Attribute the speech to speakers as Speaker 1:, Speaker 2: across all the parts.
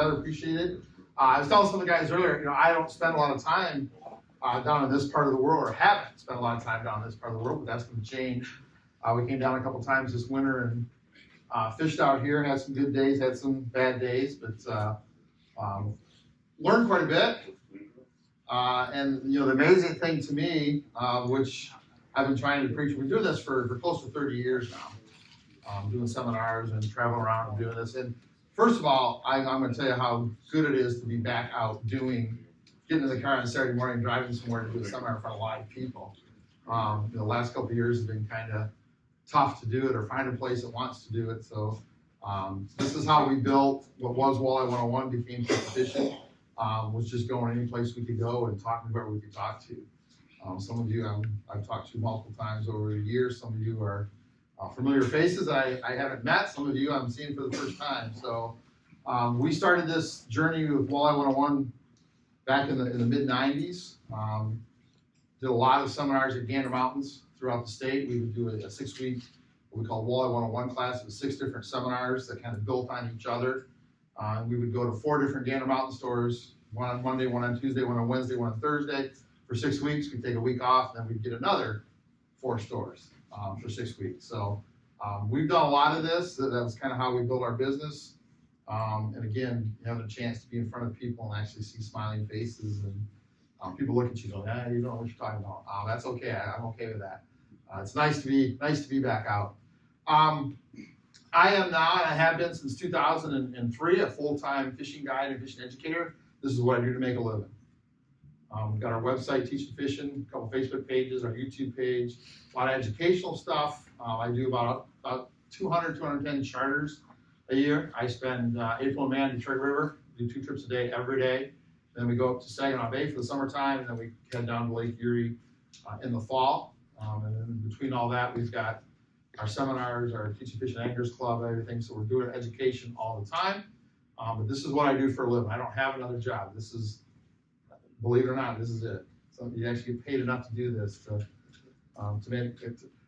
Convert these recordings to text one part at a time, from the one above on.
Speaker 1: together, appreciate it. I was telling some of the guys earlier, you know, I don't spend a lot of time down in this part of the world, or haven't spent a lot of time down in this part of the world, but that's going to change. We came down a couple times this winter and fished out here, had some good days, had some bad days, but learned quite a bit. And you know, the amazing thing to me, which I've been trying to preach, we're doing this for close to 30 years now, doing seminars and traveling around and doing this. And first of all, I'm going to tell you how good it is to be back out getting in the car on Saturday morning, driving somewhere to do a seminar in front of live people. The last couple of years have been kind of tough to do it or find a place that wants to do it. So this is how we built what was Walleye 101, became Fishin. Was just going any place we could go and talking to whoever we could talk to. Some of you I've talked to multiple times over the years. Some of you are familiar faces I haven't met. Some of you I'm seeing for the first time. So we started this journey with Walleye 101 back in the mid-90s. Did a lot of seminars at Gander Mountains throughout the state. We would do a 6-week, what we call Walleye 101 class. It was 6 different seminars that kind of built on each other. We would go to 4 different Gander Mountain stores, one on Monday, one on Tuesday, one on Wednesday, one on Thursday. For 6 weeks, we'd take a week off, and then we'd get another 4 stores for 6 weeks. So we've done a lot of this. That's kind of how we build our business. And again, having a chance to be in front of people and actually see smiling faces, and people look at you and go, "Yeah, you don't know what you're talking about." That's okay. I'm okay with that. It's nice to be back out. I am now, and I have been since 2003, a full-time fishing guide and fishing educator. This is what I do to make a living. We've got our website, Teachin, Fishin, a couple Facebook pages, our YouTube page, a lot of educational stuff. I do about 200, 210 charters a year. I spend April and May on Detroit River, do 2 trips a day every day. Then we go up to Saginaw Bay for the summertime, and then we head down to Lake Erie in the fall. And then between all that, we've got our seminars, our Teachin Fishin Anglers Club, everything. So we're doing education all the time. But this is what I do for a living. I don't have another job. This is, believe it or not, this is it. So you actually get paid enough to do this to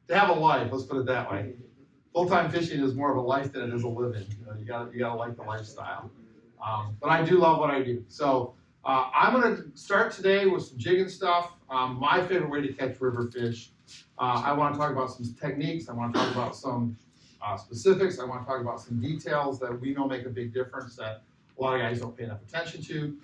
Speaker 1: have a life. Let's put it that way. Full-time fishing is more of a life than it is a living. You gotta like the lifestyle. But I do love what I do. So I'm gonna start today with some jigging stuff. My favorite way to catch river fish. I want to talk about some techniques. I want to talk about some specifics. I want to talk about some details that we know make a big difference that a lot of guys don't pay enough attention to.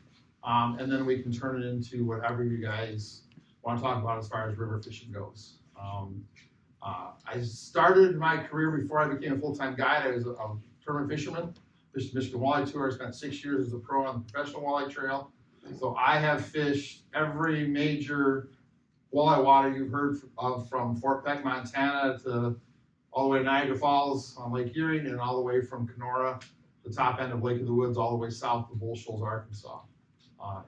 Speaker 1: And then we can turn it into whatever you guys want to talk about as far as river fishing goes. I started my career before I became a full-time guide. I was a tournament fisherman, fished the Michigan Walleye Tour. I spent 6 years as a pro on the professional walleye trail. So I have fished every major walleye water you've heard of, from Fort Peck, Montana, to all the way to Niagara Falls on Lake Erie, and all the way from Kenora, the top end of Lake of the Woods, all the way south to Bull Shoals, Arkansas.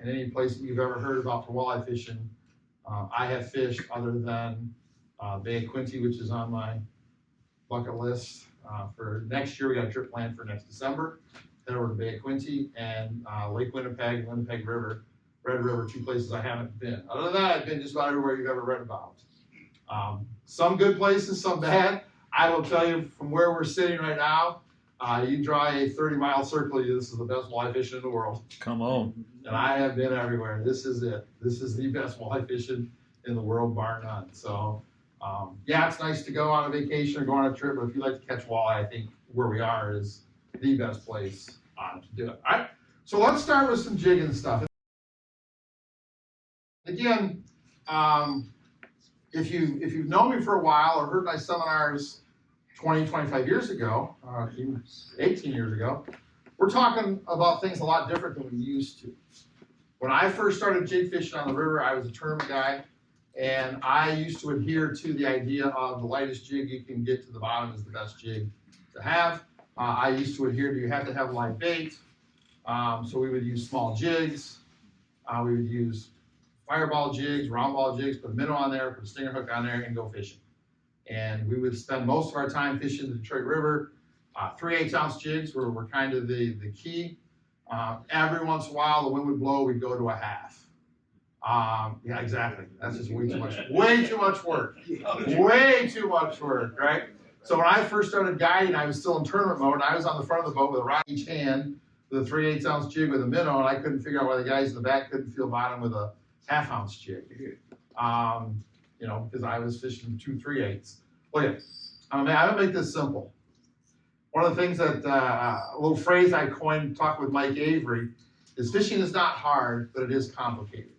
Speaker 1: And any place that you've ever heard about for walleye fishing, I have fished, other than Bay of Quinte, which is on my bucket list. For next year, we got a trip planned for next December. Head over to Bay of Quinte and Lake Winnipeg, Winnipeg River, Red River, 2 places I haven't been. Other than that, I've been just about everywhere you've ever read about. Some good places, some bad. I will tell you, from where we're sitting right now, you draw a 30-mile circle, this is the best walleye fishing in the world.
Speaker 2: Come on.
Speaker 1: And I have been everywhere. This is it. This is the best walleye fishing in the world, bar none. So, yeah, it's nice to go on a vacation or go on a trip, but if you like to catch walleye, I think where we are is the best place to do it. All right, so let's start with some jigging stuff. Again, if you've known me for a while or heard my seminars 20, 25 years ago, even 18 years ago, we're talking about things a lot different than we used to. When I first started jig fishing on the river, I was a tournament guy, and I used to adhere to the idea of the lightest jig you can get to the bottom is the best jig to have. I used to adhere to, you have to have live bait, so we would use small jigs. We would use fireball jigs, round ball jigs, put a minnow on there, put a stinger hook on there, and go fishing. And we would spend most of our time fishing the Detroit River. 3/8 ounce jigs were kind of the key. Every once in a while, the wind would blow, we'd go to a half. Yeah, exactly. That's just way too much work. Way too much work, right? So when I first started guiding, I was still in tournament mode. I was on the front of the boat with a rod in each hand, with a 3/8 ounce jig with a minnow, and I couldn't figure out why the guys in the back couldn't feel bottom with a 1/2 ounce jig. You know, because I was fishing 2 3/8. Look at, I'm gonna make this simple. One of the things that, a little phrase I coined talking with Mike Avery is fishing is not hard, but it is complicated.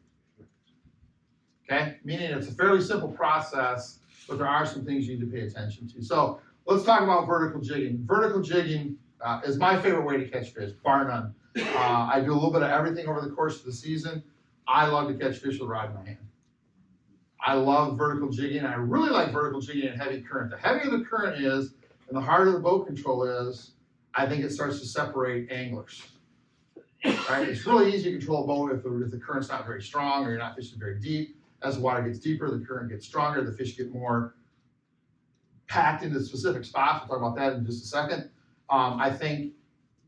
Speaker 1: Okay, meaning it's a fairly simple process, but there are some things you need to pay attention to. So let's talk about vertical jigging. Vertical jigging is my favorite way to catch fish, bar none. I do a little bit of everything over the course of the season. I love to catch fish with a rod in my hand. I love vertical jigging. I really like vertical jigging in heavy current. The heavier the current is, and the harder the boat control is, I think it starts to separate anglers. Right? It's really easy to control a boat if the current's not very strong or you're not fishing very deep. As the water gets deeper, the current gets stronger, the fish get more packed into specific spots. We'll talk about that in just a second. I think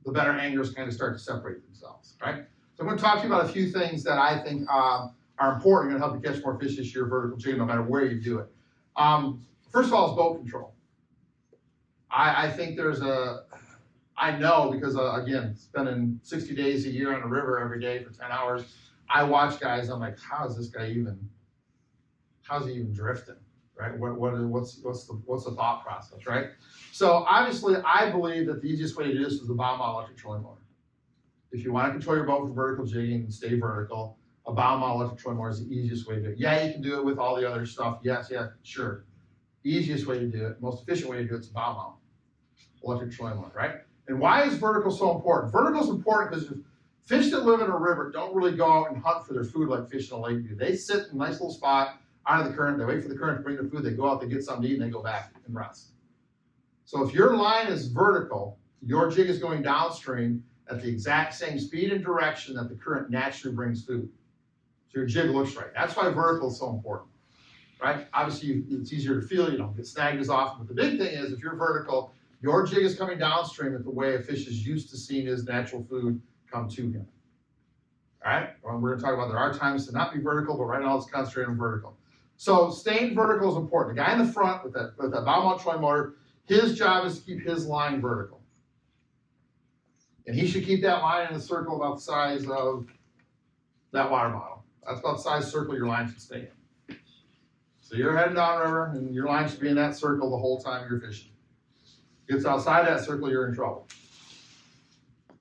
Speaker 1: the better anglers kind of start to separate themselves, right? So I'm going to talk to you about a few things that I think are important, going to help you catch more fish this year, vertical jigging, no matter where you do it. First of all is boat control. I think I know because, again, spending 60 days a year on the river every day for 10 hours, I watch guys, I'm like, how's he even drifting, right? What's the thought process, right? So obviously, I believe that the easiest way to do this is the bow mount electric trolling motor. If you want to control your boat for vertical jigging and stay vertical, a bow mount electric trolling motor is the easiest way to do it. Yeah, you can do it with all the other stuff. Yes, yeah, sure. Easiest way to do it, most efficient way to do it is a bow mount electric trolling motor, right? And why is vertical so important? Vertical is important because fish that live in a river don't really go out and hunt for their food like fish in a lake do. They sit in a nice little spot out of the current, they wait for the current to bring their food, they go out, they get something to eat, and they go back and rest. So if your line is vertical, your jig is going downstream at the exact same speed and direction that the current naturally brings food. So your jig looks right. That's why vertical is so important, right? Obviously, it's easier to feel, you don't get snagged as often, but the big thing is if you're vertical, your jig is coming downstream at the way a fish is used to seeing his natural food come to him. All right, well, we're gonna talk about there are times to not be vertical, but right now let's concentrate on vertical. So staying vertical is important. The guy in the front with that bow mount trolling motor, his job is to keep his line vertical. And he should keep that line in a circle about the size of that water bottle. That's about the size circle your line should stay in. So you're heading downriver and your line should be in that circle the whole time you're fishing. Gets outside that circle, you're in trouble.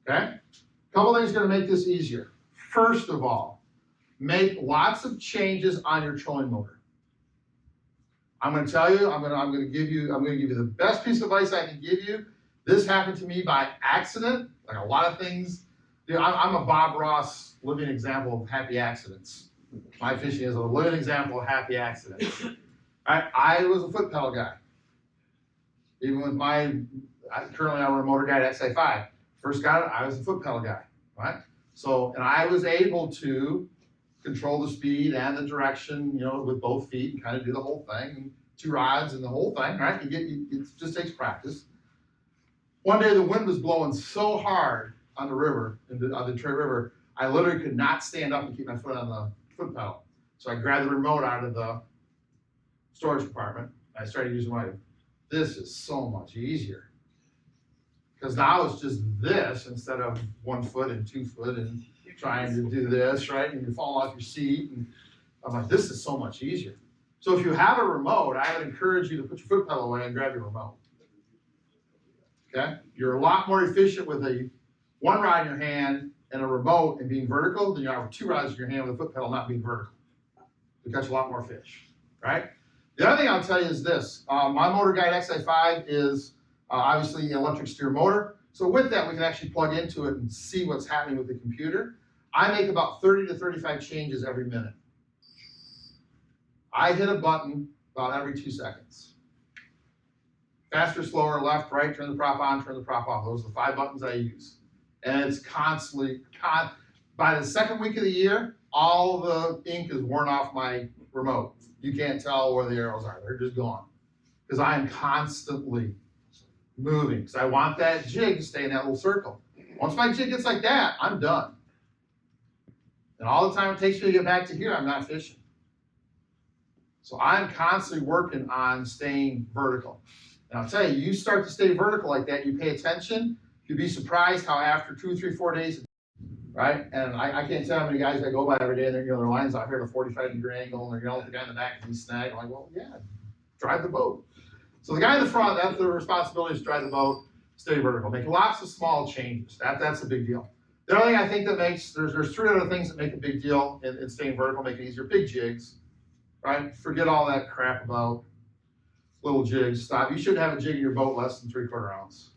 Speaker 1: Okay? A couple things are going to make this easier. First of all, make lots of changes on your trolling motor. I'm going to tell you, I'm going to give you the best piece of advice I can give you. This happened to me by accident, like a lot of things. Dude, I'm a Bob Ross living example of happy accidents. My fishing is a living example of happy accidents. I was a foot pedal guy. Even with currently I'm a motor guide at XA5. First got it, I was a foot pedal guy, right? So, and I was able to control the speed and the direction, you know, with both feet and kind of do the whole thing, and 2 rods and the whole thing, right? It just takes practice. One day the wind was blowing so hard on the river, on the Detroit River, I literally could not stand up and keep my foot on the foot pedal. So I grabbed the remote out of the storage compartment. I started using this is so much easier. Because now it's just this instead of 1 foot and 2 foot and trying to do this, right? And you're falling off your seat. And I'm like, this is so much easier. So if you have a remote, I would encourage you to put your foot pedal away and grab your remote. Okay? You're a lot more efficient with a 1 rod in your hand and a remote and being vertical than you are with 2 rods in your hand with a foot pedal not being vertical. You catch a lot more fish, right? The other thing I'll tell you is this. My Motor Guide XA5 is obviously an electric steer motor. So with that, we can actually plug into it and see what's happening with the computer. I make about 30 to 35 changes every minute. I hit a button about every 2 seconds. Faster, slower, left, right, turn the prop on, turn the prop off. Those are the 5 buttons I use. And it's constantly, by the second week of the year, all the ink is worn off my remote. You can't tell where the arrows are. They're just gone. Because I am constantly moving. Because I want that jig to stay in that little circle. Once my jig gets like that, I'm done. And all the time it takes me to get back to here, I'm not fishing. So I'm constantly working on staying vertical. And I'll tell you, you start to stay vertical like that, you pay attention, You'd be surprised how after 2, 3, 4 days, right? And I can't tell how many guys I go by every day and they're, their line's out here at a 45-degree angle and they're yelling at the guy in the back and he's snagged. I'm like, well, yeah, drive the boat. So the guy in the front, that's the responsibility, is to drive the boat, stay vertical, make lots of small changes. That's a big deal. The other thing I think that makes, there's 3 other things that make a big deal in staying vertical, make it easier. Big jigs, right? Forget all that crap about little jigs. Stop. You shouldn't have a jig in your boat less than 3/4 ounce.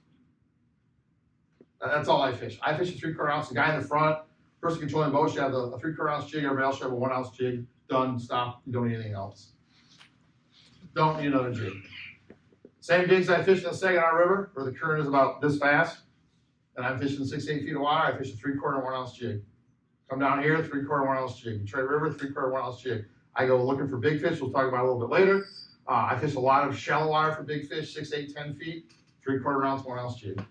Speaker 1: That's all I fish. I fish a 3/4 ounce. The guy in the front, person controlling the boat should have a 3/4 ounce jig. Everybody else should have a 1 ounce jig. Done. Stop. You don't need anything else. Don't need another jig. Same jigs I fish in the Saginaw River, where the current is about this fast, and I'm fishing 6 to 8 feet of water. I fish a 3/4 1 ounce jig. Come down here, 3/4 1 ounce jig. Detroit River, 3/4 1 ounce jig. I go looking for big fish. We'll talk about it a little bit later. I fish a lot of shallow water for big fish, 6, 8, 10 feet, 3/4 ounce 1 ounce jig.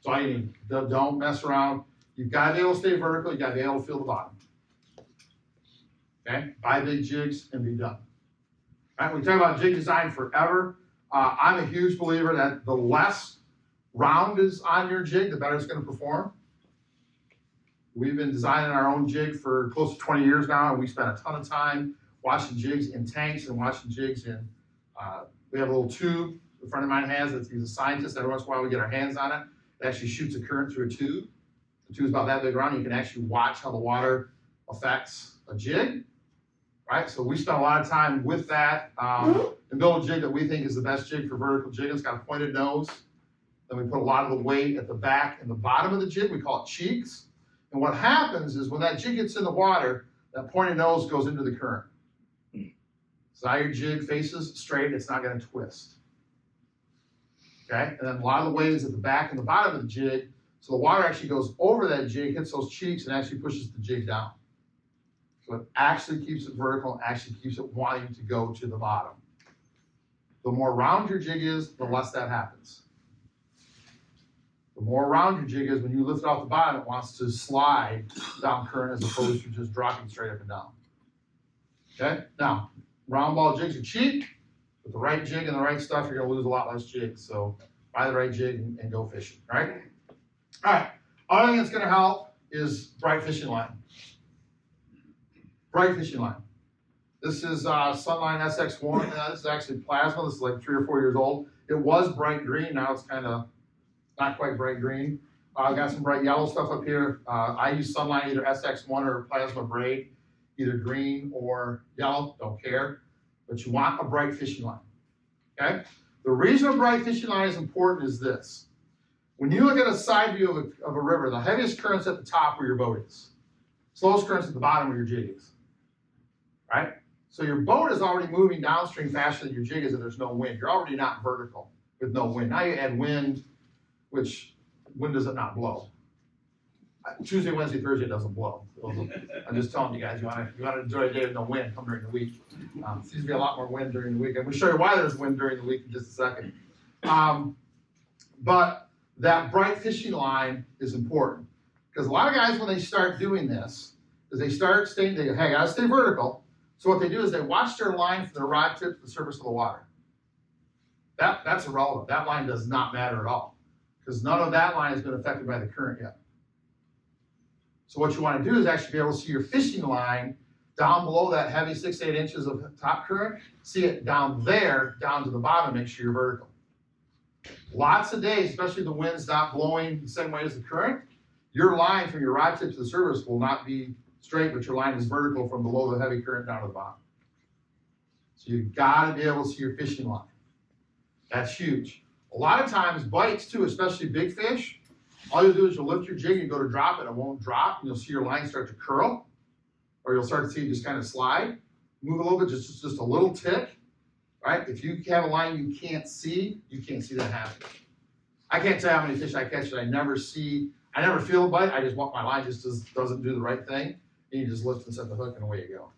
Speaker 1: That's all you need. Don't mess around. You've got to be able to stay vertical. You've got to be able to feel the bottom. Okay? Buy big jigs and be done. All right, we talk about jig design forever. I'm a huge believer that the less round is on your jig, the better it's going to perform. We've been designing our own jig for close to 20 years now, and we spent a ton of time watching jigs in tanks and watching jigs in, we have a little tube a friend of mine has, he's a scientist. Every once in a while we get our hands on it. It actually shoots a current through a tube. The tube's about that big around. You can actually watch how the water affects a jig, right? So we spent a lot of time with that and build a jig that we think is the best jig for vertical jigging. It's got a pointed nose. Then we put a lot of the weight at the back and the bottom of the jig. We call it cheeks. And what happens is when that jig gets in the water, that pointed nose goes into the current. So now your jig faces straight, it's not going to twist. Okay? And then a lot of the weight is at the back and the bottom of the jig, so the water actually goes over that jig, hits those cheeks, and actually pushes the jig down. So it actually keeps it vertical, and actually keeps it wanting to go to the bottom. The more round your jig is, the less that happens. The more round your jig is, when you lift it off the bottom, it wants to slide down current as opposed to just dropping straight up and down. Okay? Now, round ball jigs are cheap. With the right jig and the right stuff, you're going to lose a lot less jigs. So buy the right jig and go fishing, right? All right. Other thing that's going to help is bright fishing line. Bright fishing line. This is Sunline SX1. This is actually plasma. This is like 3 or 4 years old. It was bright green. Now it's kind of not quite bright green. I've got some bright yellow stuff up here. I use Sunline either SX1 or plasma braid, either green or yellow, don't care. But you want a bright fishing line, okay? The reason a bright fishing line is important is this. When you look at a side view of a river, the heaviest current's at the top where your boat is. Slowest current's at the bottom where your jig is, right? So your boat is already moving downstream faster than your jig is if there's no wind. You're already not vertical with no wind. Now you add wind, which wind does it not blow? Tuesday, Wednesday, Thursday, it doesn't blow. I'm just telling you guys, you want to enjoy a day with no wind, come during the week. Seems to be a lot more wind during the week. And we'll show you why there's wind during the week in just a second. But that bright fishing line is important. Because a lot of guys, when they start doing this, is they start staying, hey, I gotta stay vertical. So what they do is they watch their line from their rod tip to the surface of the water. That's irrelevant. That line does not matter at all. Because none of that line has been affected by the current yet. So what you want to do is actually be able to see your fishing line down below that heavy 6 to 8 inches of top current. See it down there, down to the bottom, make sure you're vertical. Lots of days, especially the wind's not blowing the same way as the current, your line from your rod tip to the surface will not be straight, but your line is vertical from below the heavy current down to the bottom. So you've got to be able to see your fishing line. That's huge. A lot of times, bites too, especially big fish, all you'll do is you'll lift your jig and go to drop it, it won't drop, and you'll see your line start to curl, or you'll start to see it just kind of slide. Move a little bit, just a little tick, right? If you have a line you can't see that happen. I can't tell you how many fish I catch that I never feel a bite, I just want my line just doesn't do the right thing, and you just lift and set the hook and away you go.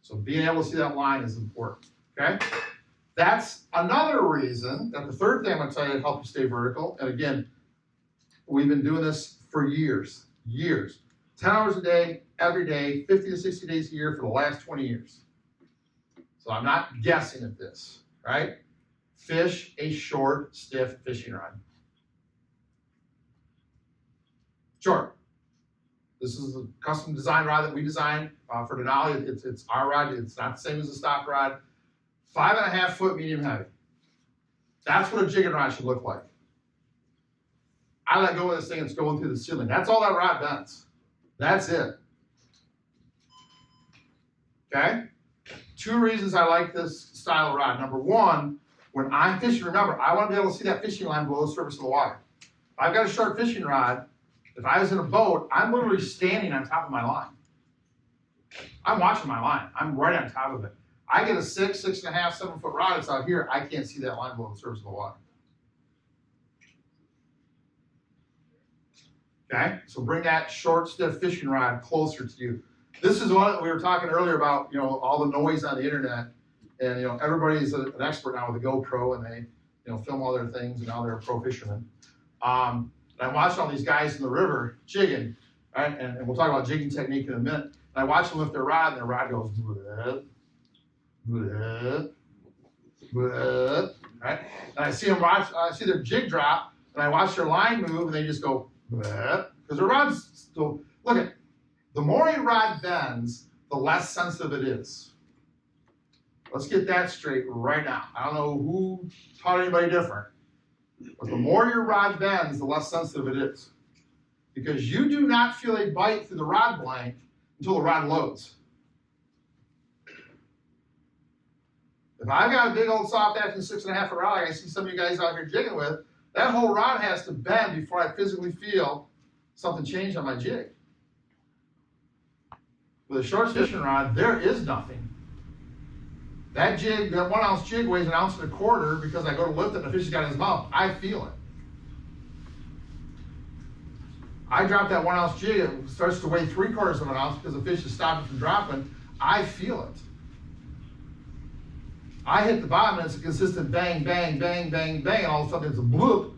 Speaker 1: So being able to see that line is important, okay? That's another reason that the third thing I'm going to tell you to help you stay vertical, and again, we've been doing this for years. 10 hours a day, every day, 50 to 60 days a year for the last 20 years. So I'm not guessing at this, right? Fish a short, stiff fishing rod. Short. This is a custom design rod that we designed for Denali. It's our rod. It's not the same as the stock rod. 5.5 foot medium heavy. That's what a jigging rod should look like. I let go of this thing, it's going through the ceiling. That's all that rod bends. That's it. Okay? 2 reasons I like this style of rod. Number 1, when I'm fishing, remember, I want to be able to see that fishing line below the surface of the water. If I've got a short fishing rod, if I was in a boat, I'm literally standing on top of my line. I'm watching my line. I'm right on top of it. I get a 6, 6.5, 7 foot rod, it's out here, I can't see that line below the surface of the water. Okay, so bring that short, stiff fishing rod closer to you. This is what we were talking earlier about, all the noise on the internet, and everybody's an expert now with a GoPro, and they, film all their things, and now they're a pro fisherman. And I watched all these guys in the river jigging, right? And we'll talk about jigging technique in a minute. And I watch them lift their rod, and their rod goes, bleh, bleh, bleh, right? And I see them I see their jig drop, and I watch their line move, and they just go, bleh, because their rod's still, look at, the more your rod bends, the less sensitive it is. Let's get that straight right now. I don't know who taught anybody different, but the more your rod bends, the less sensitive it is. Because you do not feel a bite through the rod blank until the rod loads. If I've got a big old soft action 6.5 foot rod like I see some of you guys out here jigging with, that whole rod has to bend before I physically feel something change on my jig. With a short fishing rod, there is nothing. That jig, that 1 ounce jig weighs 1.25 ounces because I go to lift it and the fish has got it in his mouth. I feel it. I drop that 1 ounce jig, it starts to weigh 3/4 of an ounce because the fish is stopping from dropping. I feel it. I hit the bottom and it's a consistent bang, bang, bang, bang, bang, and all of a sudden it's a bloop.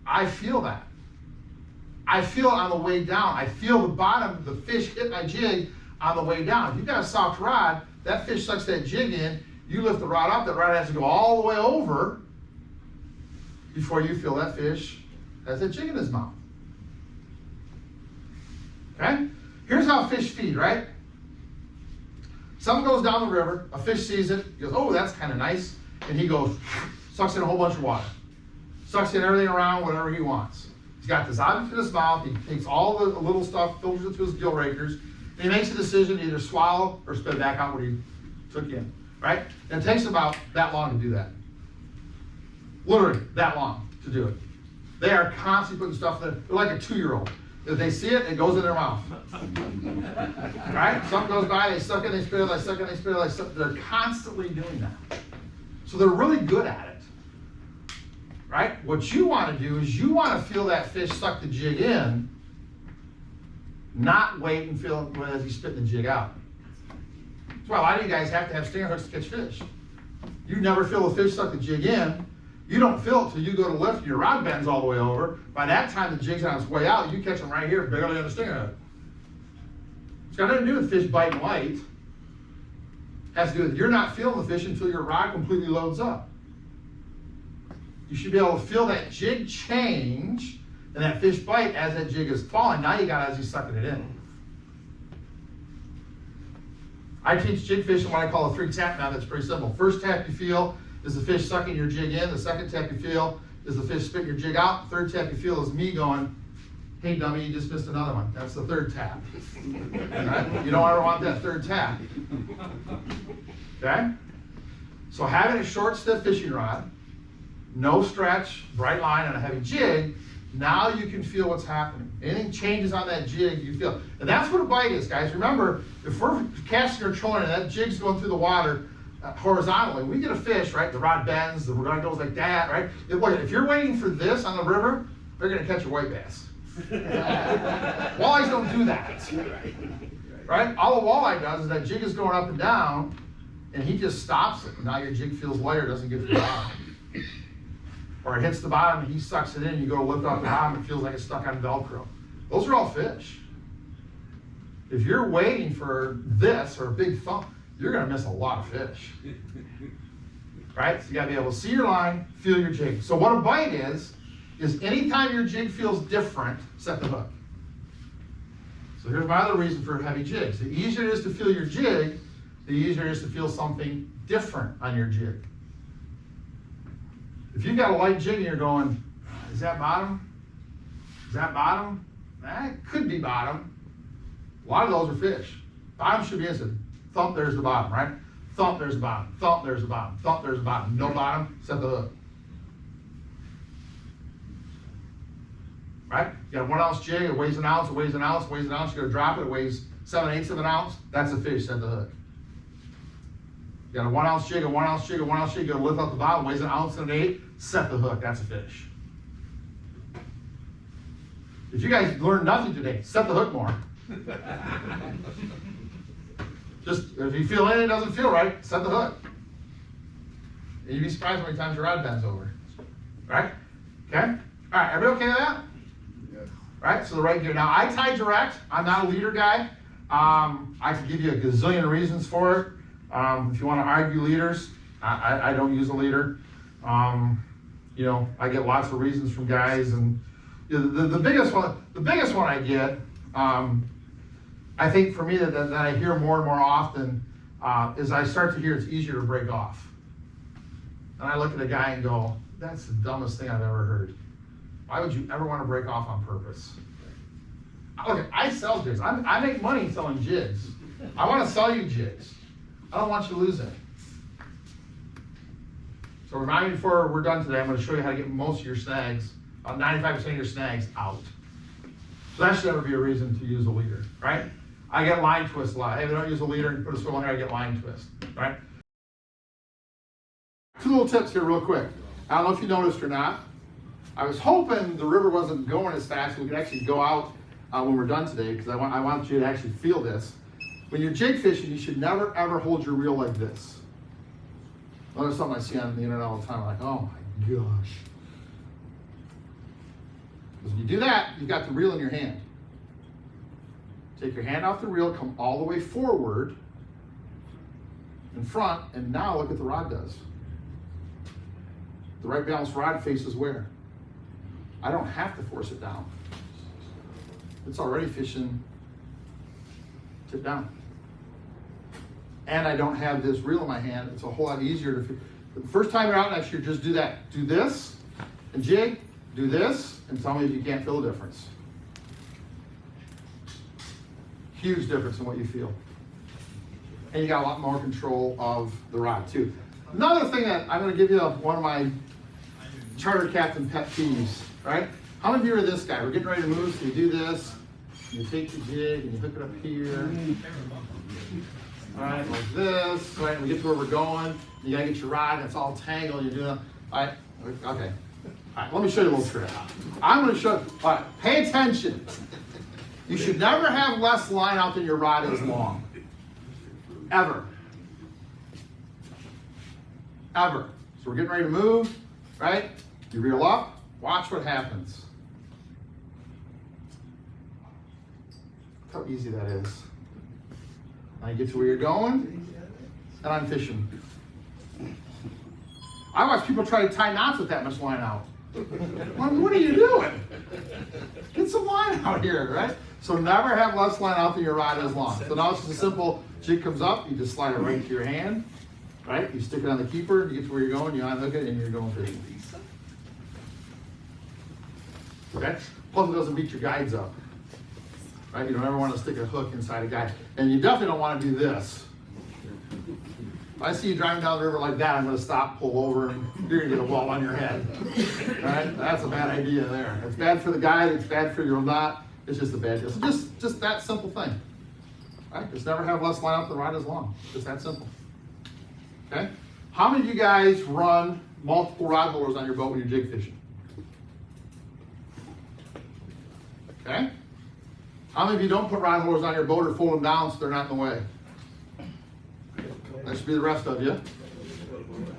Speaker 1: I feel that. I feel it on the way down. I feel the bottom of the fish hit my jig on the way down. If you've got a soft rod, that fish sucks that jig in, you lift the rod up, that rod has to go all the way over before you feel that fish has that jig in his mouth. Okay? Here's how fish feed, right? Someone goes down the river, a fish sees it, he goes, oh, that's kind of nice, and he goes, sucks in a whole bunch of water. Sucks in everything around, whatever he wants. He's got this object in his mouth, he takes all the little stuff, filters it through his gill rakers, and he makes a decision to either swallow or spit back out what he took in, right? And it takes about that long to do that. Literally, that long to do it. They are constantly putting stuff in there. They're like a 2-year-old. If they see it, it goes in their mouth. Right? Something goes by, they suck it, they spit it, they suck it, they spit it, they suck it. They're constantly doing that. So they're really good at it. Right? What you want to do is you want to feel that fish suck the jig in, not wait and feel it as he's spitting the jig out. That's why a lot of you guys have to have stinger hooks to catch fish. You never feel the fish suck the jig in. You don't feel it till you go to lift and your rod bends all the way over. By that time the jig's on its way out, you catch them right here, barely on the stinger hook. It's got nothing to do with fish biting light. It has to do with you're not feeling the fish until your rod completely loads up. You should be able to feel that jig change and that fish bite as that jig is falling. Now you got it as he's sucking it in. I teach jig fishing what I call a 3-tap method. It's pretty simple. First tap you feel is the fish sucking your jig in. The second tap you feel is the fish spitting your jig out. The third tap you feel is me going, hey dummy, you just missed another one. That's the third tap. Right? You don't ever want that third tap. Okay? So having a short, stiff fishing rod, no stretch, bright line, and a heavy jig, now you can feel what's happening. Anything changes on that jig, you feel. And that's what a bite is, guys. Remember, if we're casting or trolling and that jig's going through the water horizontally, we get a fish, right? The rod bends, the rod goes like that, right? If you're waiting for this on the river, they're going to catch a white bass. Walleyes don't do that. Right? All a walleye does is that jig is going up and down, and he just stops it. And now your jig feels lighter, doesn't get to the bottom. Or it hits the bottom and he sucks it in, you go to lift off the bottom, it feels like it's stuck on Velcro. Those are all fish. If you're waiting for this or a big thump, you're gonna miss a lot of fish. Right? So you gotta be able to see your line, feel your jig. So what a bite is anytime your jig feels different, set the hook. So here's my other reason for heavy jigs. The easier it is to feel your jig, the easier it is to feel something different on your jig. If you've got a light jig and you're going, is that bottom? Is that bottom? That could be bottom. A lot of those are fish. Bottom should be instant. Thump, there's the bottom, right? Thump, there's the bottom. Thump, there's the bottom. Thump, there's the bottom. No bottom, set the hook. Right? You got a 1 ounce jig, it weighs an ounce, it weighs an ounce, it weighs an ounce, you're gonna drop it, it weighs 7/8 of an ounce, that's a fish, set the hook. You got a 1 ounce jig, a 1 ounce jig, a 1 ounce jig, you're gonna lift up the bottom, weighs an ounce and an 1/8, set the hook, that's a fish. If you guys learned nothing today, set the hook more. Just, if you feel anything doesn't feel right, set the hook. And you'd be surprised how many times your rod bends over. Right? Okay? All right, everybody okay with that? Yes. Right, so the right gear. Now, I tie direct. I'm not a leader guy. I can give you a gazillion reasons for it. If you want to argue leaders, I don't use a leader. You know, I get lots of reasons from guys, and the biggest one I get, I think for me that I hear more and more often is I start to hear it's easier to break off. And I look at a guy and go, that's the dumbest thing I've ever heard. Why would you ever want to break off on purpose? Look, I sell jigs. I make money selling jigs. I want to sell you jigs. I don't want you to lose it. So remind me before we're done today, I'm going to show you how to get most of your snags, about 95% of your snags out. So that should never be a reason to use a leader, right? I get line twist a lot. Hey, if I don't use a leader and put a swivel in here, I get line twist, right? 2 little tips here real quick. I don't know if you noticed or not. I was hoping the river wasn't going as fast so we could actually go out when we're done today, because I want you to actually feel this. When you're jig fishing, you should never ever hold your reel like this. Well, there's something I see on the internet all the time. I'm like, oh my gosh. Because when you do that, you've got the reel in your hand. Take your hand off the reel, come all the way forward in front, and now look what the rod does. The right balanced rod faces where? I don't have to force it down. It's already fishing tip down. And I don't have this reel in my hand. It's a whole lot easier to fish. The first time you're out next year, just do that. Do this and jig, do this, and tell me if you can't feel the difference. Huge difference in what you feel. And you got a lot more control of the rod too. Another thing that I'm going to give you one of my charter captain pet peeves, right? How many of you are this guy? We're getting ready to move, so you do this, you take the jig and you hook it up here. All right, like this, right? And we get to where we're going. You gotta get your rod, it's all tangled, you're doing, all right, okay. All right, let me show you a little trick. I'm gonna show, all right, pay attention. You should never have less line out than your rod is long. Ever. Ever. So we're getting ready to move, right? You reel up, watch what happens. Look how easy that is. Now you get to where you're going, and I'm fishing. I watch people try to tie knots with that much line out. Well, what are you doing? Get some line out here, right? So never have less line out than your rod is long. So now it's just a simple jig comes up, you just slide it right into your hand, right? You stick it on the keeper, you get to where you're going, you unhook it, and you're going fishing. Okay? Plus it doesn't beat your guides up. Right? You don't ever want to stick a hook inside a guide. And you definitely don't want to do this. If I see you driving down the river like that, I'm going to stop, pull over, and you're going to get a wall on your head. Right? That's a bad idea there. It's bad for the guide, it's bad for your knot, it's just a bad deal. So just that simple thing. Right? Just never have less line out than the rod is long. Just that simple. Okay? How many of you guys run multiple rod holders on your boat when you're jig fishing? Okay? How many of you don't put rod holders on your boat or fold them down so they're not in the way? That should be the rest of you.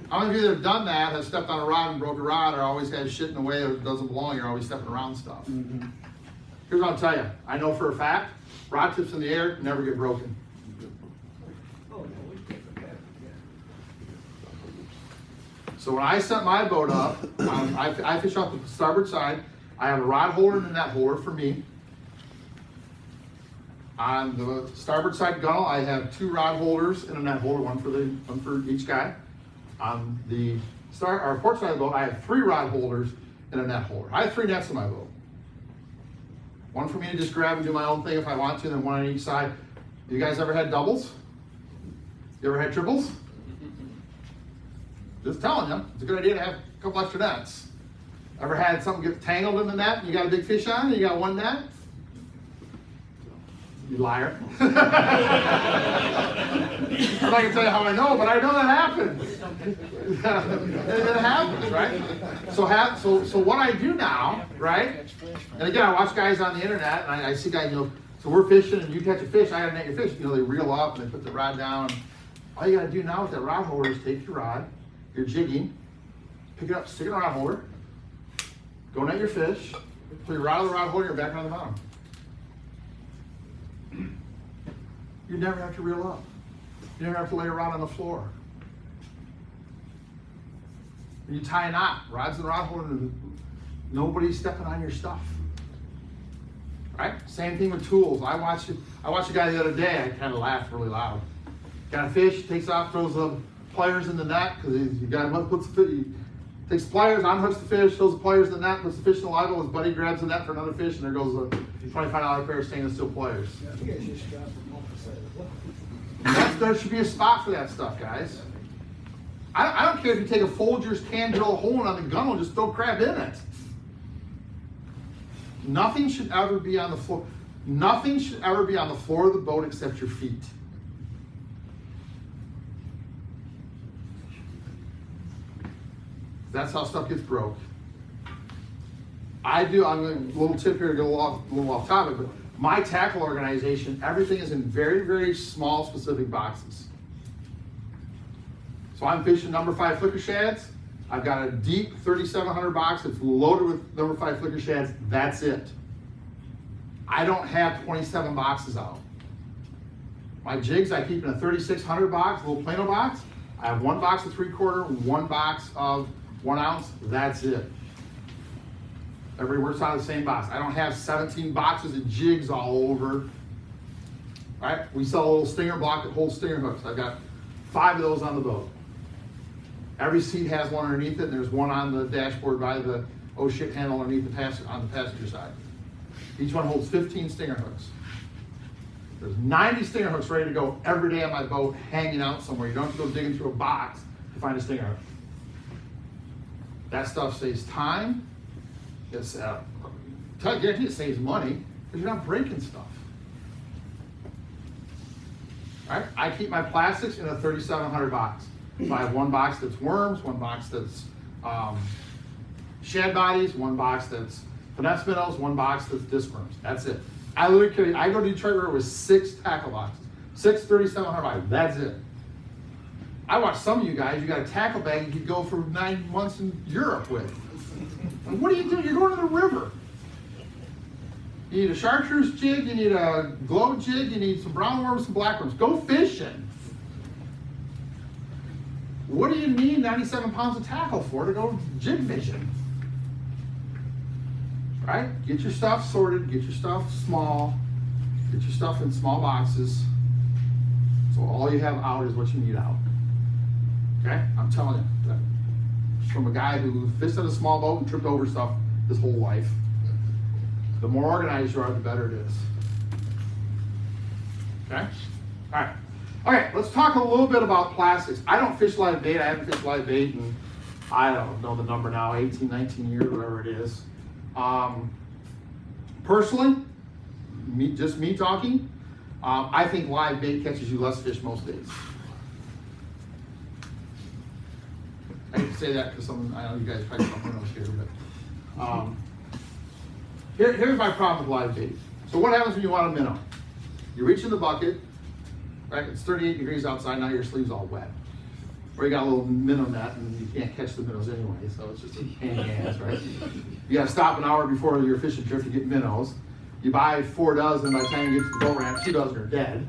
Speaker 1: How many of you that have done that have stepped on a rod and broke a rod, or always had shit in the way that doesn't belong? You're always stepping around stuff. Here's what I'll tell you. I know for a fact, rod tips in the air never get broken. So when I set my boat up, I fish off the starboard side. I have a rod holder and a net holder for me. On the starboard side gunnel, I have 2 rod holders and a net holder, one for each guy. On the port side of the boat, I have 3 rod holders and a net holder. I have 3 nets in my boat. One for me to just grab and do my own thing if I want to, and then one on each side. You guys ever had doubles? You ever had triples? Just telling you, it's a good idea to have a couple extra nets. Ever had something get tangled in the net and you got a big fish on and you got 1 net? You liar. I'm not gonna tell you how I know, but I know that happens. It happens, right? So what I do now, right? And again, I watch guys on the internet, and I see guys, so we're fishing, and you catch a fish, I gotta net your fish. They reel up and they put the rod down. All you gotta do now with that rod holder is take your rod, you're jigging, pick it up, stick it in the rod holder, go net your fish, put your rod on the rod holder, you're back on the bottom. You never have to reel up. You never have to lay a rod on the floor. When you tie a knot, rod's in the rod holder, nobody's stepping on your stuff. Right? Same thing with tools. I watched a guy the other day, I kind of laughed really loud. Got a fish, takes off, throws the pliers in the net, because he takes the pliers, unhooks the fish, throws the pliers in the net, puts the fish in the live well, his buddy grabs the net for another fish, and there goes a $25 pair of stainless steel pliers. There should be a spot for that stuff, guys. I don't care if you take a Folgers can, drill a hole on the gunnel, just throw crab in it. Nothing should ever be on the floor. Nothing should ever be on the floor of the boat except your feet. That's how stuff gets broke. I'm a little tip here to go a little off topic, but my tackle organization, everything is in very, very small, specific boxes. So I'm fishing number 5 flicker shads. I've got a deep 3700 box that's loaded with number 5 flicker shads. That's it. I don't have 27 boxes out. My jigs I keep in a 3600 box, a little Plano box. I have 1 box of 3/4, 1 box of 1 ounce. That's it. Everybody works out of the same box. I don't have 17 boxes of jigs all over. Right? We sell a little stinger block that holds stinger hooks. I've got 5 of those on the boat. Every seat has one underneath it, and there's one on the dashboard by the oh shit handle underneath on the passenger side. Each one holds 15 stinger hooks. There's 90 stinger hooks ready to go every day on my boat, hanging out somewhere. You don't have to go digging through a box to find a stinger hook. That stuff saves time. It's guarantee it saves money because you're not breaking stuff. Right? I keep my plastics in a 3700 box. So I have 1 box that's worms, 1 box that's shad bodies, 1 box that's finesse minnows, 1 box that's disc worms. That's it. I go to Detroit River with 6 tackle boxes, 6 3700 boxes. That's it. I watch some of you guys, you got a tackle bag you could go for 9 months in Europe with. What are you doing? You're going to the river. You need a chartreuse jig, you need a glow jig, you need some brown worms, some black worms. Go fishing. What do you need 97 pounds of tackle for to go jig fishing? Right? Get your stuff sorted, get your stuff small, get your stuff in small boxes. So all you have out is what you need out. Okay? I'm telling you. From a guy who fished in a small boat and tripped over stuff his whole life. The more organized you are, the better it is. Okay? All right. Okay, let's talk a little bit about plastics. I don't fish live bait. I haven't fished live bait in, I don't know the number now, 18, 19 years, whatever it is. Personally, just me talking, I think live bait catches you less fish most days. I hate to say that because I know you guys probably don't know here, but here's my problem with live bait. So what happens when you want a minnow? You reach in the bucket, right? It's 38 degrees outside, now your sleeve's all wet. Or you got a little minnow net and you can't catch the minnows anyway, so it's just a pain in the ass, right? You gotta stop an hour before your fishing trip to get minnows. You buy 4 dozen, by the time you get to the boat ramp, 2 dozen are dead.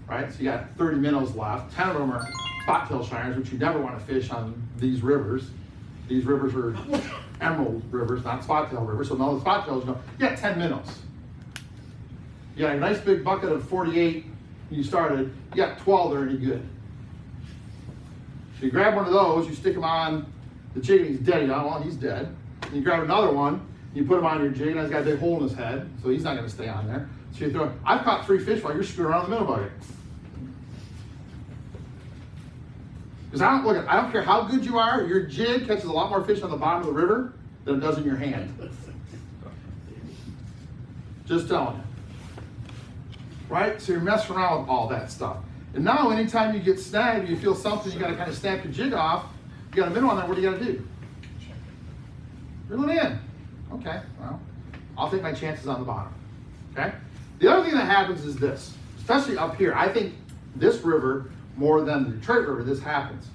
Speaker 1: Right, so you got 30 minnows left. 10 of them are spot-tail shiners, which you never want to fish on these rivers. These rivers are emerald rivers, not spot-tail rivers, so no spot-tails, you got 10 minnows. You got a nice big bucket of 48, you started, you got 12 that are any good. So you grab one of those, you stick them on the jig and he's dead. You know, well, he's dead. And you grab another one, you put him on your jig and he's got a big hole in his head, so he's not gonna stay on there. So you throw, I've caught 3 fish while you're screwing around in the middle bucket. Because I don't care how good you are, your jig catches a lot more fish on the bottom of the river than it does in your hand. Just telling you. Right? So you're messing around with all that stuff. And now anytime you get snagged, you feel something, you gotta kind of snap your jig off, you got a minnow on there, what do you gotta do? Reel it in. Okay, well, I'll take my chances on the bottom. Okay? The other thing that happens is this, especially up here. I think this river, more than the Detroit River, this happens.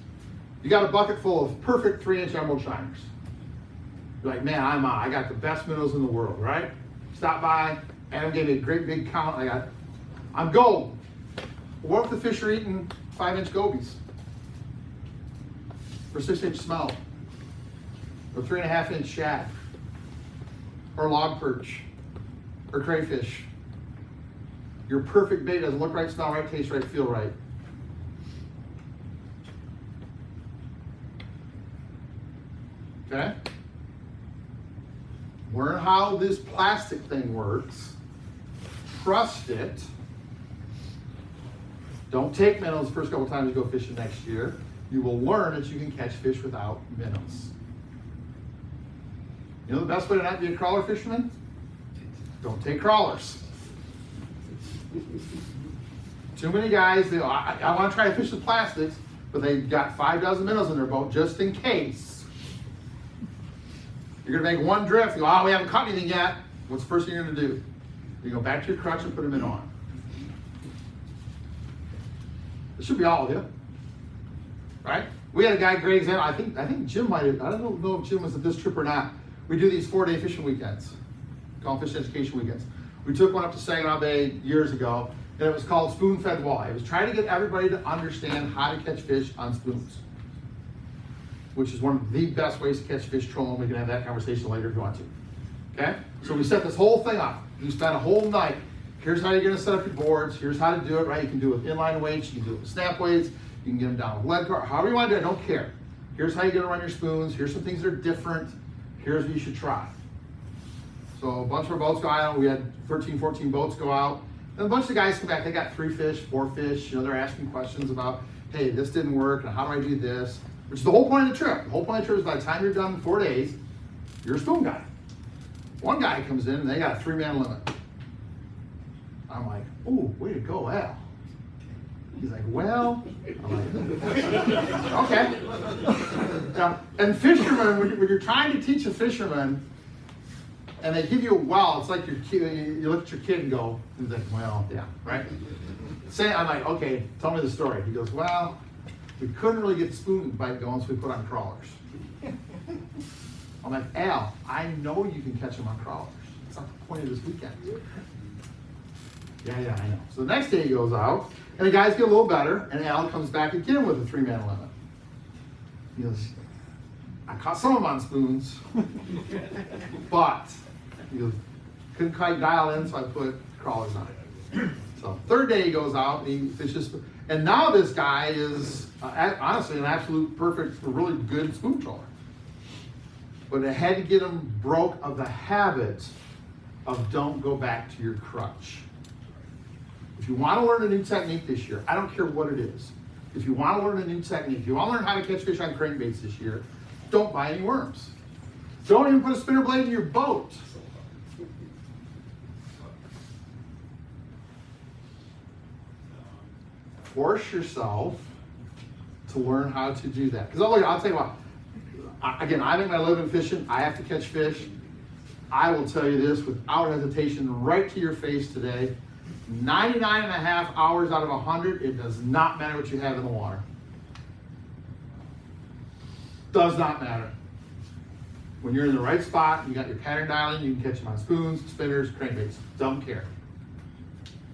Speaker 1: You got a bucket full of perfect 3-inch emerald shiners. You're like, man, I got the best minnows in the world, right? Stop by, Adam gave me a great big count, I'm gold. What if the fish are eating 5-inch gobies? Or 6-inch smelt? Or 3.5-inch shad? Or log perch? Or crayfish? Your perfect bait doesn't look right, smell right, taste right, feel right. Okay? Learn how this plastic thing works. Trust it. Don't take minnows the first couple times you go fishing next year. You will learn that you can catch fish without minnows. You know the best way to not be a crawler fisherman? Don't take crawlers. Too many guys, I want to try to fish with plastics, but they've got 5 dozen minnows in their boat just in case. You're going to make one drift, you go, oh, we haven't caught anything yet. What's the first thing you're going to do? You go back to your crutch and put a minnow on. It should be all of you, right? We had a guy, great example. I think Jim might have. I don't know if Jim was at this trip or not. We do these 4-day fishing weekends, called fish education weekends. We took one up to Saginaw Bay years ago, and it was called spoon-fed walleye. It was trying to get everybody to understand how to catch fish on spoons, which is one of the best ways to catch fish trolling. We can have that conversation later if you want to. Okay? So we set this whole thing up. You spent a whole night. Here's how you're going to set up your boards. Here's how to do it, right? You can do it with inline weights. You can do it with snap weights. You can get them down with lead car. However you want to do it, I don't care. Here's how you're going to run your spoons. Here's some things that are different. Here's what you should try. So a bunch of our boats go out. We had 13, 14 boats go out. And a bunch of guys come back. They got 3 fish, 4 fish. You know, they're asking questions about, hey, this didn't work, and how do I do this? Which is the whole point of the trip. The whole point of the trip is by the time you're done in 4 days, you're a spoon guy. One guy comes in, and they got a 3-man limit. I'm like, oh, way to go, Al. He's like, well, I'm like, okay. And fishermen, when you're trying to teach a fisherman, and they give you a well, it's like your kid, you look at your kid and go, he's like, well, yeah, right? I'm like, okay, tell me the story. He goes, well, we couldn't really get the spoon bite going, so we put on crawlers. I'm like, Al, I know you can catch them on crawlers. That's not the point of this weekend. Yeah, I know. So the next day he goes out, and the guys get a little better, and Al comes back again with a 3-man limit. He goes, I caught some of them on spoons, but he goes, couldn't quite dial in, so I put crawlers on it. So 3rd day he goes out, and he fishes, and now this guy is honestly an absolute perfect, really good spoon troller. But I had to get him broke of the habit of don't go back to your crutch. If you want to learn a new technique this year, I don't care what it is. If you want to learn a new technique, if you want to learn how to catch fish on crankbaits this year, don't buy any worms. Don't even put a spinner blade in your boat. Force yourself to learn how to do that. Because I'll tell you what, again, I make my living fishing. I have to catch fish. I will tell you this without hesitation, right to your face today. 99.5 hours out of 100, it does not matter what you have in the water. Does not matter. When you're in the right spot, you got your pattern dialing, you can catch them on spoons, spinners, crankbaits. Don't care.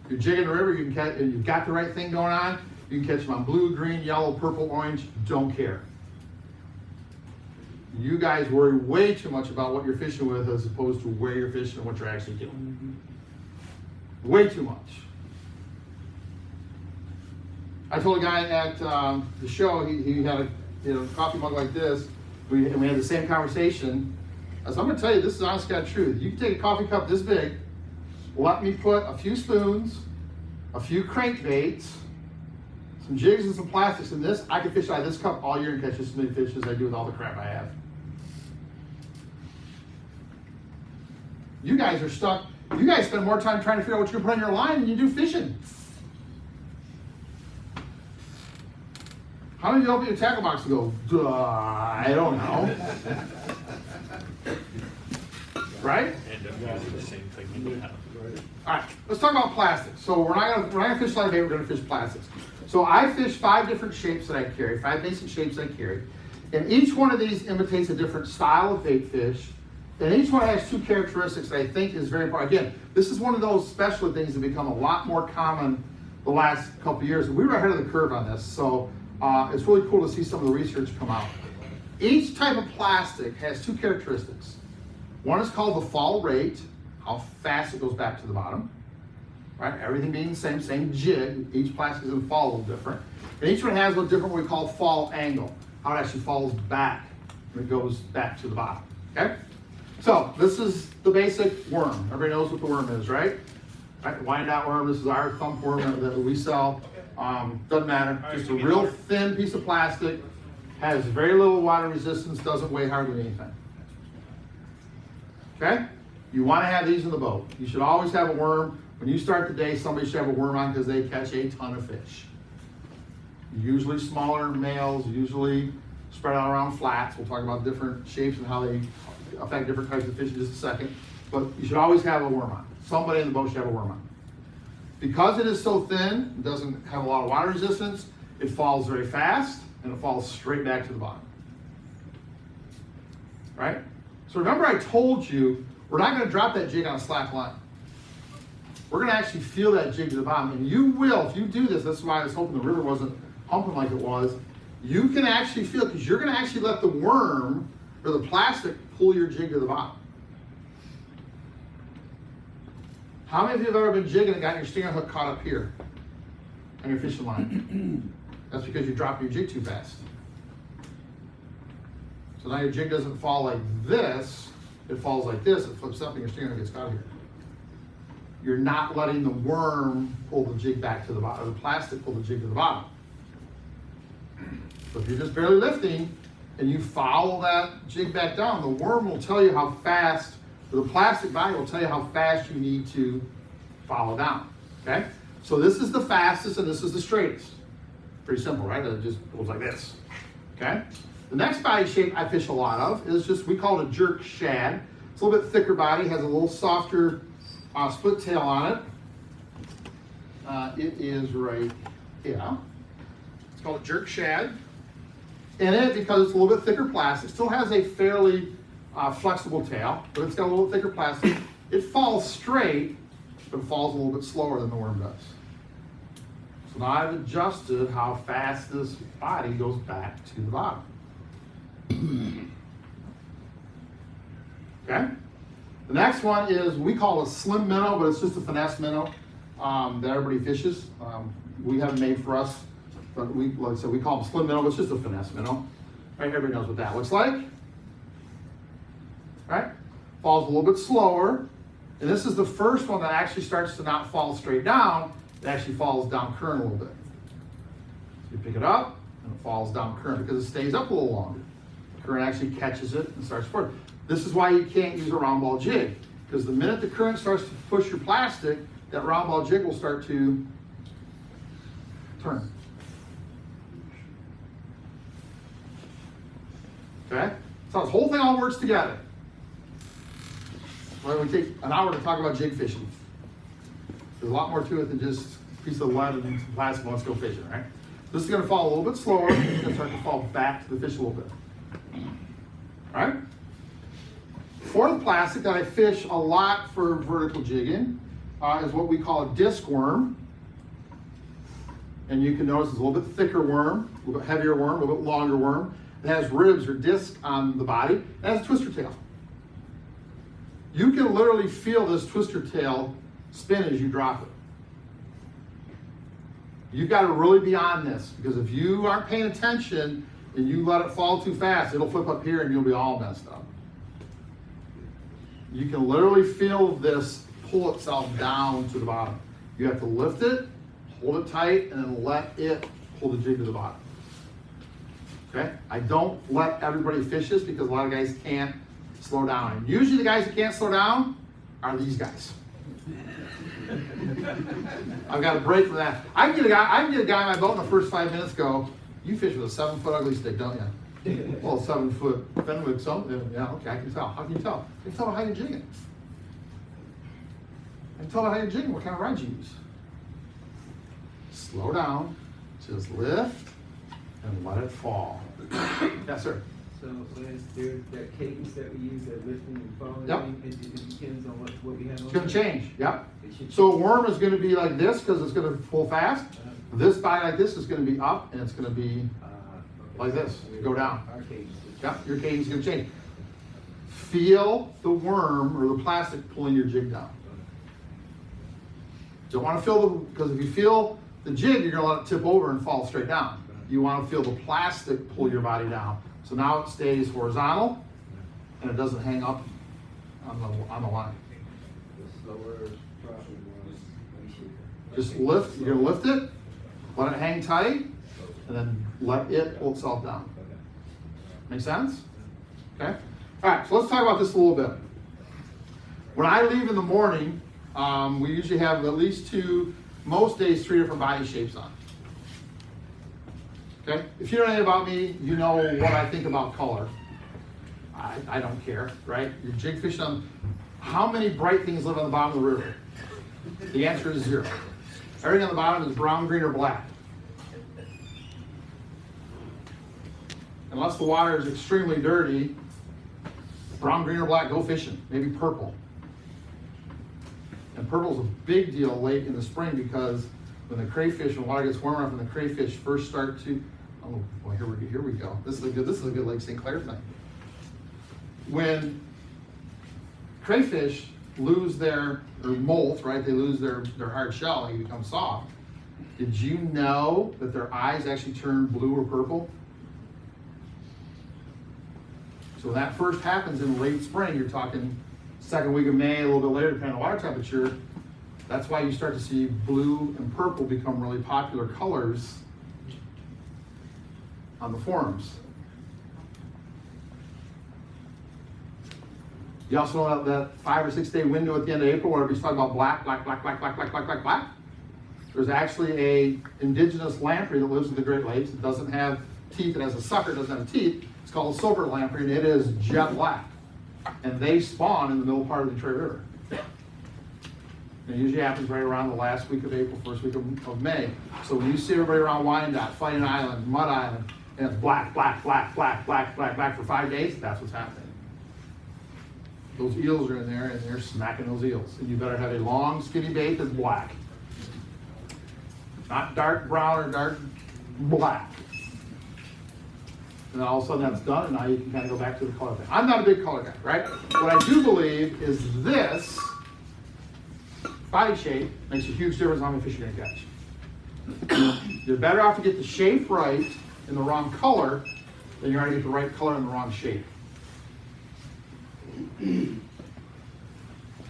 Speaker 1: You're jigging the river, you can catch. You've got the right thing going on. You can catch them on blue, green, yellow, purple, orange. Don't care. You guys worry way too much about what you're fishing with as opposed to where you're fishing and what you're actually doing. Way too much. I told a guy at the show, he had a coffee mug like this, and we had the same conversation. I said, I'm going to tell you, this is honest God truth. You can take a coffee cup this big, let me put a few spoons, a few crankbaits, some jigs and some plastics in this. I can fish out of this cup all year and catch as many fish as I do with all the crap I have. You guys are stuck. You guys spend more time trying to figure out what you're going to put on your line than you do fishing. How many of you open your tackle box and go, duh, I don't know. Right?
Speaker 2: End up using the same thing you have.
Speaker 1: All right, let's talk about plastics. So we're not gonna fish live bait, we're gonna fish plastics. So I fish 5 different shapes that I carry, 5 basic shapes I carry. And each one of these imitates a different style of bait fish. And each one has 2 characteristics that I think is very important. Again, this is one of those special things that become a lot more common the last couple of years. We were ahead of the curve on this, so it's really cool to see some of the research come out. Each type of plastic has 2 characteristics. One is called the fall rate, how fast it goes back to the bottom, right? Everything being the same jig. Each plastic is going to fall a little different. And each one has a different what we call fall angle, how it actually falls back when it goes back to the bottom, okay? So this is the basic worm. Everybody knows what the worm is, right? Right, wind out worm. This is our thump worm that we sell. Doesn't matter. Just a real thin piece of plastic. Has very little water resistance. Doesn't weigh hardly anything. Okay? You want to have these in the boat. You should always have a worm. When you start the day, somebody should have a worm on because they catch a ton of fish. Usually smaller males, usually spread out around flats. We'll talk about different shapes and how they affect different types of fish in just a second. But you should always have a worm on. Somebody in the boat should have a worm on. Because it is so thin, it doesn't have a lot of water resistance, it falls very fast and it falls straight back to the bottom. Right? So remember I told you, we're not going to drop that jig on a slack line. We're going to actually feel that jig to the bottom. And you will, if you do this, that's why I was hoping the river wasn't pumping like it was, you can actually feel it because you're going to actually let the worm or the plastic pull your jig to the bottom. How many of you have ever been jigging and got your stinger hook caught up here on your fishing line? That's because you dropped your jig too fast. So now your jig doesn't fall like this, it falls like this, it flips up and your stinger hook gets caught here. You're not letting the worm pull the jig back to the bottom, or the plastic pull the jig to the bottom. So if you're just barely lifting and you follow that jig back down, the worm will tell you how fast, or the plastic body will tell you how fast you need to follow down, okay? So this is the fastest and this is the straightest. Pretty simple, right? It just goes like this, okay? The next body shape I fish a lot of is just, we call it a jerk shad. It's a little bit thicker body, has a little softer split tail on it. It is right here. It's called a jerk shad. In it, because it's a little bit thicker plastic, still has a fairly flexible tail, but it's got a little thicker plastic. It falls straight, but it falls a little bit slower than the worm does. So now I've adjusted how fast this body goes back to the bottom. Okay? The next one is, we call a slim minnow, but it's just a finesse minnow that everybody fishes. We have them made for us, but like I said, we call them slim minnow, but it's just a finesse minnow. Right? Everybody knows what that looks like. Right? Falls a little bit slower. And this is the first one that actually starts to not fall straight down. It actually falls down current a little bit. So you pick it up and it falls down current because it stays up a little longer. The current actually catches it and starts forward. This is why you can't use a round ball jig, because the minute the current starts to push your plastic, that round ball jig will start to turn. Okay? So this whole thing all works together. Well, we take an hour to talk about jig fishing. There's a lot more to it than just a piece of lead and some plastic. Let's go fishing, right? This is going to fall a little bit slower. It's going to start to fall back to the fish a little bit. All right? Fourth plastic that I fish a lot for vertical jigging is what we call a disc worm. And you can notice it's a little bit thicker worm, a little bit heavier worm, a little bit longer worm. It has ribs or discs on the body. It has a twister tail. You can literally feel this twister tail spin as you drop it. You've got to really be on this, because if you aren't paying attention and you let it fall too fast, it'll flip up here and you'll be all messed up. You can literally feel this pull itself down to the bottom. You have to lift it, hold it tight, and then let it pull the jig to the bottom. Okay? I don't let everybody fish this because a lot of guys can't slow down. And usually the guys that can't slow down are these guys. I've got a break from that. I can get a guy on my boat in the first 5 minutes go, you fish with a 7-foot ugly stick, don't you? Well, 7-foot Fenwick something. Yeah, okay, I can tell. How can you tell? I can tell how you're jigging. I can tell how you're jigging, what kind of rod you use. Slow down, just lift, and let it fall. Yes, sir.
Speaker 3: So Lance, there's that cadence that we use, that lifting and falling.
Speaker 1: Yep.
Speaker 3: It depends on what we have on.
Speaker 1: It's going to change, yep.
Speaker 3: It should
Speaker 1: So a worm is going to be like this because it's going to pull fast. This bite like this is going to be up, and it's going to be
Speaker 3: okay.
Speaker 1: like this, go down.
Speaker 3: Our cadence.
Speaker 1: Yep, your cadence is going to change. Feel the worm or the plastic pulling your jig down. Don't want to feel the, because if you feel the jig, you're going to let it tip over and fall straight down. You want to feel the plastic pull your body down. So now it stays horizontal, and it doesn't hang up on the line.
Speaker 3: The slower dropping was, we should.
Speaker 1: Just lift, you're going to lift it, let it hang tight, and then let it pull itself down. Make sense? Okay? All right, so let's talk about this a little bit. When I leave in the morning, we usually have at least 2, most days 3 different body shapes on. Okay? If you know anything about me, you know what I think about color. I don't care, right? You're jig fishing on, how many bright things live on the bottom of the river? The answer is 0. Everything on the bottom is brown, green, or black. Unless the water is extremely dirty, brown, green, or black, go fishing. Maybe purple. And purple is a big deal late in the spring because when the crayfish, when the water gets warm enough and the crayfish first start to, oh boy, here we go. This is a good Lake St. Clair thing. When crayfish lose their, or molt, right? They lose their hard shell and they become soft. Did you know that their eyes actually turn blue or purple? So when that first happens in late spring, you're talking 2nd week of May, a little bit later, depending on water temperature. That's why you start to see blue and purple become really popular colors on the forums. You also know that 5 or 6 day window at the end of April where everybody's talking about black. There's actually a indigenous lamprey that lives in the Great Lakes. It doesn't have teeth. It has a sucker. It doesn't have teeth. It's called a silver lamprey, and it is jet black. And they spawn in the middle part of the Detroit River. And it usually happens right around the last week of April, 1st week of May. So when you see everybody around Wyandotte, Fighting Island, Mud Island, and it's black for 5 days, that's what's happening. Those eels are in there, and they're smacking those eels. And you better have a long, skinny bait that's black. Not dark brown or dark black. And then all of a sudden that's done, and now you can kind of go back to the color thing. I'm not a big color guy, right? What I do believe is this body shape makes a huge difference on how many fish you're going to catch. You're better off to get the shape right in the wrong color than you're going to get the right color in the wrong shape.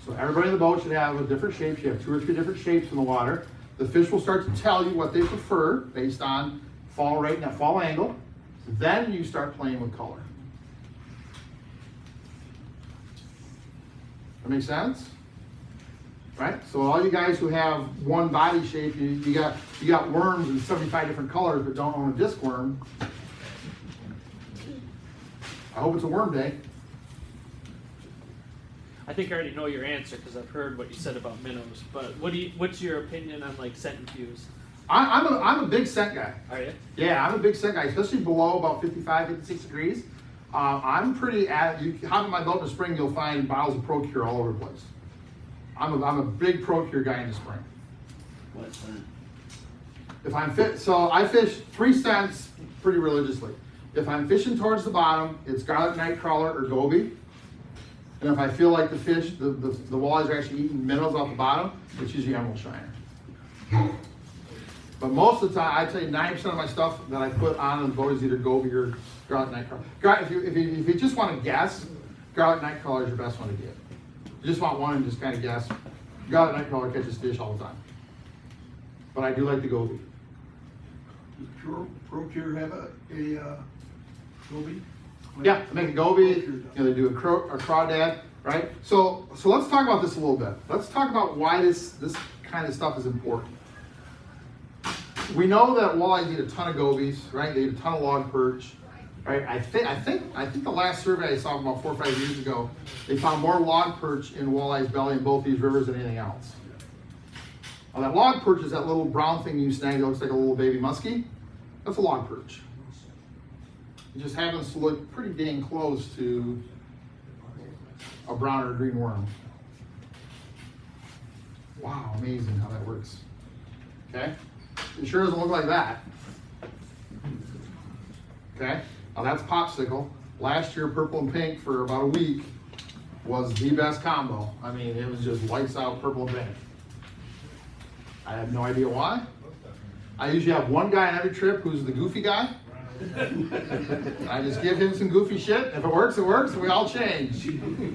Speaker 1: So everybody in the boat should have a different shape. You have 2 or 3 different shapes in the water. The fish will start to tell you what they prefer based on fall rate and that fall angle. Then you start playing with color. That makes sense? Right? So all you guys who have one body shape, you got worms in 75 different colors but don't own a disc worm. I hope it's a worm day.
Speaker 2: I think I already know your answer because I've heard what you said about minnows. But what's your opinion on like scent and fuse?
Speaker 1: I'm a big scent guy.
Speaker 2: Are you?
Speaker 1: Yeah, I'm a big scent guy, especially below about 55, 56 degrees. I'm pretty, you hop in my boat in the spring, you'll find bottles of ProCure all over the place. I'm a big ProCure guy in the spring.
Speaker 2: What's that?
Speaker 1: If I'm so I fish 3 scents pretty religiously. If I'm fishing towards the bottom, it's garlic nightcrawler or goby. And if I feel like the fish, the walleyes are actually eating minnows off the bottom, it's usually emerald shiner. But most of the time, I'd say 90% of my stuff that I put on the boat is either goby or garlic night crawler. If you just want to guess, garlic night crawler is your best one to get. You just want one and just kind of guess. Garlic night crawler catches fish all the time. But I do like the goby.
Speaker 4: Does Procure have a goby?
Speaker 1: Yeah, they make a goby, they do a crawdad, right? So let's talk about this a little bit. Let's talk about why this kind of stuff is important. We know that walleyes eat a ton of gobies, right? They eat a ton of log perch, right? I think the last survey I saw about 4 or 5 years ago, they found more log perch in walleye's belly in both these rivers than anything else. Now that log perch is that little brown thing you snag that looks like a little baby muskie. That's a log perch. It just happens to look pretty dang close to a brown or green worm. Wow, amazing how that works. Okay? It sure doesn't look like that. Okay? Now that's popsicle. Last year, purple and pink for about a week was the best combo. I mean, it was just lights out purple and pink. I have no idea why. I usually have one guy on every trip who's the goofy guy. I just give him some goofy shit. If it works, it works. We all change.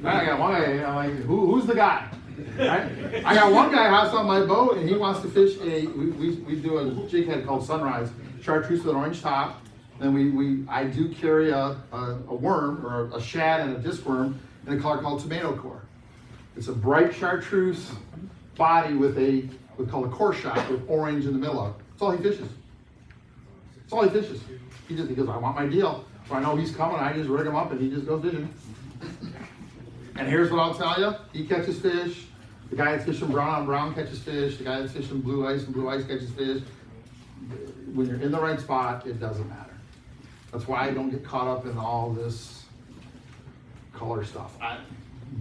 Speaker 1: I got one guy. I'm like, who's the guy? Right? I got one guy house on my boat, and he wants to fish we do a jig head called Sunrise, chartreuse with an orange top. Then I do carry a worm or a shad and a disc worm in a color called tomato core. It's a bright chartreuse body with we call a core shot with orange in the middle of it. That's all he fishes. That's all he fishes. He goes, I want my deal. So I know he's coming, I just rig him up and he just goes fishing. And here's what I'll tell you, he catches fish. The guy that's fishing brown on brown catches fish. The guy that's fishing blue ice and blue ice catches fish. When you're in the right spot, it doesn't matter. That's why I don't get caught up in all this color stuff.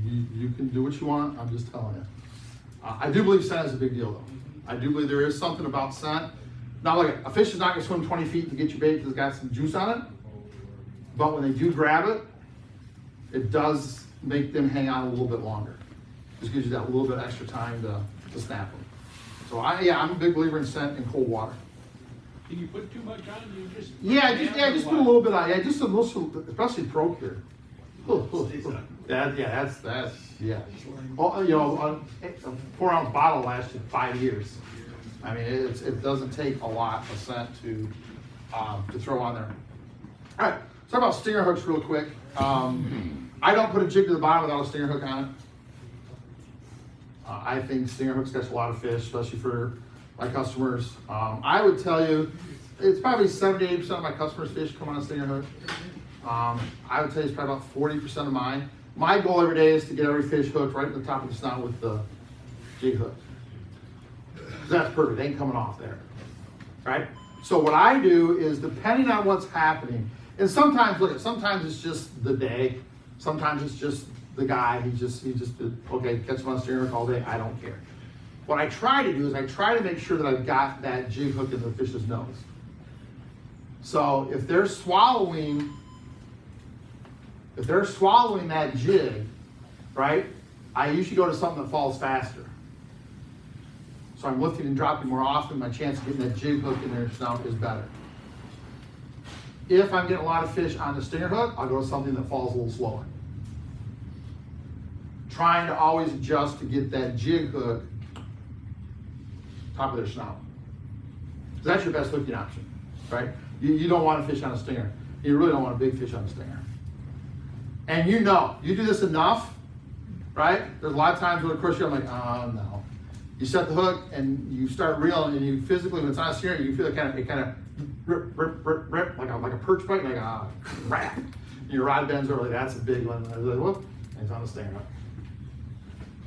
Speaker 1: You can do what you want, I'm just telling you. I do believe scent is a big deal though. I do believe there is something about scent. Now look, a fish is not gonna swim 20 feet to get your bait because it's got some juice on it. But when they do grab it, it does make them hang on a little bit longer. Just gives you that little bit extra time to snap them. So I'm a big believer in scent and cold water.
Speaker 4: Can you put too much on? You just
Speaker 1: just put a little bit on. Yeah, just a little, especially Procure. That's. Oh, a 4 ounce bottle lasted 5 years. I mean, it doesn't take a lot of scent to throw on there. All right, let's talk about stinger hooks real quick. I don't put a jig to the bottom without a stinger hook on it. I think stinger hooks catch a lot of fish, especially for my customers. I would tell you, it's probably 70 to 80% of my customers' fish come on a stinger hook. I would tell you it's probably about 40% of mine. My goal every day is to get every fish hooked right at the top of the snout with the jig hook. That's perfect, they ain't coming off there, right? So what I do is, depending on what's happening, and sometimes it's just the day, sometimes it's just the guy, he just okay, catch him on a stinger hook all day, I don't care. What I try to do is I try to make sure that I've got that jig hook in the fish's nose. So if they're swallowing that jig, right, I usually go to something that falls faster. So I'm lifting and dropping more often, my chance of getting that jig hook in their snout is better. If I'm getting a lot of fish on the stinger hook, I'll go to something that falls a little slower. Trying to always adjust to get that jig hook top of their snout. So that's your best hooking option, right? You don't want to fish on a stinger. You really don't want a big fish on a stinger. And you do this enough, right? There's a lot of times where, of course, you're like, oh no. You set the hook and you start reeling, and you physically, when it's on a stinger, you feel it kind of rip, like a perch bite, like crap. And your rod bends over, like that's a big one. And I was like, whoop, and it's on the stinger hook.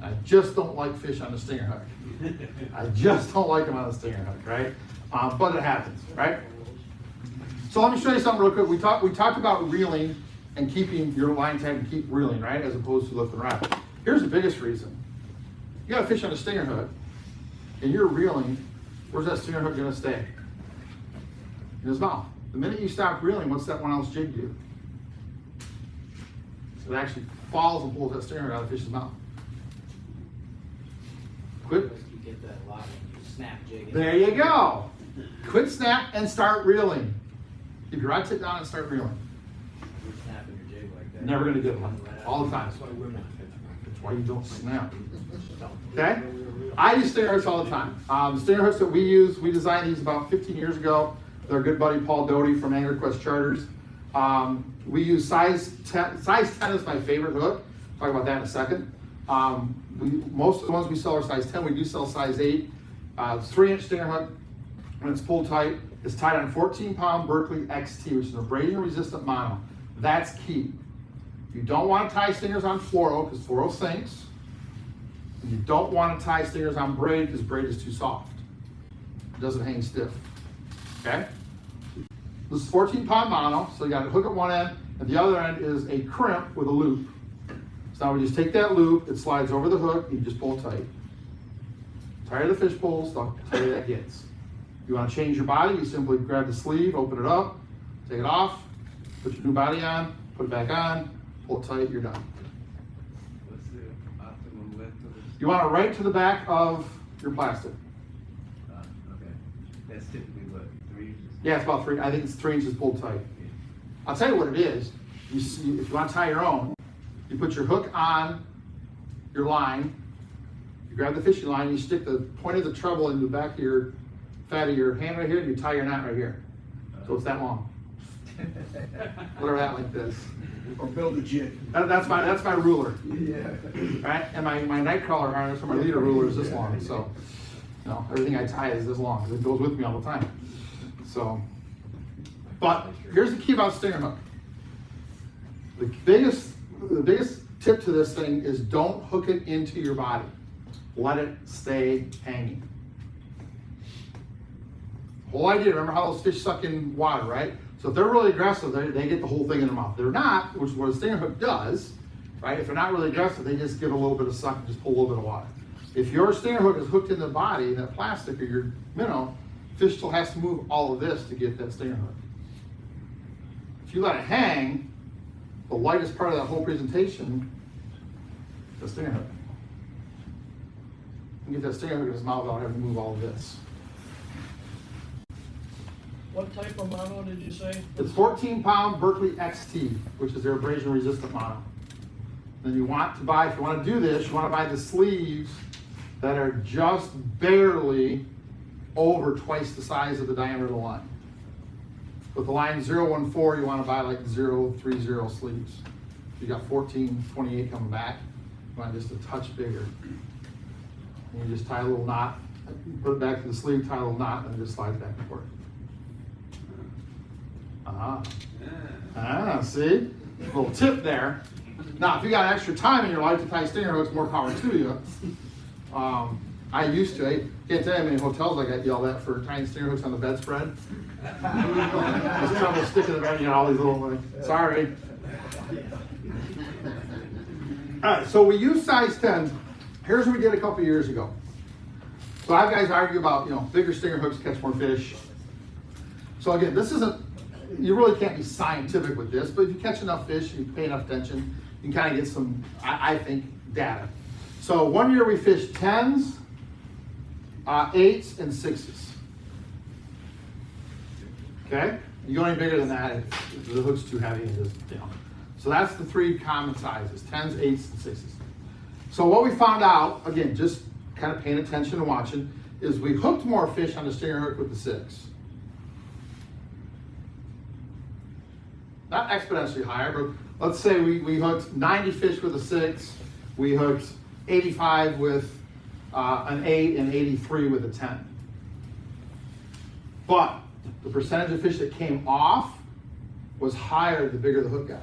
Speaker 1: I just don't like fish on the stinger hook. I just don't like them on the stinger hook, right? But it happens, right? So let me show you something real quick. We talked about reeling and keeping your line tight and keep reeling, right? As opposed to lifting rod. Here's the biggest reason. You got a fish on a stinger hook and you're reeling, where's that stinger hook gonna stay? In his mouth. The minute you stop reeling, what's that one else jig do? It actually falls and pulls that stinger hook out of the fish's mouth. Quit.
Speaker 5: You get that a lot when you snap jig.
Speaker 1: There you go. Quit, snap, and start reeling. Keep your rod tip down and start reeling.
Speaker 5: You're snapping your jig like that.
Speaker 1: Never gonna get one. All the time. That's why you don't snap. Okay? I use stinger hooks all the time. Stinger hooks that we use, we designed these about 15 years ago. They're good buddy Paul Doty from Angler Quest Charters. We use size 10. Size 10 is my favorite hook. Talk about that in a second. Most of the ones we sell are size 10. We do sell size 8. 3-inch stinger hook. When it's pulled tight, it's tied on 14-pound Berkley XT, which is an abrasion-resistant mono. That's key. You don't want to tie stingers on fluoro because fluoro sinks. And you don't want to tie stingers on braid because braid is too soft. It doesn't hang stiff. Okay? This is 14-pound mono, so you got a hook at one end, and the other end is a crimp with a loop. So now we just take that loop, it slides over the hook, and you just pull tight. Tighter the fish pulls, the tighter that gets. If you want to change your body, you simply grab the sleeve, open it up, take it off, put your new body on, put it back on, pull it tight, you're done.
Speaker 3: What's the optimum width of this?
Speaker 1: You want it right to the back of your plastic.
Speaker 3: Okay. That's typically what, 3 inches?
Speaker 1: Yeah, it's about 3, I think it's 3 inches pulled tight. I'll tell you what it is. You see, if you want to tie your own, you put your hook on your line, you grab the fishing line, you stick the point of the treble into the back of your fat of your hand right here, and you tie your knot right here. So it's that long. Whatever that like this.
Speaker 4: Or build a jig.
Speaker 1: That's my ruler.
Speaker 3: Yeah.
Speaker 1: Right? And my night crawler harness or my leader ruler is this long. So everything I tie is this long. It goes with me all the time. So, but here's the key about stinger hook. The biggest tip to this thing is don't hook it into your body. Let it stay hanging. Whole idea, remember how those fish suck in water, right? So if they're really aggressive, they get the whole thing in their mouth. They're not, which is what a stinger hook does, right? If they're not really aggressive, they just give a little bit of suck and just pull a little bit of water. If your stinger hook is hooked in the body, in that plastic or your minnow, fish still has to move all of this to get that stinger hook. If you let it hang, the lightest part of that whole presentation is the stinger hook. You can get that stinger hook in his mouth without having to move all of this.
Speaker 6: What type of mono did you say?
Speaker 1: It's 14-pound Berkley XT, which is their abrasion-resistant mono. Then you want to buy, if you want to do this, you want to buy the sleeves that are just barely over twice the size of the diameter of the line. With the line 014, you want to buy like 030 sleeves. You got 1428 coming back, you want just a touch bigger. And you just tie a little knot, put it back to the sleeve, tie a little knot, and it just slides back and forth. See? A little tip there. Now, if you got extra time in your life to tie stinger hooks, more power to you. I used to. I can't tell you how many hotels I got yelled at for tying stinger hooks on the bedspread. I was trouble sticking them in, all these little, like, sorry. All right, so we use size 10. Here's what we did a couple years ago. So I have guys argue about, bigger stinger hooks catch more fish. So again, this isn't, you really can't be scientific with this, but if you catch enough fish, you pay enough attention, you can kind of get some, I think, data. So one year we fished 10s, 8s, and 6s. Okay? You go any bigger than that, if the hook's too heavy, it just, So that's the 3 common sizes, 10s, 8s, and 6s. So what we found out, again, just kind of paying attention and watching, is we hooked more fish on the stinger hook with the 6. Not exponentially higher, but let's say we hooked 90 fish with a 6, we hooked 85 with an 8, and 83 with a 10. But the percentage of fish that came off was higher the bigger the hook got.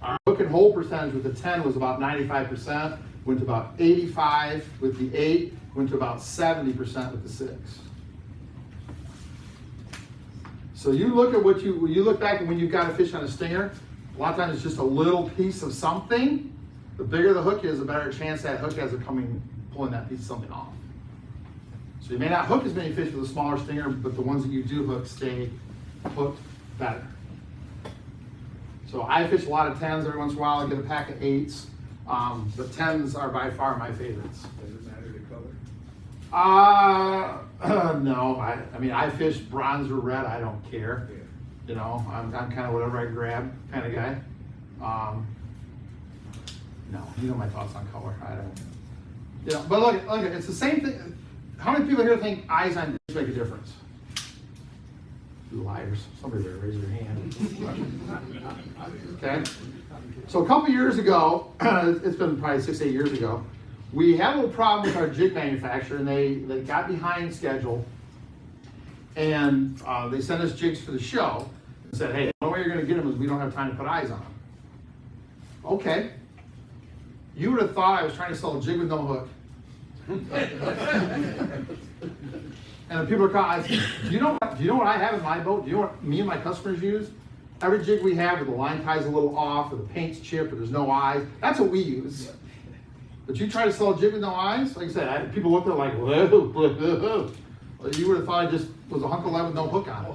Speaker 1: Our hook and hold percentage with the 10 was about 95%, went to about 85 with the 8, went to about 70% with the 6. So you look at when you look back and when you've got a fish on a stinger, a lot of times it's just a little piece of something. The bigger the hook is, the better chance that hook has of pulling that piece of something off. So you may not hook as many fish with a smaller stinger, but the ones that you do hook stay hooked better. So I fish a lot of 10s every once in a while. I get a pack of 8s. But 10s are by far my favorites.
Speaker 3: Does it matter the color?
Speaker 1: No. I mean, I fish bronze or red. I don't care.
Speaker 3: Yeah.
Speaker 1: You know, I'm kind of whatever I grab kind of guy. No, you know my thoughts on color. I don't. You know, but look, it's the same thing. How many people here think eyes on dish make a difference? You liars. Somebody better raise their hand. Okay. So a couple years ago, it's been probably 6-8 years ago, we had a little problem with our jig manufacturer, and they got behind schedule, and they sent us jigs for the show and said, hey, the only way you're going to get them is we don't have time to put eyes on them. Okay. You would have thought I was trying to sell a jig with no hook. And the people are calling, do you know what I have in my boat? Do you know what me and my customers use? Every jig we have where the line tie's a little off, or the paint's chipped, or there's no eyes, that's what we use. But you try to sell a jig with no eyes? Like I said, people look at it like, whoa, whoa, whoa. Well, you would have thought I just was a hunk of lead with no hook on it.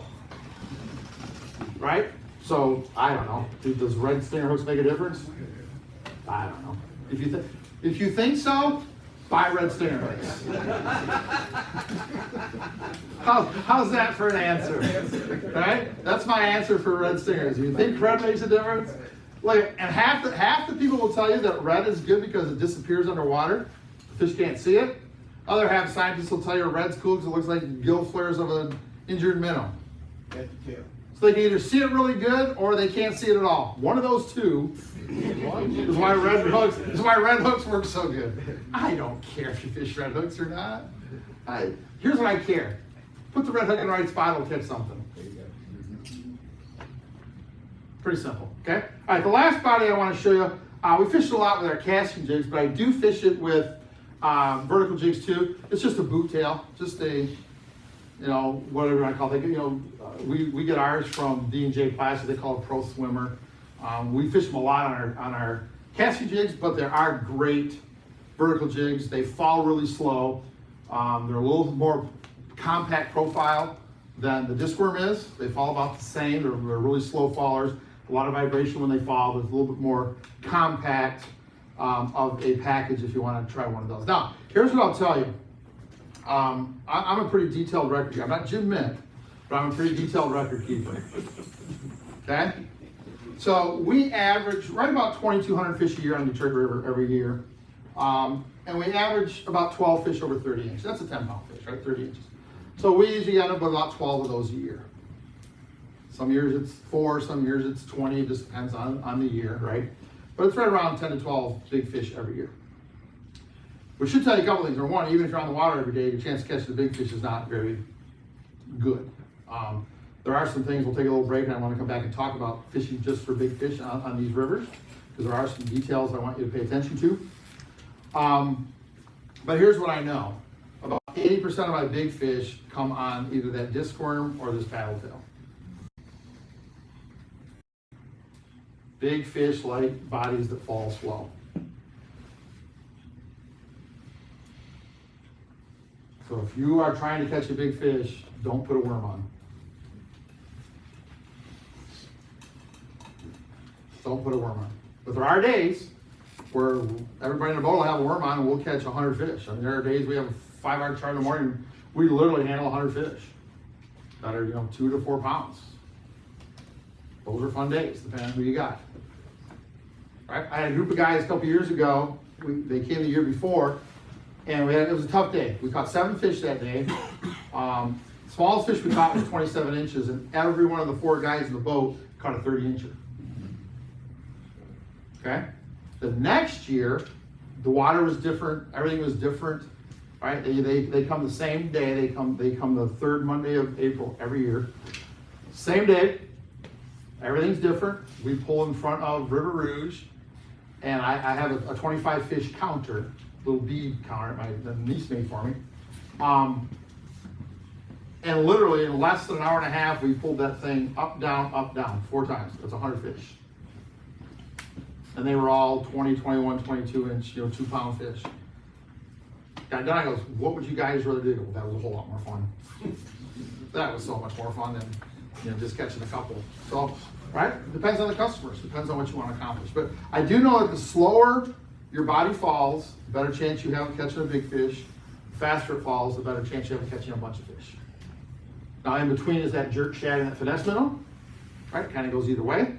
Speaker 1: Right? So, I don't know. Does red stinger hooks make a difference? I don't know. If you think so, buy red stinger hooks. How's that for an answer? Right? That's my answer for red stingers. You think red makes a difference? Like, and half the people will tell you that red is good because it disappears underwater. The fish can't see it. Other half scientists will tell you red's cool because it looks like gill flares of an injured minnow. So they can either see it really good or they can't see it at all. One of those two is why red hooks work so good. I don't care if you fish red hooks or not. Here's what I care. Put the red hook in the right spot, it'll catch something. Pretty simple, okay? All right, the last body I want to show you, we fish a lot with our casting jigs, but I do fish it with vertical jigs too. It's just a boot tail, just a, whatever you want to call it. We get ours from D&J Plastic. They call it Pro Swimmer. We fish them a lot on our casting jigs, but there are great vertical jigs. They fall really slow. They're a little more compact profile than the disc worm is. They fall about the same. They're really slow fallers. A lot of vibration when they fall. There's a little bit more compact of a package if you want to try one of those. Now, here's what I'll tell you. I'm a pretty detailed record keeper. I'm not Jim Mint, but I'm a pretty detailed record keeper. Okay? So we average right about 2,200 fish a year on the Detroit River every year. And we average about 12 fish over 30 inches. That's a 10-pound fish, right? 30 inches. So we usually end up with about 12 of those a year. Some years it's 4, some years it's 20. It just depends on the year, right? But it's right around 10 to 12 big fish every year. We should tell you a couple things. Number one, even if you're on the water every day, your chance to catch the big fish is not very good. There are some things, we'll take a little break, and I want to come back and talk about fishing just for big fish on these rivers, because there are some details I want you to pay attention to. But here's what I know. About 80% of my big fish come on either that disc worm or this paddle tail. Big fish like bodies that fall slow. So if you are trying to catch a big fish, don't put a worm on. Don't put a worm on. But there are days where everybody in the boat will have a worm on and we'll catch 100 fish. I mean, there are days we have a 5-hour chart in the morning, we literally handle 100 fish that are 2 to 4 pounds. Those are fun days, depending on who you got. Right? I had a group of guys a couple years ago. They came the year before, and it was a tough day. We caught 7 fish that day. Smallest fish we caught was 27 inches, and every one of the 4 guys in the boat caught a 30-incher. Okay? The next year, the water was different. Everything was different. Right? They come the same day. They come the 3rd Monday of April every year. Same day. Everything's different. We pull in front of River Rouge, and I have a 25 fish counter, little bead counter my niece made for me. And literally in less than an hour and a half, we pulled that thing up, down 4 times. That's 100 fish. And they were all 20, 21, 22 inch, 2-pound fish. Got done, I goes, what would you guys rather do? Well, that was a whole lot more fun. That was so much more fun than just catching a couple. So right? Depends on the customers, depends on what you want to accomplish. But I do know that the slower your body falls, the better chance you have of catching a big fish. The faster it falls, the better chance you have of catching a bunch of fish. Now in between is that jerk shad and that finesse minnow, right? It kind of goes either way.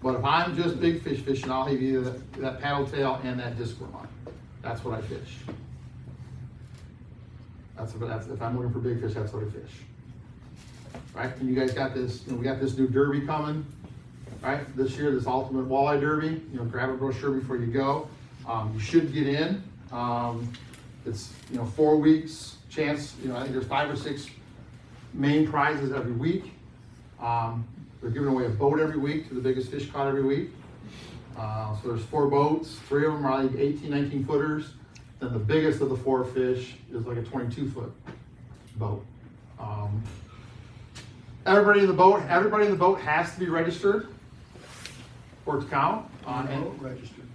Speaker 1: But if I'm just big fish fishing, I'll have either that paddle tail and that disc worm on. That's what I fish. That's if I'm looking for big fish, that's what I fish. Right? And you guys got this, we got this new derby coming, right? This year, this ultimate walleye derby. Grab a brochure before you go. You should get in. It's 4 weeks chance. I think there's 5 or 6 main prizes every week. They're giving away a boat every week to the biggest fish caught every week. So there's 4 boats. 3 of them are like 18, 19 footers. Then the biggest of the 4 fish is like a 22-foot boat. Everybody in the boat has to be registered for it to count.
Speaker 4: Boat registered.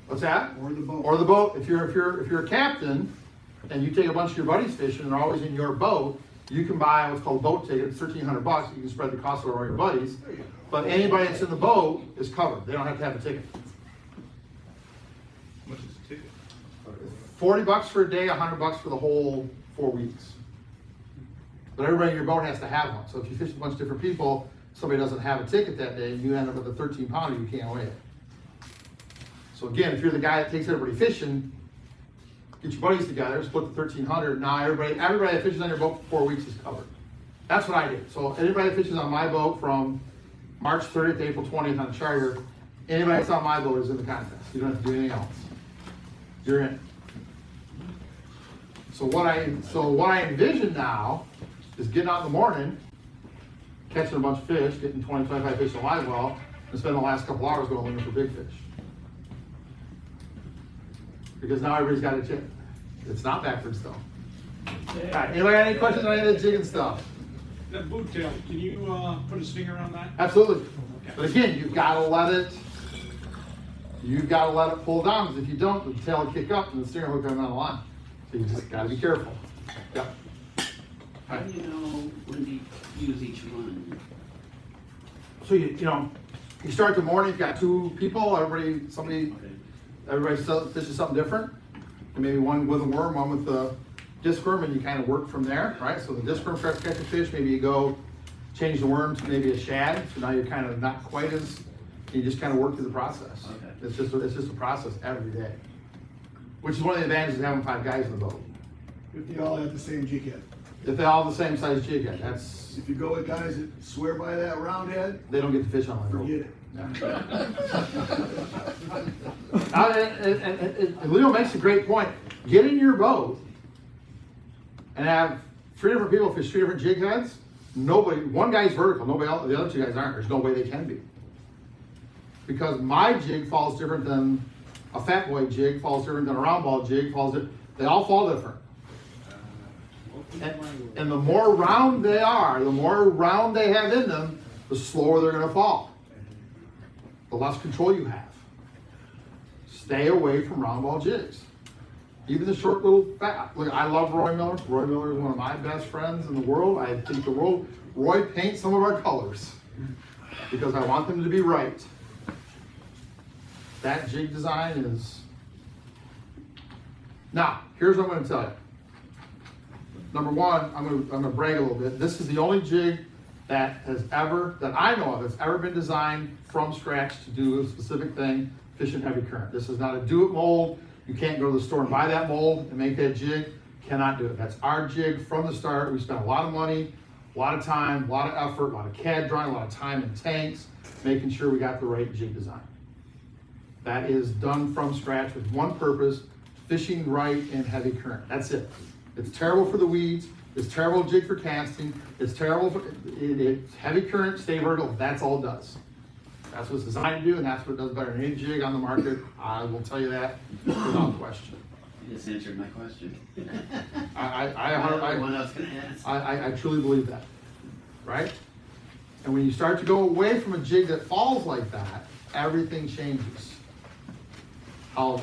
Speaker 1: What's that?
Speaker 4: Or the boat.
Speaker 1: Or the boat. If you're a captain and you take a bunch of your buddies fishing and they're always in your boat, you can buy what's called a boat ticket. It's $1,300. You can spread the cost over all your buddies. But anybody that's in the boat is covered. They don't have to have a ticket.
Speaker 4: What is the ticket?
Speaker 1: $40 for a day, $100 for the whole 4 weeks. But everybody in your boat has to have one. So if you fish with a bunch of different people, somebody doesn't have a ticket that day, and you end up with a 13-pounder, you can't weigh it. So again, if you're the guy that takes everybody fishing, get your buddies together, split the 1,300. Now everybody that fishes on your boat for 4 weeks is covered. That's what I did. So anybody that fishes on my boat from March 30th to April 20th on charter, anybody that's on my boat is in the contest. You don't have to do anything else. You're in. So what I envision now is getting out in the morning, catching a bunch of fish, getting 20, 25 fish in a live well, and spend the last couple hours going looking for big fish. Because now everybody's got a jig. It's not backwards though. All right, anybody got any questions on any of the jigging stuff?
Speaker 4: That boot tail, can you put a stinger on that?
Speaker 1: Absolutely. But again, you've got to let it pull down, because if you don't, the tail will kick up and the steering will come down the line. So you just got to be careful. Yep.
Speaker 7: How do you know when to use each one?
Speaker 1: So you start the morning, you've got 2 people, everybody fishes something different. And maybe one with a worm, one with the disc worm, and you kind of work from there, right? So the disc worm starts catching fish, maybe you go change the worm to maybe a shad, so now you're kind of not quite as, you just kind of work through the process.
Speaker 7: Okay.
Speaker 1: It's just a process every day, which is one of the advantages of having 5 guys in the boat.
Speaker 4: If they all have the same jig head.
Speaker 1: If they all have the same size jig head, that's,
Speaker 4: If you go with guys that swear by that round head,
Speaker 1: they don't get to fish on my boat.
Speaker 4: forget it.
Speaker 1: And Leo makes a great point. Get in your boat and have 3 different people fish 3 different jig heads. One guy's vertical, nobody else, the other 2 guys aren't. There's no way they can be. Because my jig falls different than a fat boy jig, falls different than a round ball jig, they all fall different. And the more round they are, the more round they have in them, the slower they're gonna fall. The less control you have. Stay away from round ball jigs. Even the short little fat. Look, I love Roy Miller. Roy Miller is one of my best friends in the world. I think Roy paints some of our colors because I want them to be right. That jig design is. Now, here's what I'm going to tell you. Number one, I'm going to brag a little bit. This is the only jig that I know of, that's ever been designed from scratch to do a specific thing, fishing heavy current. This is not a do-it mold. You can't go to the store and buy that mold and make that jig. Cannot do it. That's our jig from the start. We spent a lot of money, a lot of time, a lot of effort, a lot of CAD drawing, a lot of time in tanks, making sure we got the right jig design. That is done from scratch with one purpose, fishing right in heavy current. That's it. It's terrible for the weeds. It's terrible jig for casting. It's terrible for it's heavy current, stay vertical. That's all it does. That's what it's designed to do, and that's what it does better than any jig on the market. I will tell you that without question.
Speaker 7: You just answered my question.
Speaker 1: I truly believe that, right? And when you start to go away from a jig that falls like that, everything changes. How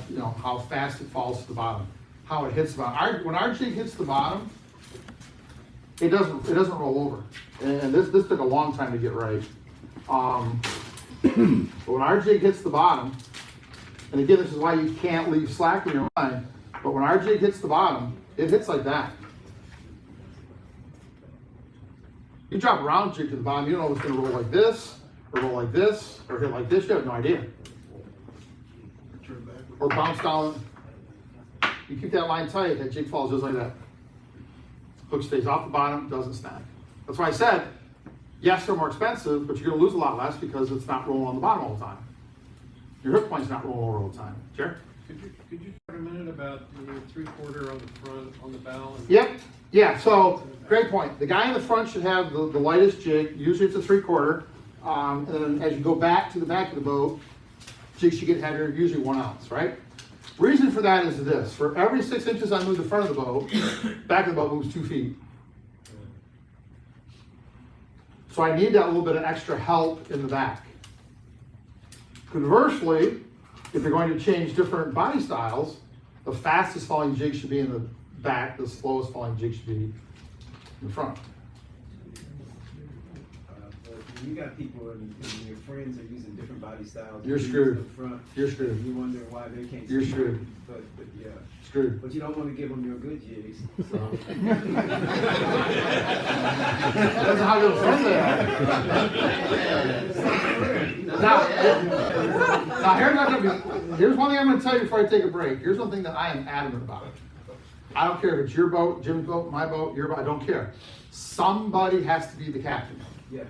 Speaker 1: fast it falls to the bottom, how it hits the bottom. When our jig hits the bottom, it doesn't roll over. And this took a long time to get right. But when our jig hits the bottom, and again, this is why you can't leave slack in your line, but when our jig hits the bottom, it hits like that. You drop a round jig to the bottom, you don't know if it's gonna roll like this, or roll like this, or hit like this, you have no idea. Or bounce down. You keep that line tight, that jig falls just like that. Hook stays off the bottom, doesn't snag. That's why I said, yes, they're more expensive, but you're gonna lose a lot less because it's not rolling on the bottom all the time. Your hook point's not rolling over all the time. Jared?
Speaker 8: Could you talk a minute about the 3/4 on the front, on the bow?
Speaker 1: Yep, yeah, so, great point. The guy in the front should have the lightest jig, usually it's a 3/4. And then as you go back to the back of the boat, jig should get heavier, usually 1 ounce, right? Reason for that is this: for every 6 inches I move the front of the boat, back of the boat moves 2 feet. So I need that little bit of extra help in the back. Conversely, if you're going to change different body styles, the fastest falling jig should be in the back, the slowest falling jig should be in the front.
Speaker 3: You got people and your friends are using different body styles.
Speaker 1: You're screwed.
Speaker 3: In the front,
Speaker 1: You're screwed.
Speaker 3: You wonder why they can't.
Speaker 1: You're
Speaker 3: see
Speaker 1: screwed.
Speaker 3: it. But yeah.
Speaker 1: Screwed.
Speaker 3: But you don't want to give them your good jigs. So.
Speaker 1: That's how good friends they are. Now, here's one thing I'm going to tell you before I take a break. Here's one thing that I am adamant about. I don't care if it's your boat, Jim's boat, my boat, your boat, I don't care. Somebody has to be the captain.
Speaker 3: Yeah.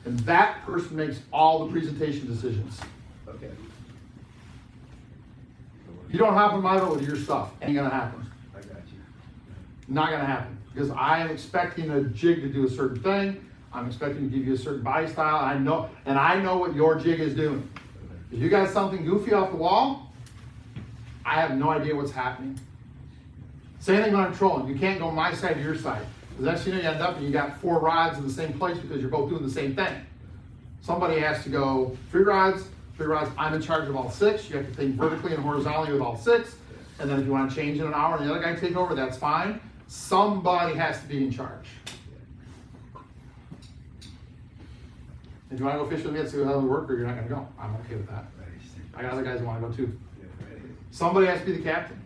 Speaker 1: And that person makes all the presentation decisions.
Speaker 3: Okay.
Speaker 1: You don't hop in my boat with your stuff. Ain't gonna happen.
Speaker 3: I got you.
Speaker 1: Not gonna happen. Because I am expecting a jig to do a certain thing. I'm expecting to give you a certain body style. I know what your jig is doing. If you got something goofy off the wall, I have no idea what's happening. Same thing when I'm trolling. You can't go my side to your side. Because next thing you know, you end up and you got 4 rods in the same place because you're both doing the same thing. Somebody has to go 3 rods, I'm in charge of all 6. You have to think vertically and horizontally with all 6. And then if you want to change in an hour and the other guy take over, that's fine. Somebody has to be in charge. If you want to go fish with me and see how it work, or you're not going to go, I'm okay with that. I got other guys who want to go too. Somebody has to be the captain.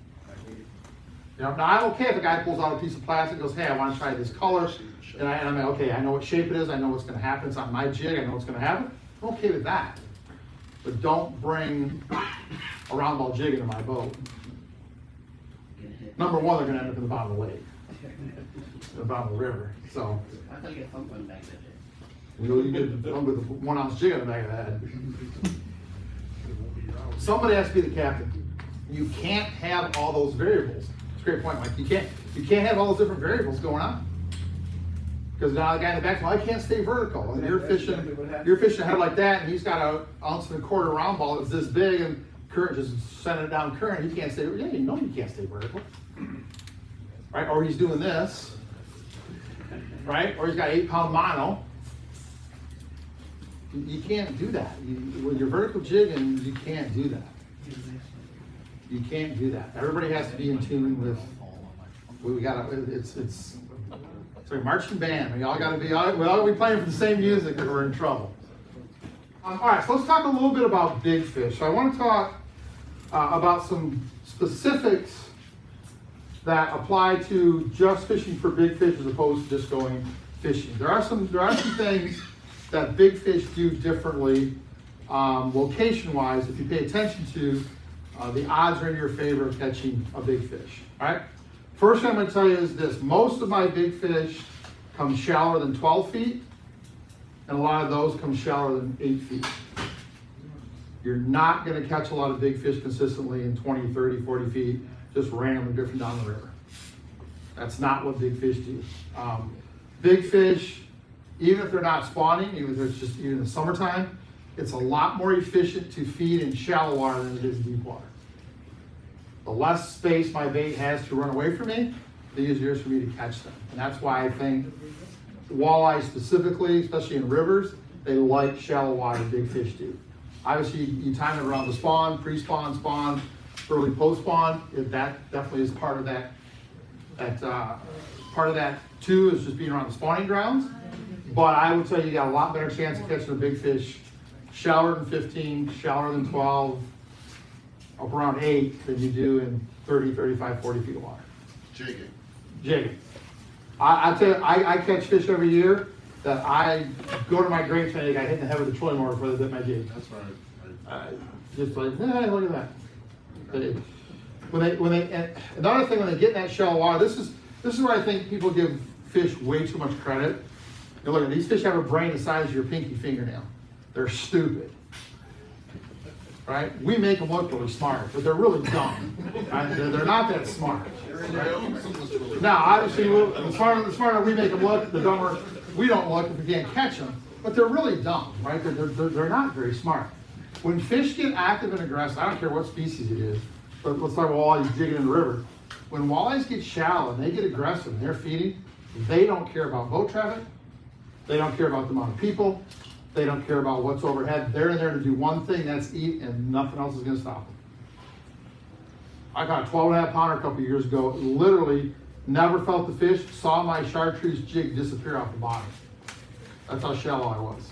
Speaker 1: You know, now I'm okay if a guy pulls out a piece of plastic and goes, hey, I want to try this color. And I'm like, okay, I know what shape it is. I know what's going to happen. It's on my jig. I know what's going to happen. I'm okay with that. But don't bring a round ball jig into my boat. Number one, they're going to end up in the bottom of the lake, in the bottom of the river. So
Speaker 7: I thought you got thump on the back of that.
Speaker 1: you get one with a 1 ounce jig on the back of the head. Somebody has to be the captain. You can't have all those variables. It's a great point, Mike. You can't have all those different variables going on. Because now the guy in the back, well, I can't stay vertical. And you're fishing a head like that, and he's got an 1.25 ounce round ball that's this big, and current just sending it down current. He can't stay. Yeah, you know you can't stay vertical, right? Or he's doing this, right? Or he's got 8-pound mono. You can't do that. When you're vertical jigging, you can't do that. You can't do that. Everybody has to be in tune with. We got to. It's like marching band. We all got to be playing for the same music, or we're in trouble. All right, so let's talk a little bit about big fish. So I want to talk about some specifics that apply to just fishing for big fish as opposed to just going fishing. There are some things that big fish do differently, location-wise. If you pay attention to, the odds are in your favor of catching a big fish. All right. First thing I'm going to tell you is this: most of my big fish come shallower than 12 feet, and a lot of those come shallower than 8 feet. You're not going to catch a lot of big fish consistently in 20, 30, 40 feet, just randomly drifting down the river. That's not what big fish do. Big fish, even if they're not spawning, even if it's just in the summertime, it's a lot more efficient to feed in shallow water than it is deep water. The less space my bait has to run away from me, the easier it is for me to catch them. And that's why I think walleye specifically, especially in rivers, they like shallow water, big fish do. Obviously, you time it around the spawn, pre-spawn, spawn, early post-spawn. That definitely is part of that too, is just being around the spawning grounds. But I would say you got a lot better chance of catching a big fish shallower than 15, shallower than 12, up around 8 than you do in 30, 35, 40 feet of water.
Speaker 9: Jigging.
Speaker 1: Jigging. I tell you, I catch fish every year that I go to my grapes and I get hit in the head with a trolling motor before they hit my jig.
Speaker 9: That's right.
Speaker 1: Just like, hey, look at that. And another thing, when they get in that shallow water, this is where I think people give fish way too much credit. You know, look, these fish have a brain the size of your pinky fingernail. They're stupid. Right? We make them look really smart, but they're really dumb. Right? They're not that smart. Right? Now, obviously, the smarter we make them look, the dumber we don't look if we can't catch them. But they're really dumb, right? They're not very smart. When fish get active and aggressive, I don't care what species it is, but let's talk about walleyes jigging in the river. When walleyes get shallow and they get aggressive and they're feeding, they don't care about boat traffic. They don't care about the amount of people. They don't care about what's overhead. They're in there to do one thing, that's eat, and nothing else is going to stop them. I caught a 12.5 pounder a couple years ago. Literally never felt the fish. Saw my chartreuse jig disappear off the bottom. That's how shallow I was.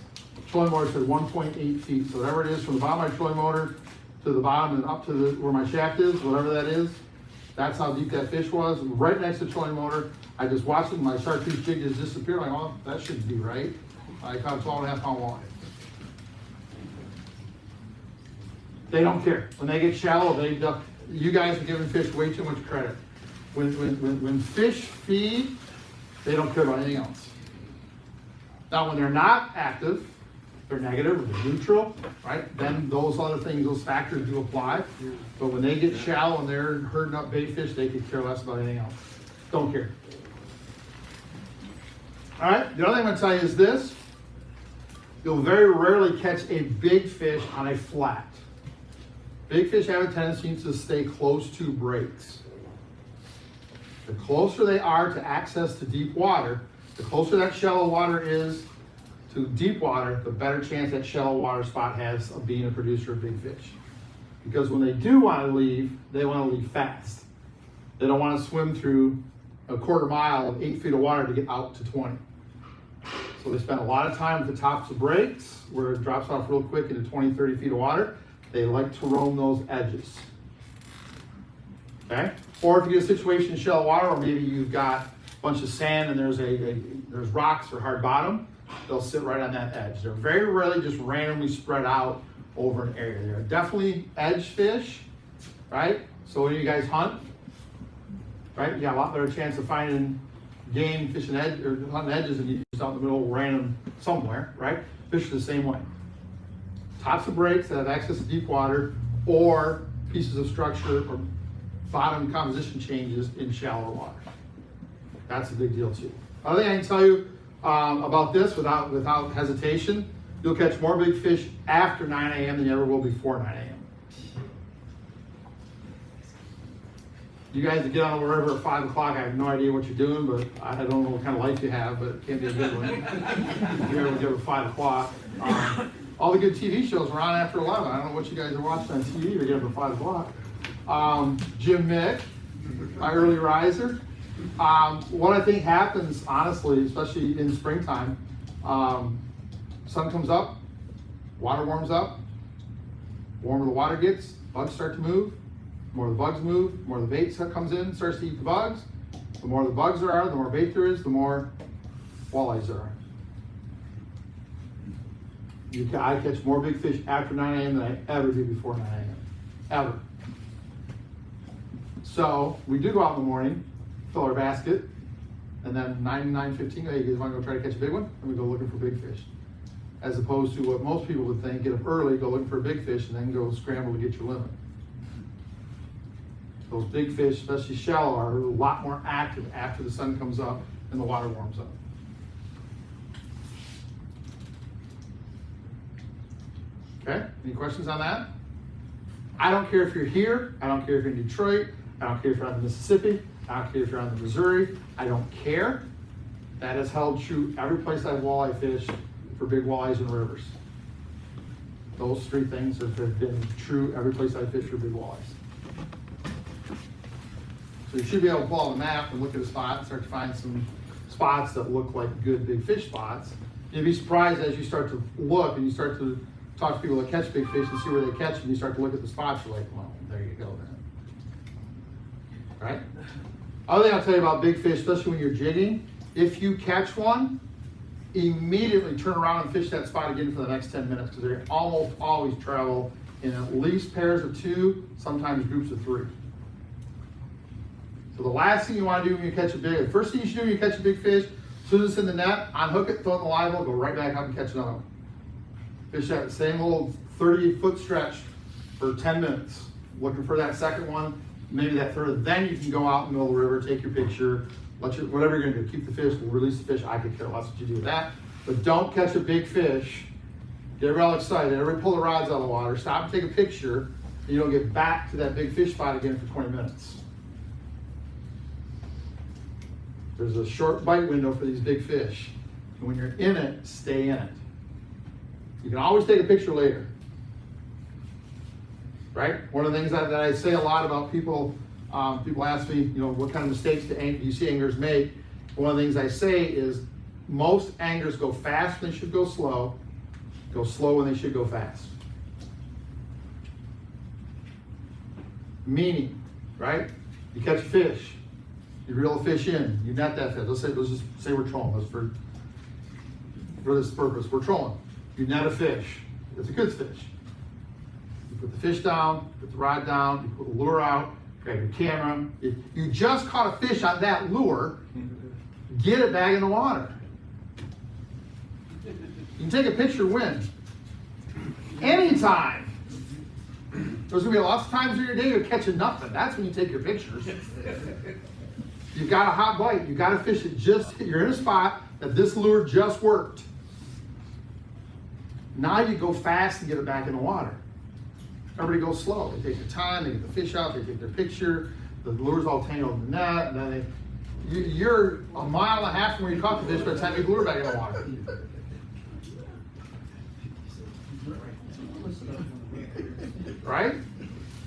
Speaker 1: Trolling motor said 1.8 feet. So whatever it is from the bottom of my trolling motor to the bottom and up to where my shaft is, whatever that is, that's how deep that fish was. Right next to the trolling motor. I just watched it. My chartreuse jig just disappeared. Like, oh, that shouldn't be right. I caught a 12.5 pound walleye. They don't care. When they get shallow, you guys are giving fish way too much credit. When fish feed, they don't care about anything else. Now, when they're not active, they're negative or they're neutral, right? Then those other things, those factors do apply. But when they get shallow and they're herding up bait fish, they could care less about anything else. Don't care. All right, the other thing I'm going to tell you is this. You'll very rarely catch a big fish on a flat. Big fish have a tendency to stay close to breaks. The closer they are to access to deep water, the closer that shallow water is to deep water, the better chance that shallow water spot has of being a producer of big fish. Because when they do want to leave, they want to leave fast. They don't want to swim through a quarter mile of 8 feet of water to get out to 20. So they spend a lot of time at the tops of breaks where it drops off real quick into 20, 30 feet of water. They like to roam those edges. Okay? Or if you get a situation in shallow water where maybe you've got a bunch of sand and there's rocks or hard bottom, they'll sit right on that edge. They're very rarely just randomly spread out over an area. They're definitely edge fish, right? So when you guys hunt, right, you got a lot better chance of finding game fishing edge or hunting edges and you just out in the middle random somewhere, right? Fish the same way. Tops of breaks that have access to deep water or pieces of structure or bottom composition changes in shallower water. That's a big deal too. Other thing I can tell you about this without hesitation, you'll catch more big fish after 9 a.m. than you ever will before 9 a.m. You guys that get on the river at 5 o'clock, I have no idea what you're doing, but I don't know what kind of life you have, but it can't be a good one. You're able to get at 5 o'clock. All the good TV shows are on after 11. I don't know what you guys are watching on TV to get up at 5 o'clock. Jim Mick, my early riser. What I think happens, honestly, especially in springtime, sun comes up, water warms up, warmer the water gets, bugs start to move. The more the bugs move, the more the bait comes in, starts to eat the bugs. The more the bugs there are, the more bait there is, the more walleyes there are. I catch more big fish after 9 a.m. than I ever do before 9 a.m. Ever. So we do go out in the morning, fill our basket, and then 9:15, hey, you guys want to go try to catch a big one? And we go looking for big fish. As opposed to what most people would think, get up early, go looking for a big fish, and then go scramble to get your limit. Those big fish, especially shallow, are a lot more active after the sun comes up and the water warms up. Okay, any questions on that? I don't care if you're here, I don't care if you're in Detroit, I don't care if you're on the Mississippi, I don't care if you're on the Missouri, I don't care. That has held true every place I've walleye fished for big walleyes and rivers. Those three things have been true every place I've fished for big walleyes. So you should be able to pull out a map and look at a spot and start to find some spots that look like good big fish spots. You'd be surprised as you start to look and you start to talk to people that catch big fish and see where they catch them. You start to look at the spots. You're like, well, there you go then. Right? Other thing I'll tell you about big fish, especially when you're jigging, if you catch one, immediately turn around and fish that spot again for the next 10 minutes because they almost always travel in at least pairs of 2, sometimes groups of 3. So the last thing you want to do when you catch a the first thing you should do when you catch a big fish, as soon as it's in the net, unhook it, throw it in the live well, go right back up and catch another one. Fish that same little 30-foot stretch for 10 minutes. Looking for that second one, maybe that third. Then you can go out in the middle of the river, take your picture, whatever you're gonna do, keep the fish, release the fish. I could care less what you do with that. But don't catch a big fish. Get everybody all excited. Everybody pull the rods out of the water. Stop and take a picture. And you don't get back to that big fish spot again for 20 minutes. There's a short bite window for these big fish. And when you're in it, stay in it. You can always take a picture later. Right? One of the things that I say a lot about people, people ask me, what kind of mistakes do you see anglers make? One of the things I say is most anglers go fast when they should go slow when they should go fast. Meaning, right? You catch a fish, you reel a fish in, you net that fish. Let's just say we're trolling. For this purpose, we're trolling. You net a fish. It's a good fish. You put the fish down, put the rod down, you put the lure out, grab your camera. If you just caught a fish on that lure, get it back in the water. You can take a picture when? Anytime. There's gonna be lots of times in your day you're catching nothing. That's when you take your pictures. You've got a hot bite. You've got a fish that you're in a spot that this lure just worked. Now you go fast and get it back in the water. Everybody goes slow. They take their time, they get the fish out, they take their picture, the lure's all tangled in the net, and then you're a mile and a half from where you caught the fish by the time you get the lure back in the water. Right?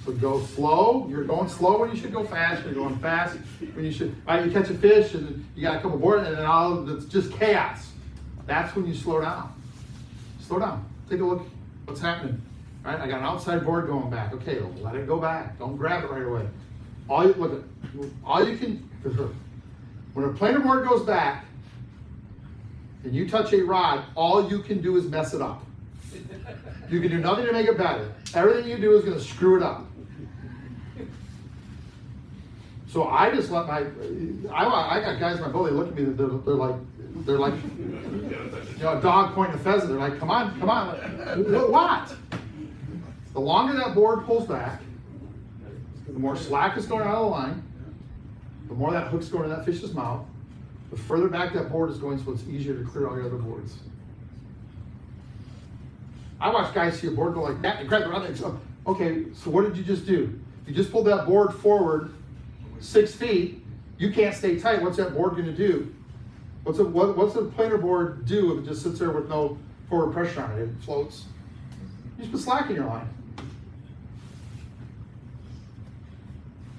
Speaker 1: So go slow. You're going slow when you should go fast. You're going fast when you should. Right? You catch a fish and you got to come aboard, and then it's just chaos. That's when you slow down. Slow down. Take a look. What's happening? Right? I got an outside board going back. Okay, let it go back. Don't grab it right away. When a planer board goes back and you touch a rod, all you can do is mess it up. You can do nothing to make it better. Everything you do is going to screw it up. So I just let I got guys in my boat, they look at me, they're like a dog pointing a pheasant. They're like, come on. What? The longer that board pulls back, the more slack is going out of the line, the more that hook's going in that fish's mouth, the further back that board is going, so it's easier to clear all your other boards. I watch guys see a board go like that and grab the rod and go, okay, so what did you just do? You just pulled that board forward 6 feet. You can't stay tight. What's that board going to do? What's a planer board do if it just sits there with no forward pressure on it? It floats. You just put slack in your line.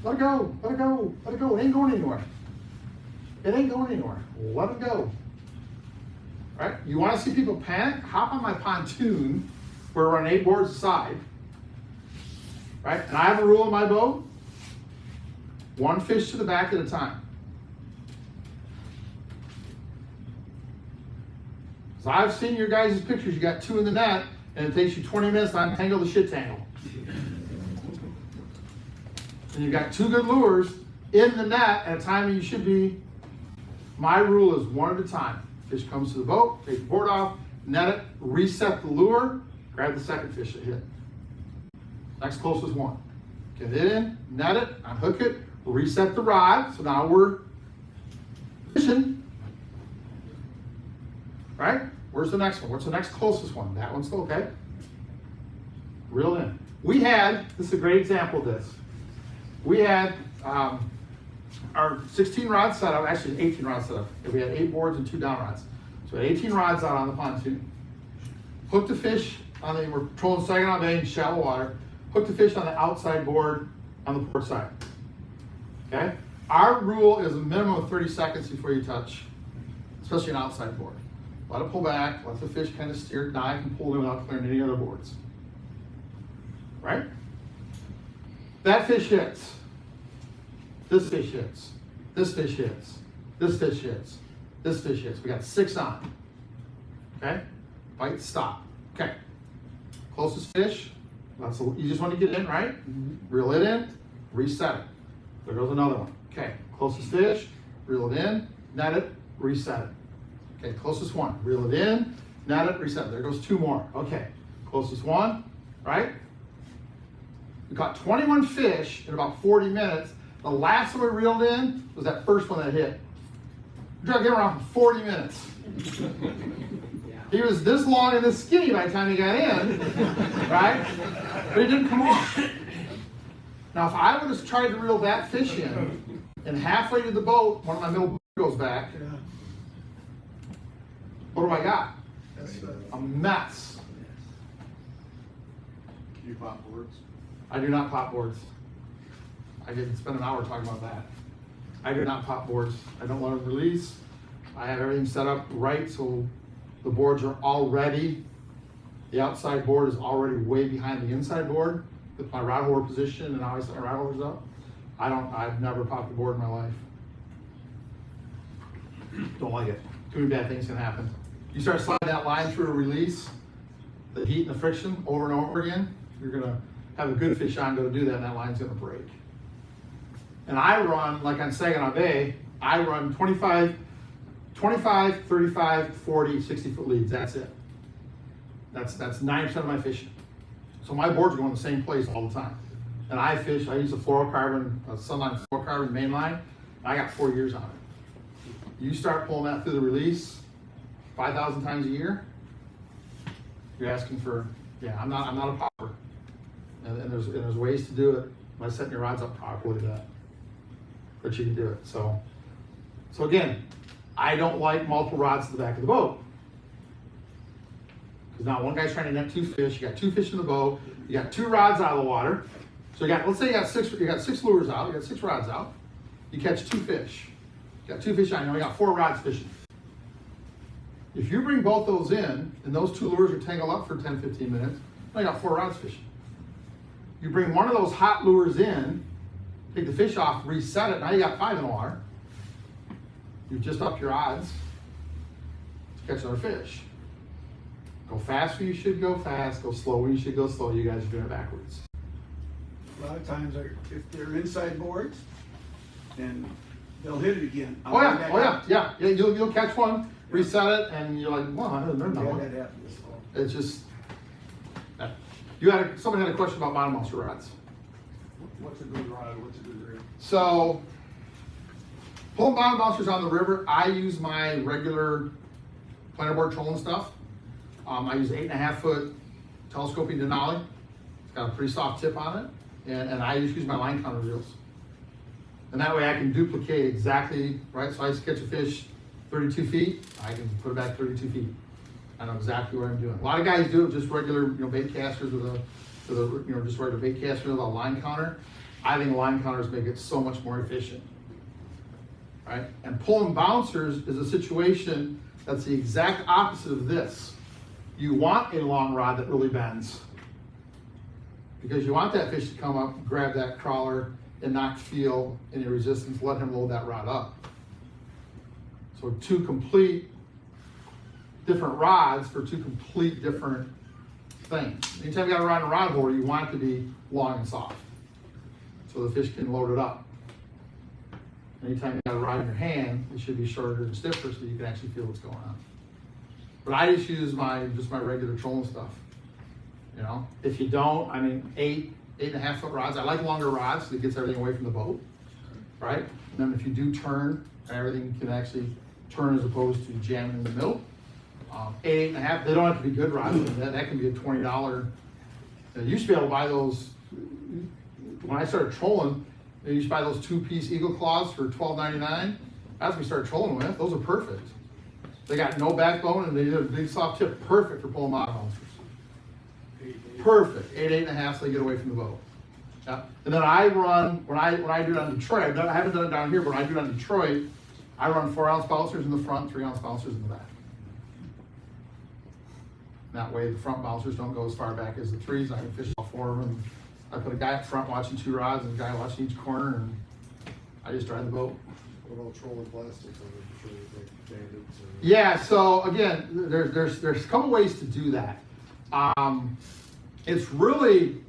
Speaker 1: Let it go. Let it go. Let it go. It ain't going anywhere. It ain't going anywhere. Let it go. Right? You want to see people panic? Hop on my pontoon where we're on 8 boards aside. Right? And I have a rule in my boat. 1 fish to the back at a time. So I've seen your guys' pictures. You got 2 in the net, and it takes you 20 minutes to untangle the shit tangle. And you've got 2 good lures in the net at a time when you should be. My rule is 1 at a time. Fish comes to the boat, take the board off, net it, reset the lure, grab the second fish that hit. Next closest one. Get it in, net it, unhook it, reset the rod. So now we're fishing. Right? Where's the next one? What's the next closest one? That one's still okay. Reel in. This is a great example of this. We had our 16 rod setup, actually 18 rod setup. We had 8 boards and 2 down rods. So we had 18 rods out on the pontoon. Hooked the fish we're trolling Saginaw Bay in shallow water. Hooked the fish on the outside board on the port side. Okay? Our rule is a minimum of 30 seconds before you touch, especially an outside board. let it pull back, let the fish kind of steer, dive, and pull in without clearing any other boards. Right? That fish hits. This fish hits. This fish hits. This fish hits. This fish hits. We got 6 on. Okay? Bite, stop. Okay. Closest fish. That's the easiest one to get in, right? Reel it in, reset it. There goes another one. Okay. Closest fish, reel it in, net it, reset it. Okay, closest one, reel it in, net it, reset it. There goes 2 more. Okay, closest one, right? We caught 21 fish in about 40 minutes. The last one we reeled in was that first one that hit. We dragged him around for 40 minutes. He was this long and this skinny by the time he got in, right? But he didn't come off. Now, if I would have tried to reel that fish in, and halfway to the boat, one of my middle goes back, what do I got? A mess.
Speaker 9: You pop boards?
Speaker 1: I do not pop boards. I could spend an hour talking about that. I do not pop boards. I don't let them release. I have everything set up right so the boards are already, the outside board is already way behind the inside board with my rod holder position and how I set my rod holders up. I've never popped a board in my life. Don't like it. Too many bad things can happen. You start sliding that line through a release, the heat and the friction over and over again, you're gonna have a good fish on go to do that and that line's gonna break. And I run, like on Saginaw Bay, I run 25, 35, 40, 60-foot leads, that's it. That's 90% of my fishing. So my boards are going the same place all the time. And I use a fluorocarbon, a Sunline fluorocarbon main line. I got 4 years on it. You start pulling that through the release 5,000 times a year, you're asking for, yeah, I'm not a popper. And there's ways to do it by setting your rods up properly that you can do it. So again, I don't like multiple rods to the back of the boat. Because now one guy's trying to net 2 fish, you got 2 fish in the boat, you got 2 rods out of the water. So let's say you got 6 lures out, you got 6 rods out, you catch 2 fish. You got 2 fish on, you only got 4 rods fishing. If you bring both those in, and those 2 lures are tangled up for 10, 15 minutes, now you got 4 rods fishing. You bring one of those hot lures in, take the fish off, reset it, now you got 5 in the water. You've just upped your odds to catch another fish. Go fast when you should go fast, go slow when you should go slow. You guys are doing it backwards.
Speaker 3: A lot of times, if they're inside boards, then they'll hit it again.
Speaker 1: Yeah. You'll catch one, reset it, and you're like, well, I didn't know
Speaker 3: Yeah,
Speaker 1: one.
Speaker 3: that happened this fall.
Speaker 1: It's just, somebody had a question about bottom monster rods.
Speaker 8: What's a good rod, what's a good reel?
Speaker 1: So, pulling bottom monsters on the river, I use my regular planer board trolling stuff. I use 8.5-foot telescoping Denali. It's got a pretty soft tip on it, and I just use my line counter reels. And that way I can duplicate exactly, right? So I just catch a fish 32 feet, I can put it back 32 feet. I know exactly what I'm doing. A lot of guys do it with just regular, bait casters with a just regular bait caster with a line counter. I think line counters make it so much more efficient, right? And pulling bouncers is a situation that's the exact opposite of this. You want a long rod that really bends because you want that fish to come up, grab that crawler, and not feel any resistance. Let him load that rod up. So 2 complete different rods for 2 complete different things. Anytime you got to ride a rod holder, you want it to be long and soft so the fish can load it up. Anytime you got a rod in your hand, it should be shorter and stiffer so you can actually feel what's going on. But I just use my regular trolling stuff. If you don't, 8.5-foot rods. I like longer rods because it gets everything away from the boat, right? And then if you do turn, everything can actually turn as opposed to jamming in the middle. 8.5. They don't have to be good rods. That can be a $20. You used to be able to buy those. When I started trolling, you used to buy those 2-piece eagle claws for $12.99. That's what we started trolling with. Those are perfect. They got no backbone and they have a big soft tip. Perfect for pulling bottom monsters. Perfect. 8.5, so they get away from the boat. Yeah. And then I run, when I do it on Detroit, I haven't done it down here, but when I do it on Detroit, I run 4-ounce bouncers in the front, 3-ounce bouncers in the back. That way the front bouncers don't go as far back as the trees. I can fish all four of them. And I put a guy up front watching 2 rods and a guy watching each corner, and I just drive the boat.
Speaker 9: What about trolling plastics on it, sure, like bandits or?
Speaker 1: Yeah, so again, there's a couple ways to do that. It's really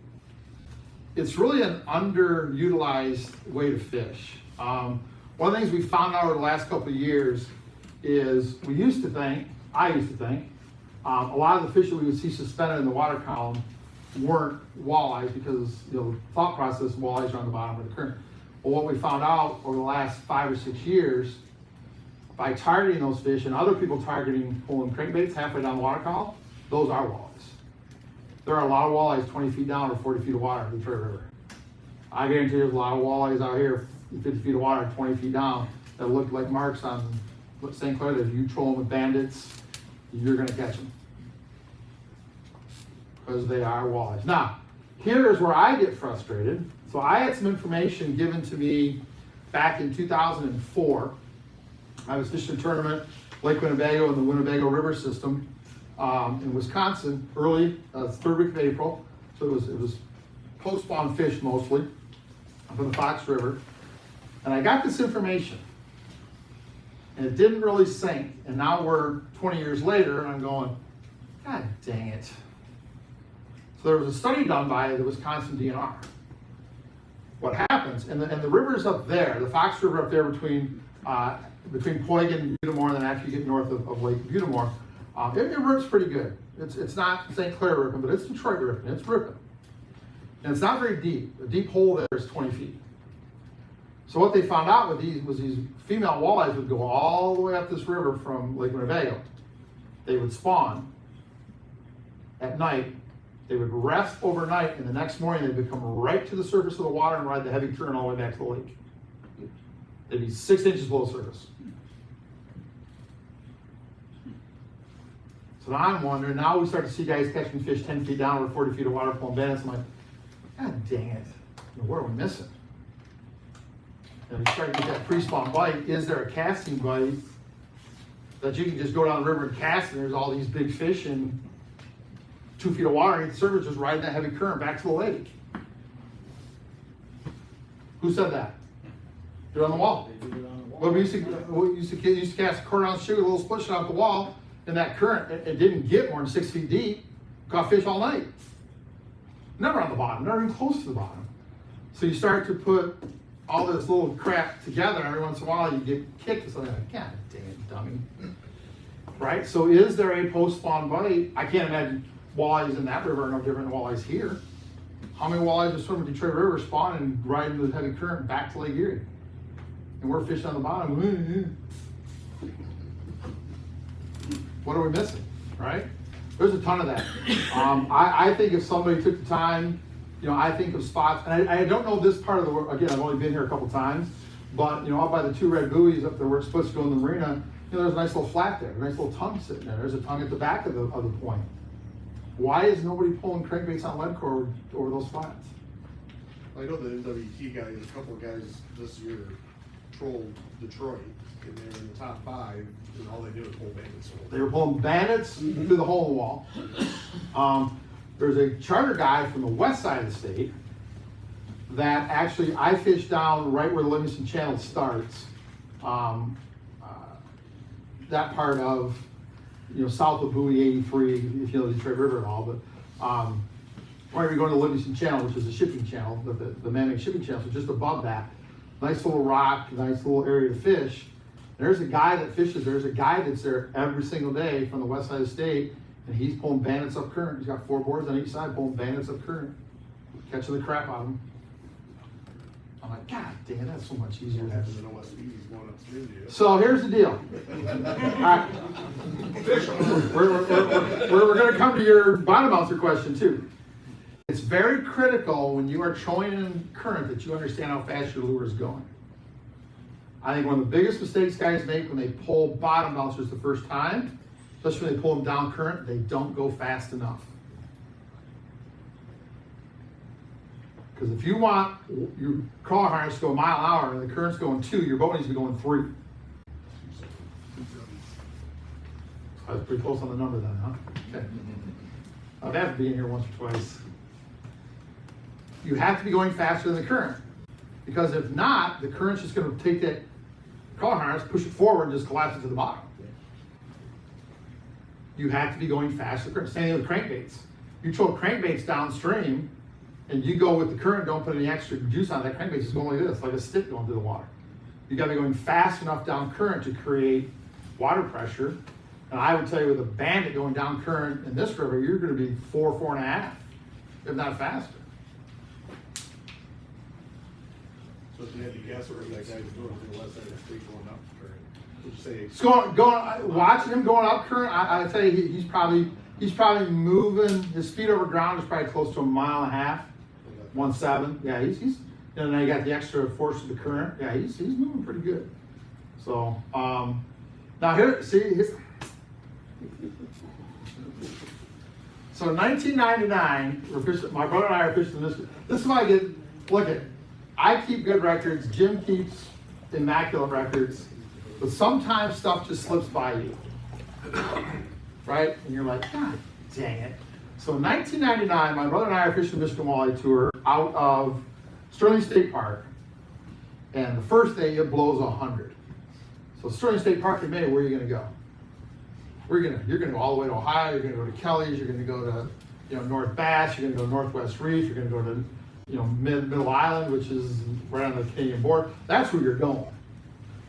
Speaker 1: an underutilized way to fish. One of the things we found out over the last couple of years is I used to think, a lot of the fish that we would see suspended in the water column weren't walleyes because the thought process walleyes are on the bottom of the current. But what we found out over the last 5 or 6 years, by targeting those fish and other people pulling crankbaits halfway down the water column, those are walleyes. There are a lot of walleyes 20 feet down or 40 feet of water in the Detroit River. I guarantee there's a lot of walleyes out here 50 feet of water, 20 feet down, that look like marks on St. Clair that if you troll them with bandits, you're gonna catch them. Because they are walleyes. Now, here's where I get frustrated. So I had some information given to me back in 2004. I was fishing a tournament, Lake Winnebago in the Winnebago River system in Wisconsin, early, 3rd week of April. So it was post-spawn fish mostly, up in the Fox River. And I got this information, and it didn't really sink. And now we're 20 years later, and I'm going, God dang it. So there was a study done by the Wisconsin DNR. What happens, and the rivers up there, the Fox River up there between Poygan and Butamore, and then after you get north of Lake Butamore, it rips pretty good. It's not St. Clair ripping, but it's Detroit ripping. It's ripping. And it's not very deep. The deep hole there is 20 feet. So what they found out with these female walleyes would go all the way up this river from Lake Winnebago. They would spawn at night. They would rest overnight, and the next morning they'd come right to the surface of the water and ride the heavy current all the way back to the lake. They'd be 6 inches below the surface. So now I'm wondering, now we start to see guys catching fish 10 feet down over 40 feet of water pulling bandits. I'm like, God dang it, what are we missing? And we start to get that pre-spawn bite. Is there a casting bite that you can just go down the river and cast, and there's all these big fish in 2 feet of water, and the surface just riding that heavy current back to the lake? Who said that? Do it on the wall. Well, we used to cast a quarter ounce jig with a little split shot off the wall, and that current, it didn't get more than 6 feet deep. Caught fish all night. Never on the bottom, never even close to the bottom. So you start to put all this little crap together, and every once in a while you get kicked with something like, God dang it, dummy. Right? So is there a post-spawn bite? I can't imagine walleyes in that river are no different than walleyes here. How many walleyes are swimming Detroit River, spawning and riding the heavy current back to Lake Erie? And we're fishing on the bottom. What are we missing, right? There's a ton of that. I think if somebody took the time, I think of spots, and I don't know this part of the world. Again, I've only been here a couple times, but up by the 2 red buoys up there where it's supposed to go in the marina, there's a nice little flat there, a nice little tongue sitting there. There's a tongue at the back of the point. Why is nobody pulling crankbaits on lead core over those flats?
Speaker 9: I know the NWT guys, a couple of guys this year trolled Detroit, and they were in the top 5, and all they did was pull bandits.
Speaker 1: They were pulling bandits through the hole in the wall. There's a charter guy from the west side of the state that actually I fished down right where the Livingston Channel starts. That part of south of Buoy 83, if you know the Detroit River at all, but whenever you go to the Livingston Channel, which is a shipping channel, the man-made shipping channel, so just above that, nice little rock, nice little area to fish. There's a guy that fishes, there's a guy that's there every single day from the west side of the state, and he's pulling bandits up current. He's got 4 boards on each side, pulling bandits up current, catching the crap out of them. I'm like, God damn, that's so much easier.
Speaker 9: What happens in OSB, he's going upstream to you.
Speaker 1: So here's the deal. All right. We're going to come to your bottom bouncer question too. It's very critical when you are trolling in current that you understand how fast your lure is going. I think one of the biggest mistakes guys make when they pull bottom bouncers the first time, especially when they pull them down current, they don't go fast enough. Because if you want your crawler harness to go a mile an hour and the current's going 2, your boat needs to be going 3. I was pretty close on the number then, huh? Okay. I've had to be in here once or twice. You have to be going faster than the current. Because if not, the current's just gonna take that crawler harness, push it forward, and just collapse it to the bottom. You have to be going faster. Same thing with crankbaits. You throw crankbaits downstream, and you go with the current, don't put any extra juice on that crankbait, it's going like this, like a stick going through the water. You gotta be going fast enough down current to create water pressure. And I would tell you with a bandit going down current in this river, you're gonna be 4.5, if not faster.
Speaker 9: So if you had to guess what that guy was doing on the west side of the street going up current, would you say?
Speaker 1: It's watching him going up current, I tell you, he's probably moving, his speed over ground is probably close to 1.5 miles, 1.7. Yeah, he's and then you got the extra force of the current. Yeah, he's moving pretty good. So, now here, so in 1999, we're fishing, my brother and I are fishing this. This is why I keep good records, Jim keeps immaculate records, but sometimes stuff just slips by you, right? And you're like, God dang it. So in 1999, my brother and I are fishing the Michigan Walleye Tour out of Sterling State Park, and the first day it blows 100. So Sterling State Park in May, where are you gonna go? You're gonna go all the way to Ohio, you're gonna go to Kelly's, you're gonna go to North Bass, you're gonna go to Northwest Reef, you're gonna go to Middle Island, which is right on the Canadian border. That's where you're going.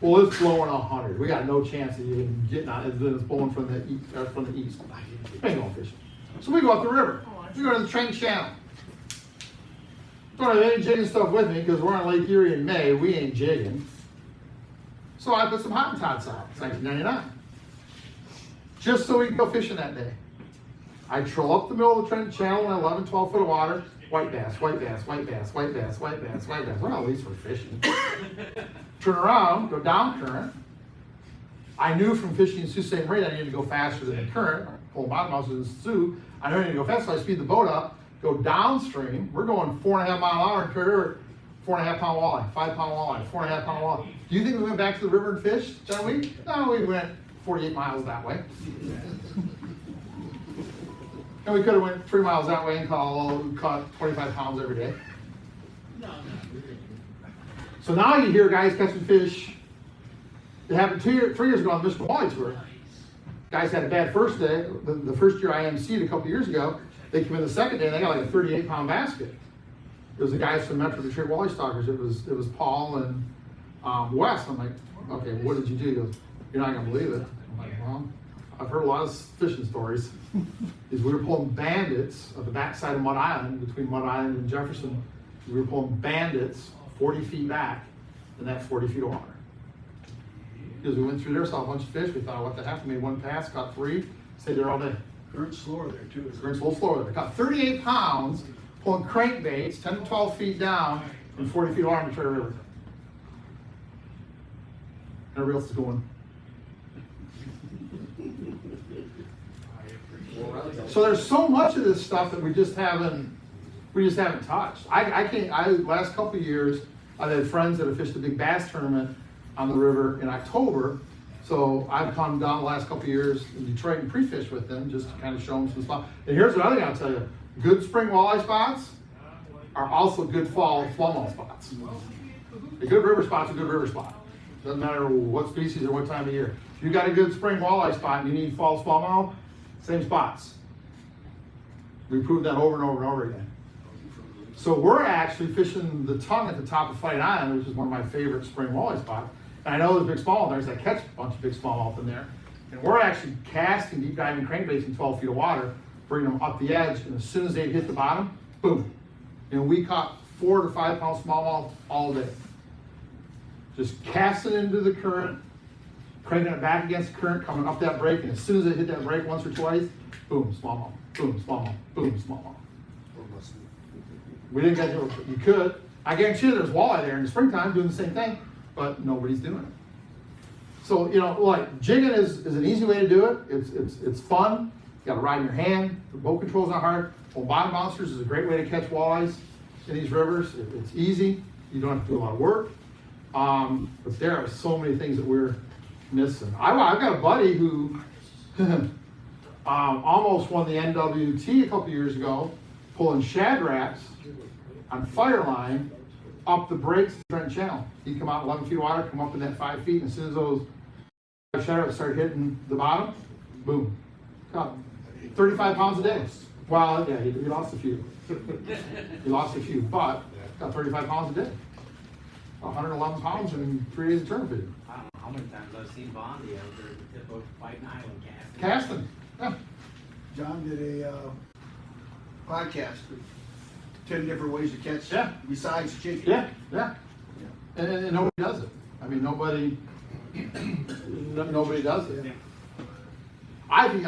Speaker 1: Well, it's blowing 100. We got no chance of even getting on it. It's blowing from the east. We ain't going fishing. So we go up the river. We go to the Trent Channel. Don't have any jigging stuff with me because we're on Lake Erie in May. We ain't jigging. So I put some Hottentots out. It's 1999. Just so we can go fishing that day. I troll up the middle of the Trent Channel in 11, 12 foot of water. White bass, white bass, white bass, white bass, white bass, white bass. Well, at least we're fishing. Turn around, go down current. I knew from fishing in Sault Ste. Marie that I needed to go faster than the current. Pull bottom houses in Sioux. I knew I needed to go fast, so I speed the boat up, go downstream. We're going 4.5 mile an hour in Curry River. 4.5 pound walleye, 5 pound walleye, 4.5 pound walleye. Do you think we went back to the river and fished, John Week? No, we went 48 miles that way. And we could have went 3 miles that way and caught 25 pounds every day. So now you hear guys catching fish. It happened 3 years ago on the Michigan Walleye Tour. Guys had a bad first day. The first year I MC'd a couple years ago, they came in the second day and they got like a 38 pound basket. It was the guys from Metro Detroit Walleye Stalkers. It was Paul and Wes. I'm like, okay, what did you do? He goes, you're not gonna believe it. I'm like, well, I've heard a lot of fishing stories. Is we were pulling bandits at the backside of Mud Island, between Mud Island and Jefferson. We were pulling bandits 40 feet back in that 40 feet of water. Because we went through there, saw a bunch of fish. We thought, what the heck? Made one pass, caught 3, stayed there all day.
Speaker 3: Current's slower there too.
Speaker 1: Current's a little slower there. Caught 38 pounds, pulling crankbaits 10 to 12 feet down in 40 feet of water in the Detroit River. Everybody else is going. So there's so much of this stuff that we just haven't touched. Last couple of years, I've had friends that have fished a big bass tournament on the river in October. So I've come down the last couple of years in Detroit and pre-fish with them just to kind of show them some spots. And here's another thing I'll tell you. Good spring walleye spots are also good fall smallmouth spots. A good river spot's a good river spot. Doesn't matter what species or what time of year. If you got a good spring walleye spot and you need fall smallmouth, same spots. We proved that over and over and over again. So we're actually fishing the tongue at the top of Fight Island, which is one of my favorite spring walleye spots. And I know there's big smallmouth there, so I catch a bunch of big smallmouth in there. And we're actually casting deep diving crankbaits in 12 feet of water, bringing them up the edge, and as soon as they hit the bottom, boom. And we caught 4 to 5 pound smallmouth all day. Just casting into the current, cranking it back against the current, coming up that break, and as soon as it hit that break once or twice, boom, smallmouth, boom, smallmouth, boom, smallmouth. We didn't get to it. You could. I guarantee you there's walleye there in the springtime doing the same thing, but nobody's doing it. So, like jigging is an easy way to do it. It's fun. You got to ride in your hand. The boat control's not hard. Well, bottom bouncers is a great way to catch walleyes in these rivers. It's easy. You don't have to do a lot of work. But there are so many things that we're missing. I've got a buddy who almost won the NWT a couple years ago, pulling shad rats on fire line up the breaks in Trent Channel. He'd come out 11 feet of water, come up in that 5 feet, and as soon as those shad rats started hitting the bottom, boom. Caught 35 pounds a day. Well, yeah, he lost a few. He lost a few, but got 35 pounds a day. 111 pounds in 3 days of term feed.
Speaker 5: I don't know how many times I've seen Bondi out there at the tip of Fighting Island casting.
Speaker 1: Casting, yeah.
Speaker 3: John did a podcast with 10 different ways to catch
Speaker 1: Yeah.
Speaker 3: besides chicken.
Speaker 1: Yeah. And nobody does it. I mean, nobody does it. I think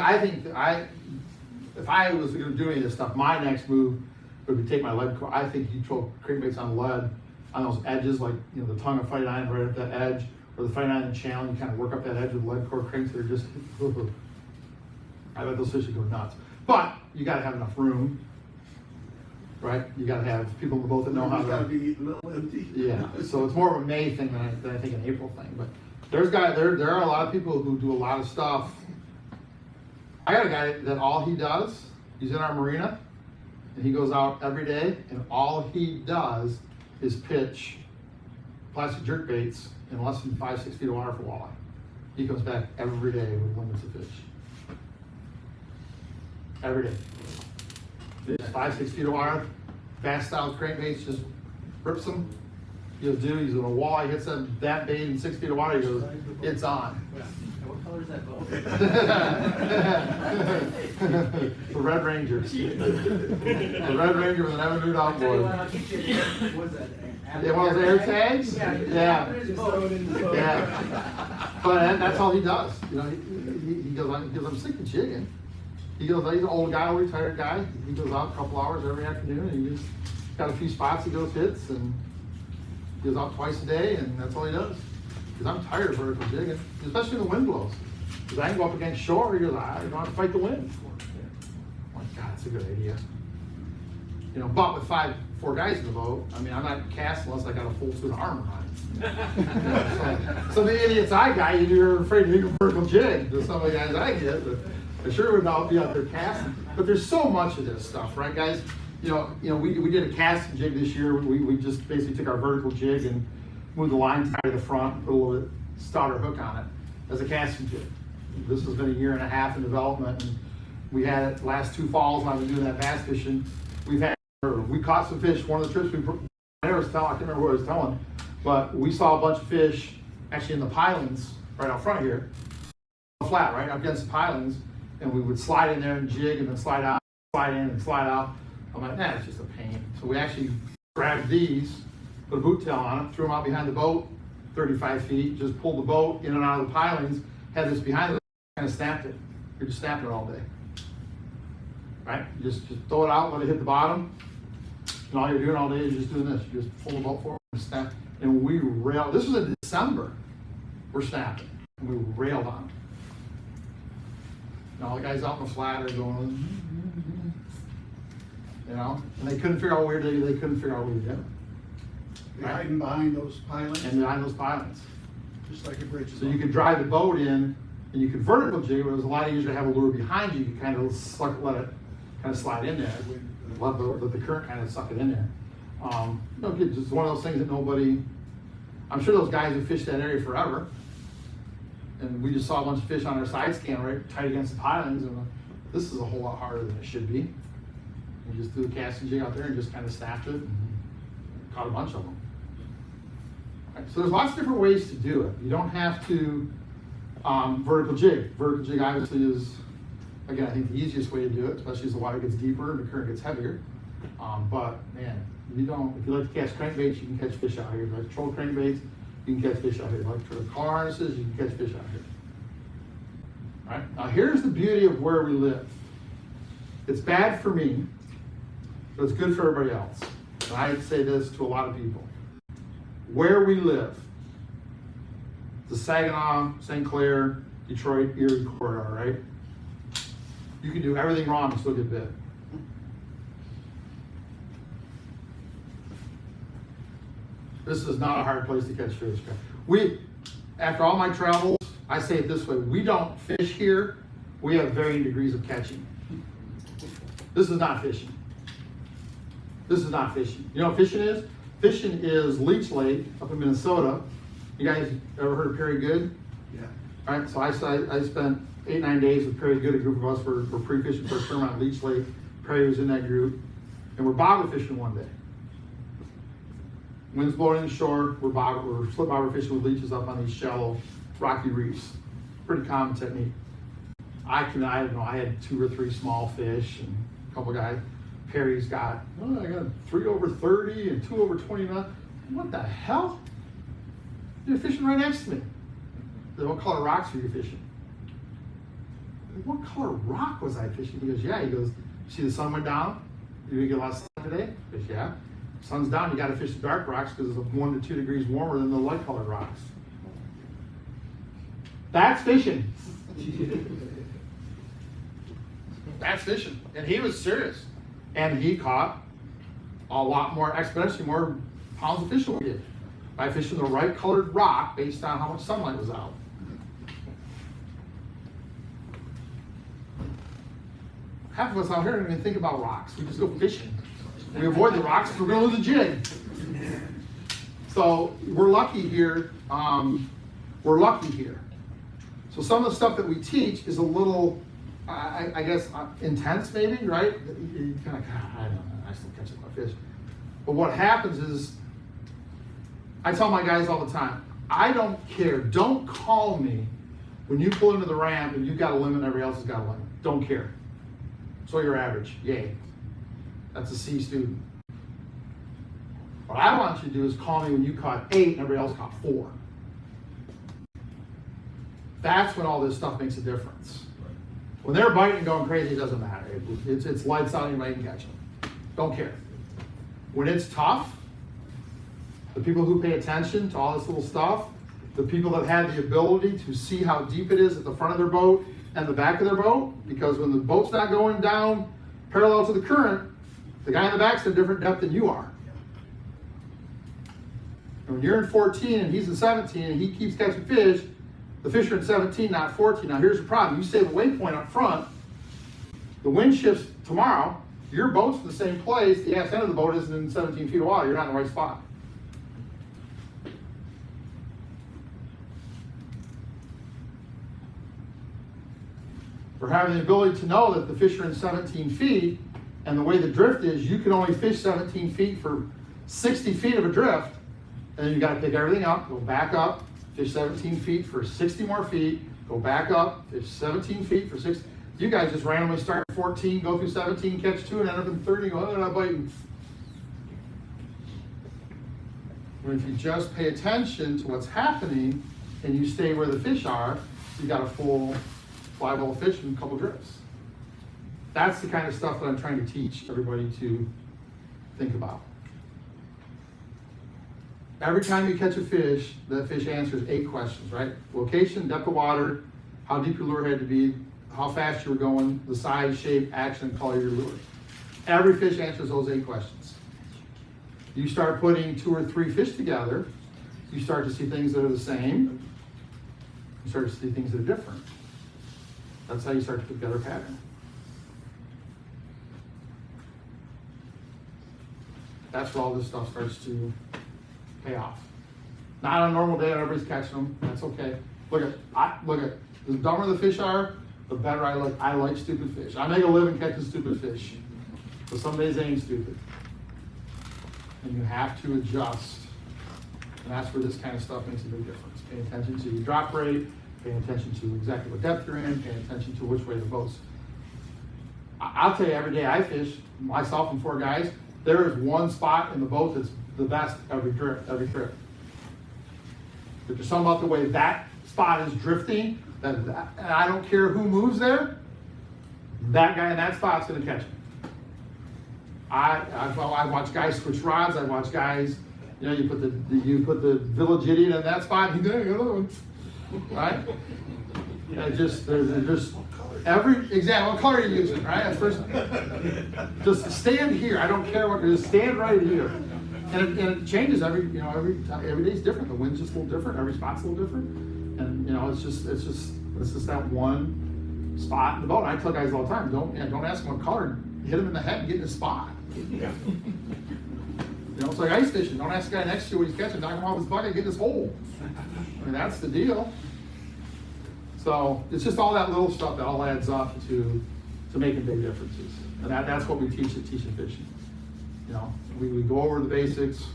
Speaker 1: if I was going to do any of this stuff, my next move would be take my lead core. I think you throw crankbaits on lead on those edges, like the tongue of fight iron right at that edge, or the fight iron channel. You kind of work up that edge with lead core cranks that are just. I bet those fish would go nuts. But you got to have enough room, right? You got to have people in the boat that know how
Speaker 3: It's gotta
Speaker 1: to.
Speaker 3: be a little empty.
Speaker 1: Yeah. So it's more of a May thing than I think an April thing. But there are a lot of people who do a lot of stuff. I got a guy that all he does, he's in our marina, and he goes out every day, and all he does is pitch plastic jerk baits in less than 5-6 feet of water for walleye. He comes back every day with limits of fish. Every day. Just 5-6 feet of water, fast style crankbaits, just rips them. He's when a walleye hits that bait in 6 feet of water, he goes, it's on.
Speaker 5: What color is that boat?
Speaker 1: The Red Ranger. The Red Ranger with an ever-new
Speaker 5: I'll tell you what,
Speaker 1: outboard.
Speaker 5: I'll get you, what's that?
Speaker 1: Yeah, one of those air tags?
Speaker 5: Yeah.
Speaker 1: Yeah.
Speaker 6: Just throw it in the boat.
Speaker 1: Yeah. But that's all he does. He goes, I'm sick of jigging. He goes, he's an old guy, retired guy. He goes out a couple hours every afternoon, and he just got a few spots he goes hits, and he goes out twice a day, and that's all he does. Because I'm tired of vertical jigging, especially when the wind blows. Because I can go up against shore, he goes, I don't have to fight the wind. I'm like, God, that's a good idea. But with 4 guys in the boat, I mean, I'm not casting unless I got a full suit of armor on. So the idiots I got, you're afraid to do a vertical jig. There's some of the guys I get, but I sure would not be out there casting. But there's so much of this stuff, right, guys? We did a casting jig this year. We just basically took our vertical jig and moved the line tie to the front, put a little bit starter hook on it as a casting jig. This has been a 1.5 years in development, and we had it last 2 falls when I've been doing that bass fishing. We caught some fish. One of the trips I can't remember what I was telling, but we saw a bunch of fish actually in the pilings right out front here, flat, right up against the pilings, and we would slide in there and jig and then slide out, slide in and slide out. I'm like, it's just a pain. So we actually grabbed these, put a boot tail on them, threw them out behind the boat, 35 feet, just pulled the boat in and out of the pilings, had this behind it, kind of snapped it. You're just snapping it all day. Right? You just throw it out, let it hit the bottom, and all you're doing all day is just doing this. You just pull the boat forward and snap. And we railed, this was in December, we're snapping, and we railed on them. And all the guys out in the flat are going, and they couldn't figure out where they couldn't figure out where to get them.
Speaker 3: They're hiding behind those pilings,
Speaker 1: And behind those pilings.
Speaker 3: just like a bridge.
Speaker 1: So you could drive the boat in, and you could vertical jig, but it was a lot easier to have a lure behind you. You could kind of let it kind of slide in there. Let the current kind of suck it in there. Just one of those things that nobody, I'm sure those guys have fished that area forever. And we just saw a bunch of fish on our side scan right tight against the pilings, and this is a whole lot harder than it should be. You just threw the casting jig out there and just kind of snapped it and caught a bunch of them. Right, so there's lots of different ways to do it. You don't have to vertical jig. Vertical jig obviously is, again, I think the easiest way to do it, especially as the water gets deeper and the current gets heavier. But man, if you like to catch crankbaits, you can catch fish out here. If you like to troll crankbaits, you can catch fish out here. If you like to troll car harnesses, you can catch fish out here. All right? Now here's the beauty of where we live. It's bad for me, but it's good for everybody else. And I say this to a lot of people. Where we live, the Saginaw, St. Clair, Detroit, Erie corridor, right? You can do everything wrong and still get bit. This is not a hard place to catch fish. After all my travels, I say it this way: we don't fish here we have varying degrees of catching. This is not fishing. This is not fishing. You know what fishing is? Fishing is Leech Lake up in Minnesota. You guys ever heard of Perry Good?
Speaker 3: Yeah.
Speaker 1: All right, so I spent 8-9 days with Perry Good, a group of us were pre-fishing for a tournament on Leech Lake. Perry was in that group, and we're bobber fishing one day. Wind's blowing in the shore, we're slip bobber fishing with leeches up on these shallow, rocky reefs. Pretty common technique. I don't know, I had 2 or 3 small fish and a couple guys. Perry's got, I got 3 over 30 and 2 over 29. What the hell? You're fishing right next to me. What color rocks are you fishing? What color rock was I fishing? He goes, yeah. He goes, see the sun went down? You didn't get a lot of sun today? He goes, yeah. Sun's down, you gotta fish the dark rocks because it's 1 to 2 degrees warmer than the light colored rocks. That's fishing. That's fishing. And he was serious. And he caught a lot more, exponentially more pounds of fish than we did by fishing the right colored rock based on how much sunlight was out. Half of us out here don't even think about rocks. We just go fishing. We avoid the rocks because we're going to lose the jig. So we're lucky here. We're lucky here. So some of the stuff that we teach is a little, I guess, intense maybe, right? You kind of, I don't know, I still catch my fish. But what happens is, I tell my guys all the time, I don't care. Don't call me when you pull into the ramp and you've got a limit and everybody else has got a limit. Don't care. So you're average, yay. That's a C student. What I want you to do is call me when you caught 8 and everybody else caught 4. That's when all this stuff makes a difference. When they're biting and going crazy, it doesn't matter. It's lights out, anybody can catch them. Don't care. When it's tough, the people who pay attention to all this little stuff, the people that have the ability to see how deep it is at the front of their boat and the back of their boat, because when the boat's not going down parallel to the current, the guy in the back's at a different depth than you are. And when you're in 14 and he's in 17 and he keeps catching fish, the fish are in 17, not 14. Now here's the problem. You say the waypoint up front, the wind shifts tomorrow, your boat's in the same place, the ass end of the boat isn't in 17 feet of water, you're not in the right spot. For having the ability to know that the fish are in 17 feet, and the way the drift is, you can only fish 17 feet for 60 feet of a drift, and then you gotta pick everything up, go back up, fish 17 feet for 60 more feet, go back up, fish 17 feet for 60. You guys just randomly start at 14, go through 17, catch 2, and end up in 30, go, oh, not biting. When if you just pay attention to what's happening, and you stay where the fish are, you got a full fly ball fish and a couple drifts. That's the kind of stuff that I'm trying to teach everybody to think about. Every time you catch a fish, that fish answers 8 questions, right? Location, depth of water, how deep your lure had to be, how fast you were going, the size, shape, action, and color of your lure. Every fish answers those 8 questions. You start putting 2 or 3 fish together, you start to see things that are the same, you start to see things that are different. That's how you start to put together a pattern. That's where all this stuff starts to pay off. Not on a normal day, everybody's catching them. That's okay. Look at the dumber the fish are, the better I like. I like stupid fish. I make a living catching stupid fish. So some days they ain't stupid. And you have to adjust. And that's where this kind of stuff makes a big difference. Pay attention to your drop rate, paying attention to exactly what depth you're in, paying attention to which way the boat's. I'll tell you, every day I fish, myself and 4 guys, there is one spot in the boat that's the best every trip. But there's something about the way that spot is drifting, and I don't care who moves there, that guy in that spot's gonna catch him. I watch guys switch rods, I watch guys, you know, you put the village idiot in that spot, and there you go, another one. Right? They're just every example, what color are you using, right? First, just stand here. I don't care what. Just stand right here, and it changes every day's different. The wind's just a little different. Every spot's a little different, and it's just that one spot in the boat. I tell guys all the time, don't ask them what color, hit them in the head and get in the spot. You know, it's like ice fishing. Don't ask the guy next to you what he's catching, knock him off his bucket, get in his hole. I mean, that's the deal. So it's just all that little stuff that all adds up to making big differences. And that's what we teach at Teachin Fishing. You know, we go over the basics,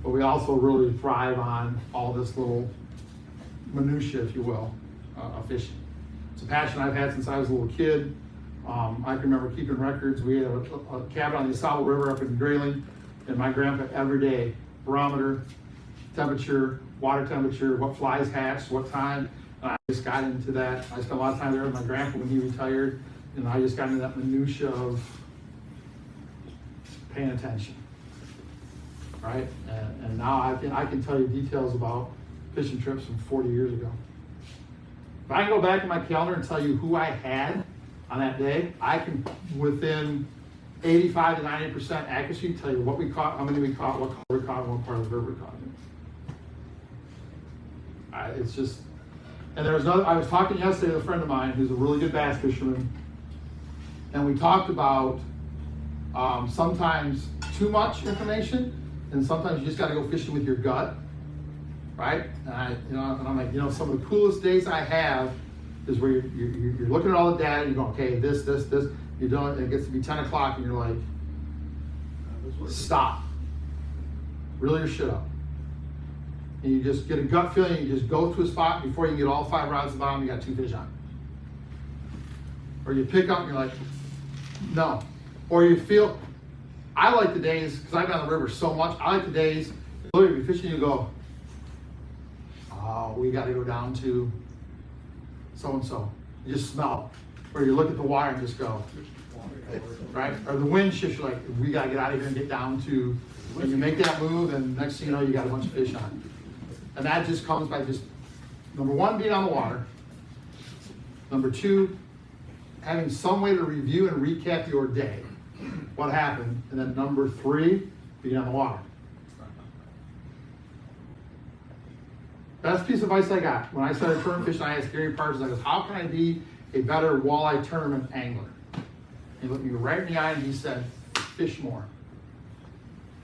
Speaker 1: but we also really thrive on all this little minutia, if you will, of fishing. It's a passion I've had since I was a little kid. I can remember keeping records. We had a cabin on the Saddle River up in Grayling, and my grandpa every day, barometer, temperature, water temperature, what flies hatched, what time. I just got into that. I spent a lot of time there with my grandpa when he retired, and I just got into that minutia of paying attention, right? And now I can tell you details about fishing trips from 40 years ago. If I can go back in my calendar and tell you who I had on that day, I can, within 85 to 90% accuracy, tell you what we caught, how many we caught, what color we caught, and what part of the river we caught. It's just, and there was another, I was talking yesterday with a friend of mine who's a really good bass fisherman, and we talked about sometimes too much information, and sometimes you just got to go fishing with your gut, right? And I'm like, some of the coolest days I have is where you're looking at all the data, and you're going, okay, this, you're doing, and it gets to be 10 o'clock, and you're like, stop, reel your shit up. And you just get a gut feeling, you just go to a spot before you get all 5 rods to the bottom, you got 2 fish on. Or you pick up and you're like, no. Or you feel, I like the days, because I've been on the river so much, I like the days, literally, you're fishing, you go, oh, we got to go down to so-and-so. You just smell. Or you look at the water and just go, right? Or the wind shifts, you're like, we got to get out of here and get down to, and you make that move, and next thing you know, you got a bunch of fish on. And that just comes by just, number 1, being on the water. Number 2, having some way to review and recap your day, what happened. And then number 3, being on the water. Best piece of advice I got when I started tournament fishing, I asked Gary Parsons, I goes, how can I be a better walleye tournament angler? He looked me right in the eye and he said, fish more.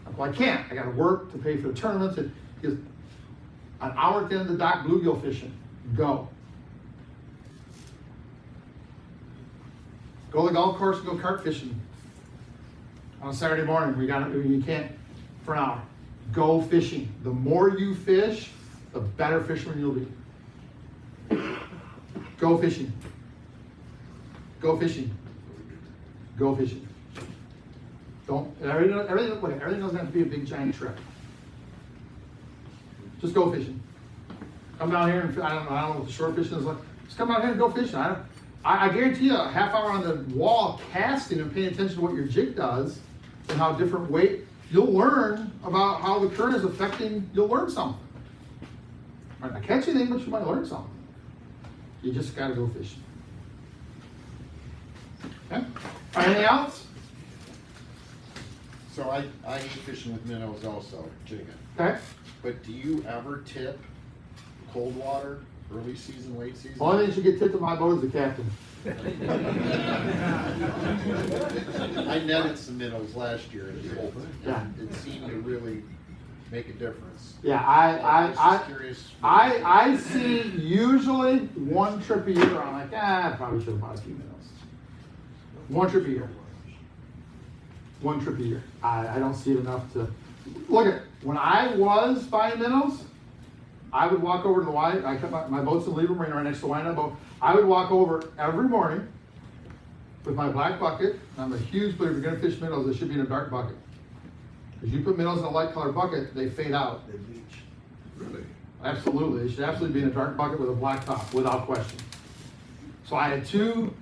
Speaker 1: I'm like, well, I can't. I got to work to pay for the tournaments. And he goes, an hour at the end of the dock, bluegill fishing. Go. Go to the golf course and go carp fishing. On a Saturday morning, you can't for an hour. Go fishing. The more you fish, the better fisherman you'll be. Go fishing. Go fishing. Go fishing. Everything doesn't have to be a big giant trip. Just go fishing. Come down here and I don't know what the short fishing is like. Just come out here and go fishing. I guarantee you a half hour on the wall casting and paying attention to what your jig does and how different weight, you'll learn about how the current is affecting, you'll learn something. Might not catch anything, but you might learn something. You just gotta go fishing. Okay? All right, anything else?
Speaker 9: So I eat fishing with minnows also, jigging.
Speaker 1: Okay.
Speaker 9: But do you ever tip cold water, early season, late season?
Speaker 1: Only thing you should get tipped on my boat is the captain.
Speaker 9: I netted some minnows last year in the old,
Speaker 1: Yeah.
Speaker 9: and it seemed to really make a difference.
Speaker 1: Yeah,
Speaker 9: I was just curious.
Speaker 1: I see usually 1 trip a year. I'm like, I probably should have bought a few minnows. 1 trip a year. 1 trip a year. I don't see it enough to look at. When I was buying minnows, I would walk over to the Wyandotte. I kept my boat's in Lieber Marina right next to the Wyandotte boat. I would walk over every morning with my black bucket. I'm a huge believer, if you're going to fish minnows, they should be in a dark bucket. Because you put minnows in a light colored bucket, they fade out.
Speaker 3: They bleach.
Speaker 9: Really?
Speaker 1: Absolutely. They should absolutely be in a dark bucket with a black top, without question. So I had 2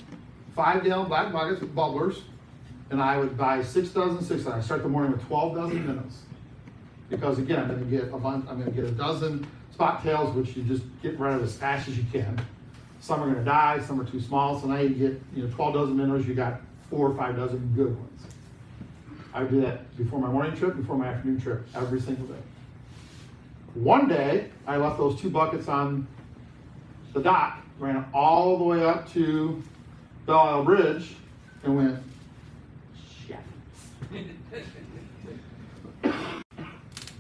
Speaker 1: 5-gallon black buckets with bubblers, and I would buy 6 dozen, 6 dozen. I start the morning with 12 dozen minnows. Because again, I'm going to get a dozen spot tails, which you just get rid of as fast as you can. Some are going to die, some are too small. So now you get 12 dozen minnows, you got 4 or 5 dozen good ones. I would do that before my morning trip, before my afternoon trip, every single day. One day, I left those 2 buckets on the dock, ran all the way up to Belle Isle Bridge and went, shit.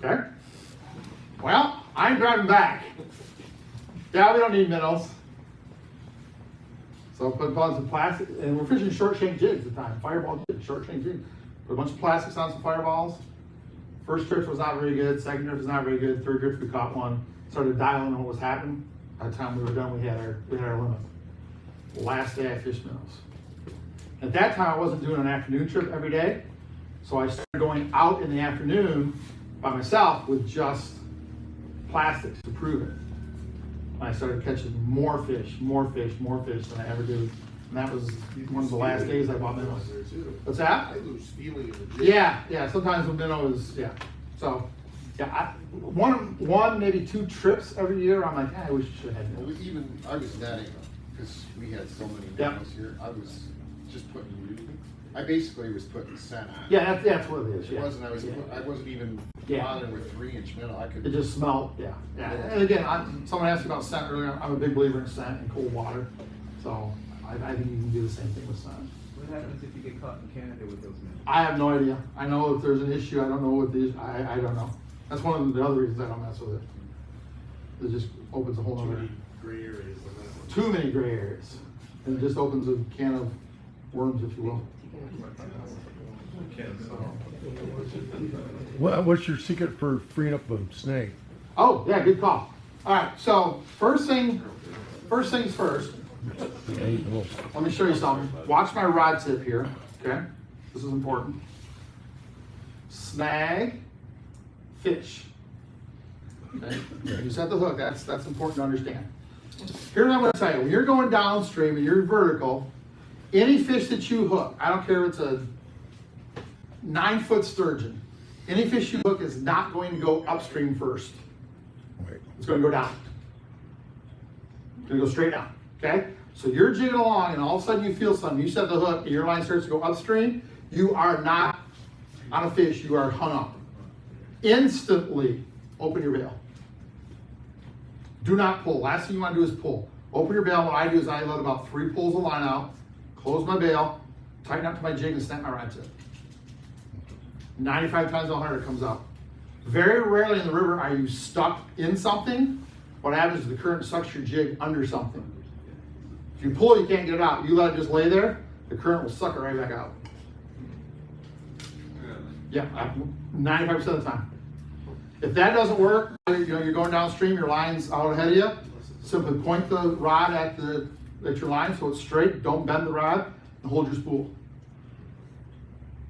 Speaker 1: Okay? Well, I'm driving back. Yeah, we don't need minnows. So put on some plastic, and we're fishing short shank jigs at the time, fireball jigs, short shank jigs. Put a bunch of plastics on some fireballs. First drift was not very good, second drift was not very good, third drift we caught one. Started dialing on what was happening. By the time we were done, we had our limit. Last day I fished minnows. At that time I wasn't doing an afternoon trip every day, so I started going out in the afternoon by myself with just plastics to prove it. And I started catching more fish than I ever did. And that was one of the last days I bought minnows.
Speaker 9: There too.
Speaker 1: What's that?
Speaker 9: I lose feeling in the jig.
Speaker 1: Yeah, sometimes with minnows, yeah. So, yeah, one, maybe 2 trips every year, I'm like, I wish I should have had
Speaker 10: Well,
Speaker 1: minnows.
Speaker 10: even, I was netting them, because we had so many
Speaker 1: Yep.
Speaker 10: minnows here, I was just putting, I basically was putting scent on.
Speaker 1: Yeah, that's what it is,
Speaker 10: It
Speaker 1: yeah.
Speaker 10: wasn't,
Speaker 1: Yeah.
Speaker 10: I wasn't even
Speaker 1: Yeah.
Speaker 10: bothering with 3-inch minnow, I
Speaker 1: It
Speaker 10: could.
Speaker 1: just smelled, yeah. And again, someone asked me about scent earlier. I'm a big believer in scent and cold water. So I think you can do the same thing with scent.
Speaker 5: What happens if you get caught in Canada with those minnows?
Speaker 1: I have no idea. I know if there's an issue. I don't know what the issue, I don't know. That's one of the other reasons I don't mess with it. It just opens a whole
Speaker 9: Too
Speaker 1: other,
Speaker 9: many gray areas on that one.
Speaker 1: too many gray areas. And it just opens a can of worms, if you will.
Speaker 11: What's your secret for freeing up a snake?
Speaker 1: Oh, yeah, good call. All right, so first things first. Let me show you something. Watch my rod tip here, okay? This is important. Snag, fish. Okay? You set the hook, that's important to understand. Here's what I'm gonna tell you. When you're going downstream and you're vertical, any fish that you hook, I don't care if it's a 9-foot sturgeon, any fish you hook is not going to go upstream first. It's gonna go down. It's gonna go straight down, okay? So you're jigging along and all of a sudden you feel something, you set the hook and your line starts to go upstream, you are not on a fish, you are hung up. Instantly open your bail. Do not pull. Last thing you wanna do is pull. Open your bail. What I do is I let about 3 pulls of line out, close my bail, tighten up to my jig and snap my rod tip. 95 times out of 100 it comes out. Very rarely in the river are you stuck in something. What happens is the current sucks your jig under something. If you pull, you can't get it out. You let it just lay there, the current will suck it right back out. Yeah, 95% of the time. If that doesn't work, you're going downstream, your line's out ahead of you, simply point the rod at your line so it's straight, don't bend the rod, and hold your spool.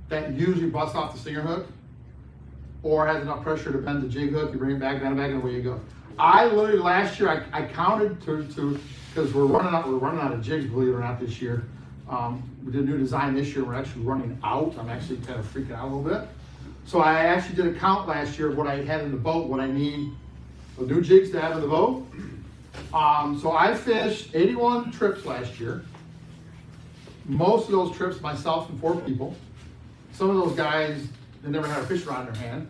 Speaker 1: That usually busts off the stinger hook, or has enough pressure to bend the jig hook, you bring it back, bend it back, and away you go. I literally, last year, I counted to because we're running out of jigs, believe it or not, this year. We did a new design this year, we're actually running out. I'm actually kind of freaking out a little bit. So I actually did a count last year of what I had in the boat, what I need the new jigs to have in the boat. So I fished 81 trips last year. Most of those trips, myself and 4 people. Some of those guys, they never had a fish rod in their hand.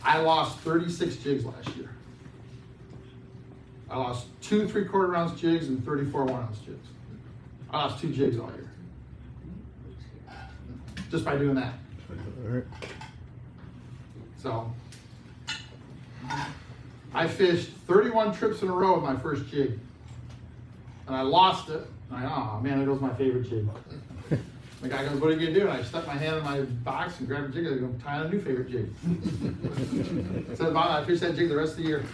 Speaker 1: I lost 36 jigs last year. I lost 2 3/4 ounce jigs and 34 1-ounce jigs. I lost 2 jigs all year. Just by doing that. So, I fished 31 trips in a row with my first jig. And I lost it. Oh man, there goes my favorite jig. The guy goes, what are you gonna do? And I stuck my hand in my box and grabbed a jig and I go, tie on a new favorite jig. So I fished that jig the rest of the year.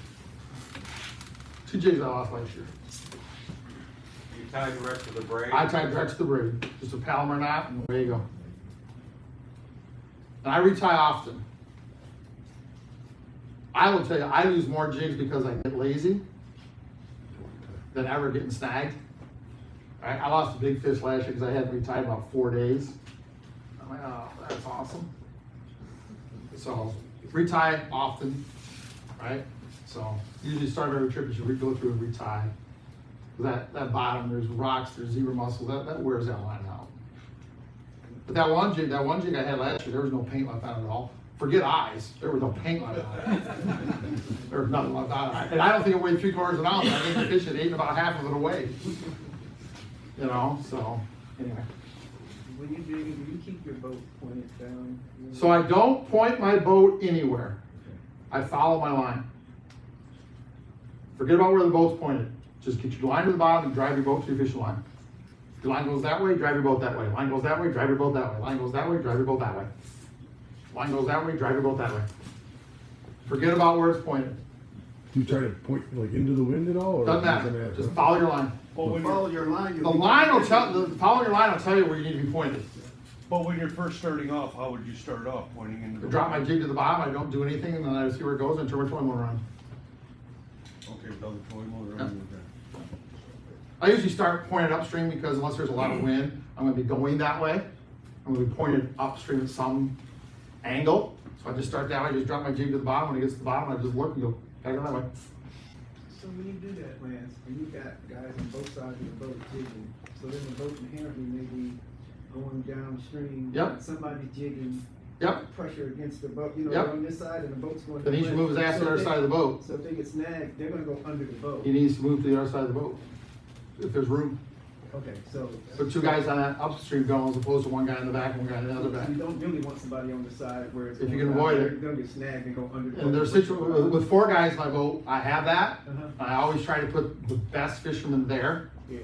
Speaker 1: 2 jigs I lost last year.
Speaker 5: You tie direct to the braid?
Speaker 1: I tied direct to the braid, just a Palomar knot, and away you go. And I retie often. I will tell you, I lose more jigs because I get lazy than ever getting snagged. I lost a big fish last year because I hadn't retied about 4 days. I'm like, oh, that's awesome. So, retie often, right? So, usually start every trip, you should go through and retie. That bottom, there's rocks, there's zebra mussels, that wears that line out. But that one jig I had last year, there was no paint left on it at all. Forget eyes, there was no paint left on it. There was nothing left on it. And I don't think it weighed 3/4 of an ounce. I think the fish had eaten about half of it away. you know, so, anyway.
Speaker 6: When you dig, do you keep your boat pointed down?
Speaker 1: So I don't point my boat anywhere. I follow my line. Forget about where the boat's pointed. Just get your line to the bottom and drive your boat to your fishing line. If your line goes that way, drive your boat that way. Line goes that way, drive your boat that way. Line goes that way, drive your boat that way. Line goes that way, drive your boat that way. Forget about where it's pointed.
Speaker 11: Do you try to point like into the wind at all? Or
Speaker 1: Doesn't matter. Just follow your line.
Speaker 3: Well, when you follow your line,
Speaker 1: The line will tell, following your line will tell you where you need to be pointed.
Speaker 8: But when you're first starting off, how would you start off, pointing into
Speaker 1: I
Speaker 8: the?
Speaker 1: drop my jig to the bottom, I don't do anything, and then I see where it goes and turn my toy motor on.
Speaker 8: Okay, double toy motor, okay.
Speaker 1: I usually start pointed upstream because unless there's a lot of wind, I'm gonna be going that way. I'm gonna be pointed upstream at some angle. So I just start that way, just drop my jig to the bottom. When it gets to the bottom, I just look and go, gotta go that way.
Speaker 6: So when you do that, Lance, and you got guys on both sides of the boat jigging, so then the boat inherently may be going downstream.
Speaker 1: Yep.
Speaker 6: Somebody's jigging.
Speaker 1: Yep.
Speaker 6: Pressure against the boat, you know,
Speaker 1: Yep.
Speaker 6: they're on this side and the boat's going.
Speaker 1: Then he should move his ass to the other side of the boat.
Speaker 6: So if they get snagged, they're gonna go under the boat.
Speaker 1: He needs to move to the other side of the boat, if there's room.
Speaker 6: Okay, so.
Speaker 1: Put two guys on that upstream going as opposed to one guy in the back and one guy in the other back.
Speaker 6: You don't really want somebody on the side where it's.
Speaker 1: If you
Speaker 6: going
Speaker 1: can avoid
Speaker 6: down,
Speaker 1: it.
Speaker 6: They're gonna get snagged and go under the boat.
Speaker 1: And there's with 4 guys in my boat, I have that.
Speaker 6: Uh-huh.
Speaker 1: I always try to put the best fishermen there,
Speaker 6: Yeah,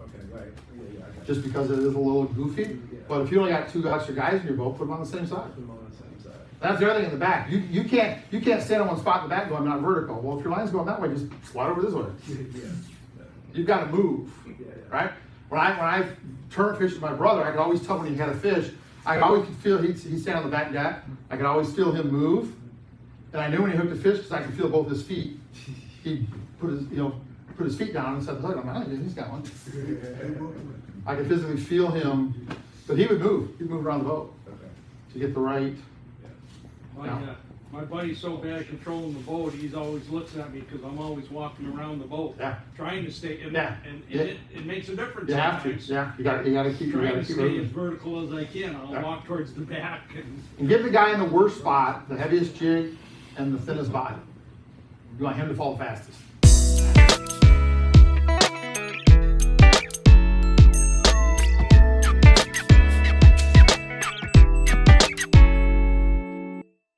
Speaker 6: okay, right, yeah, I got it.
Speaker 1: just because it is a little goofy.
Speaker 6: Yeah.
Speaker 1: But if you only got 2 extra guys in your boat, put them on the same side.
Speaker 6: Put them on the same side.
Speaker 1: That's the other thing in the back. You can't stand on one spot in the back going, I'm not vertical. Well, if your line's going that way, just slide over this way.
Speaker 6: Yeah.
Speaker 1: You've got to move,
Speaker 6: Yeah.
Speaker 1: right? When I turn fish with my brother, I could always tell when he had a fish. I could always feel he'd stand on the back deck. I could always feel him move, and I knew when he hooked a fish because I could feel both his feet. He'd put his feet down and set the hook. I'm like, oh, he's got one. I could physically feel him, but he would move. He'd move around the boat to get the right.
Speaker 4: My buddy's so bad at controlling the boat, he's always looks at me because I'm always walking around the boat.
Speaker 1: Yeah.
Speaker 4: Trying to stay, and,
Speaker 1: Yeah.
Speaker 4: and
Speaker 1: Yeah.
Speaker 4: it makes a difference
Speaker 1: You have to.
Speaker 4: sometimes.
Speaker 1: Yeah, you got to keep.
Speaker 4: Trying to stay as
Speaker 1: moving.
Speaker 4: vertical as I can, I'll
Speaker 1: Yeah.
Speaker 4: walk towards the back
Speaker 1: And give the guy in the worst spot the heaviest jig and the thinnest body. You want him to fall the fastest.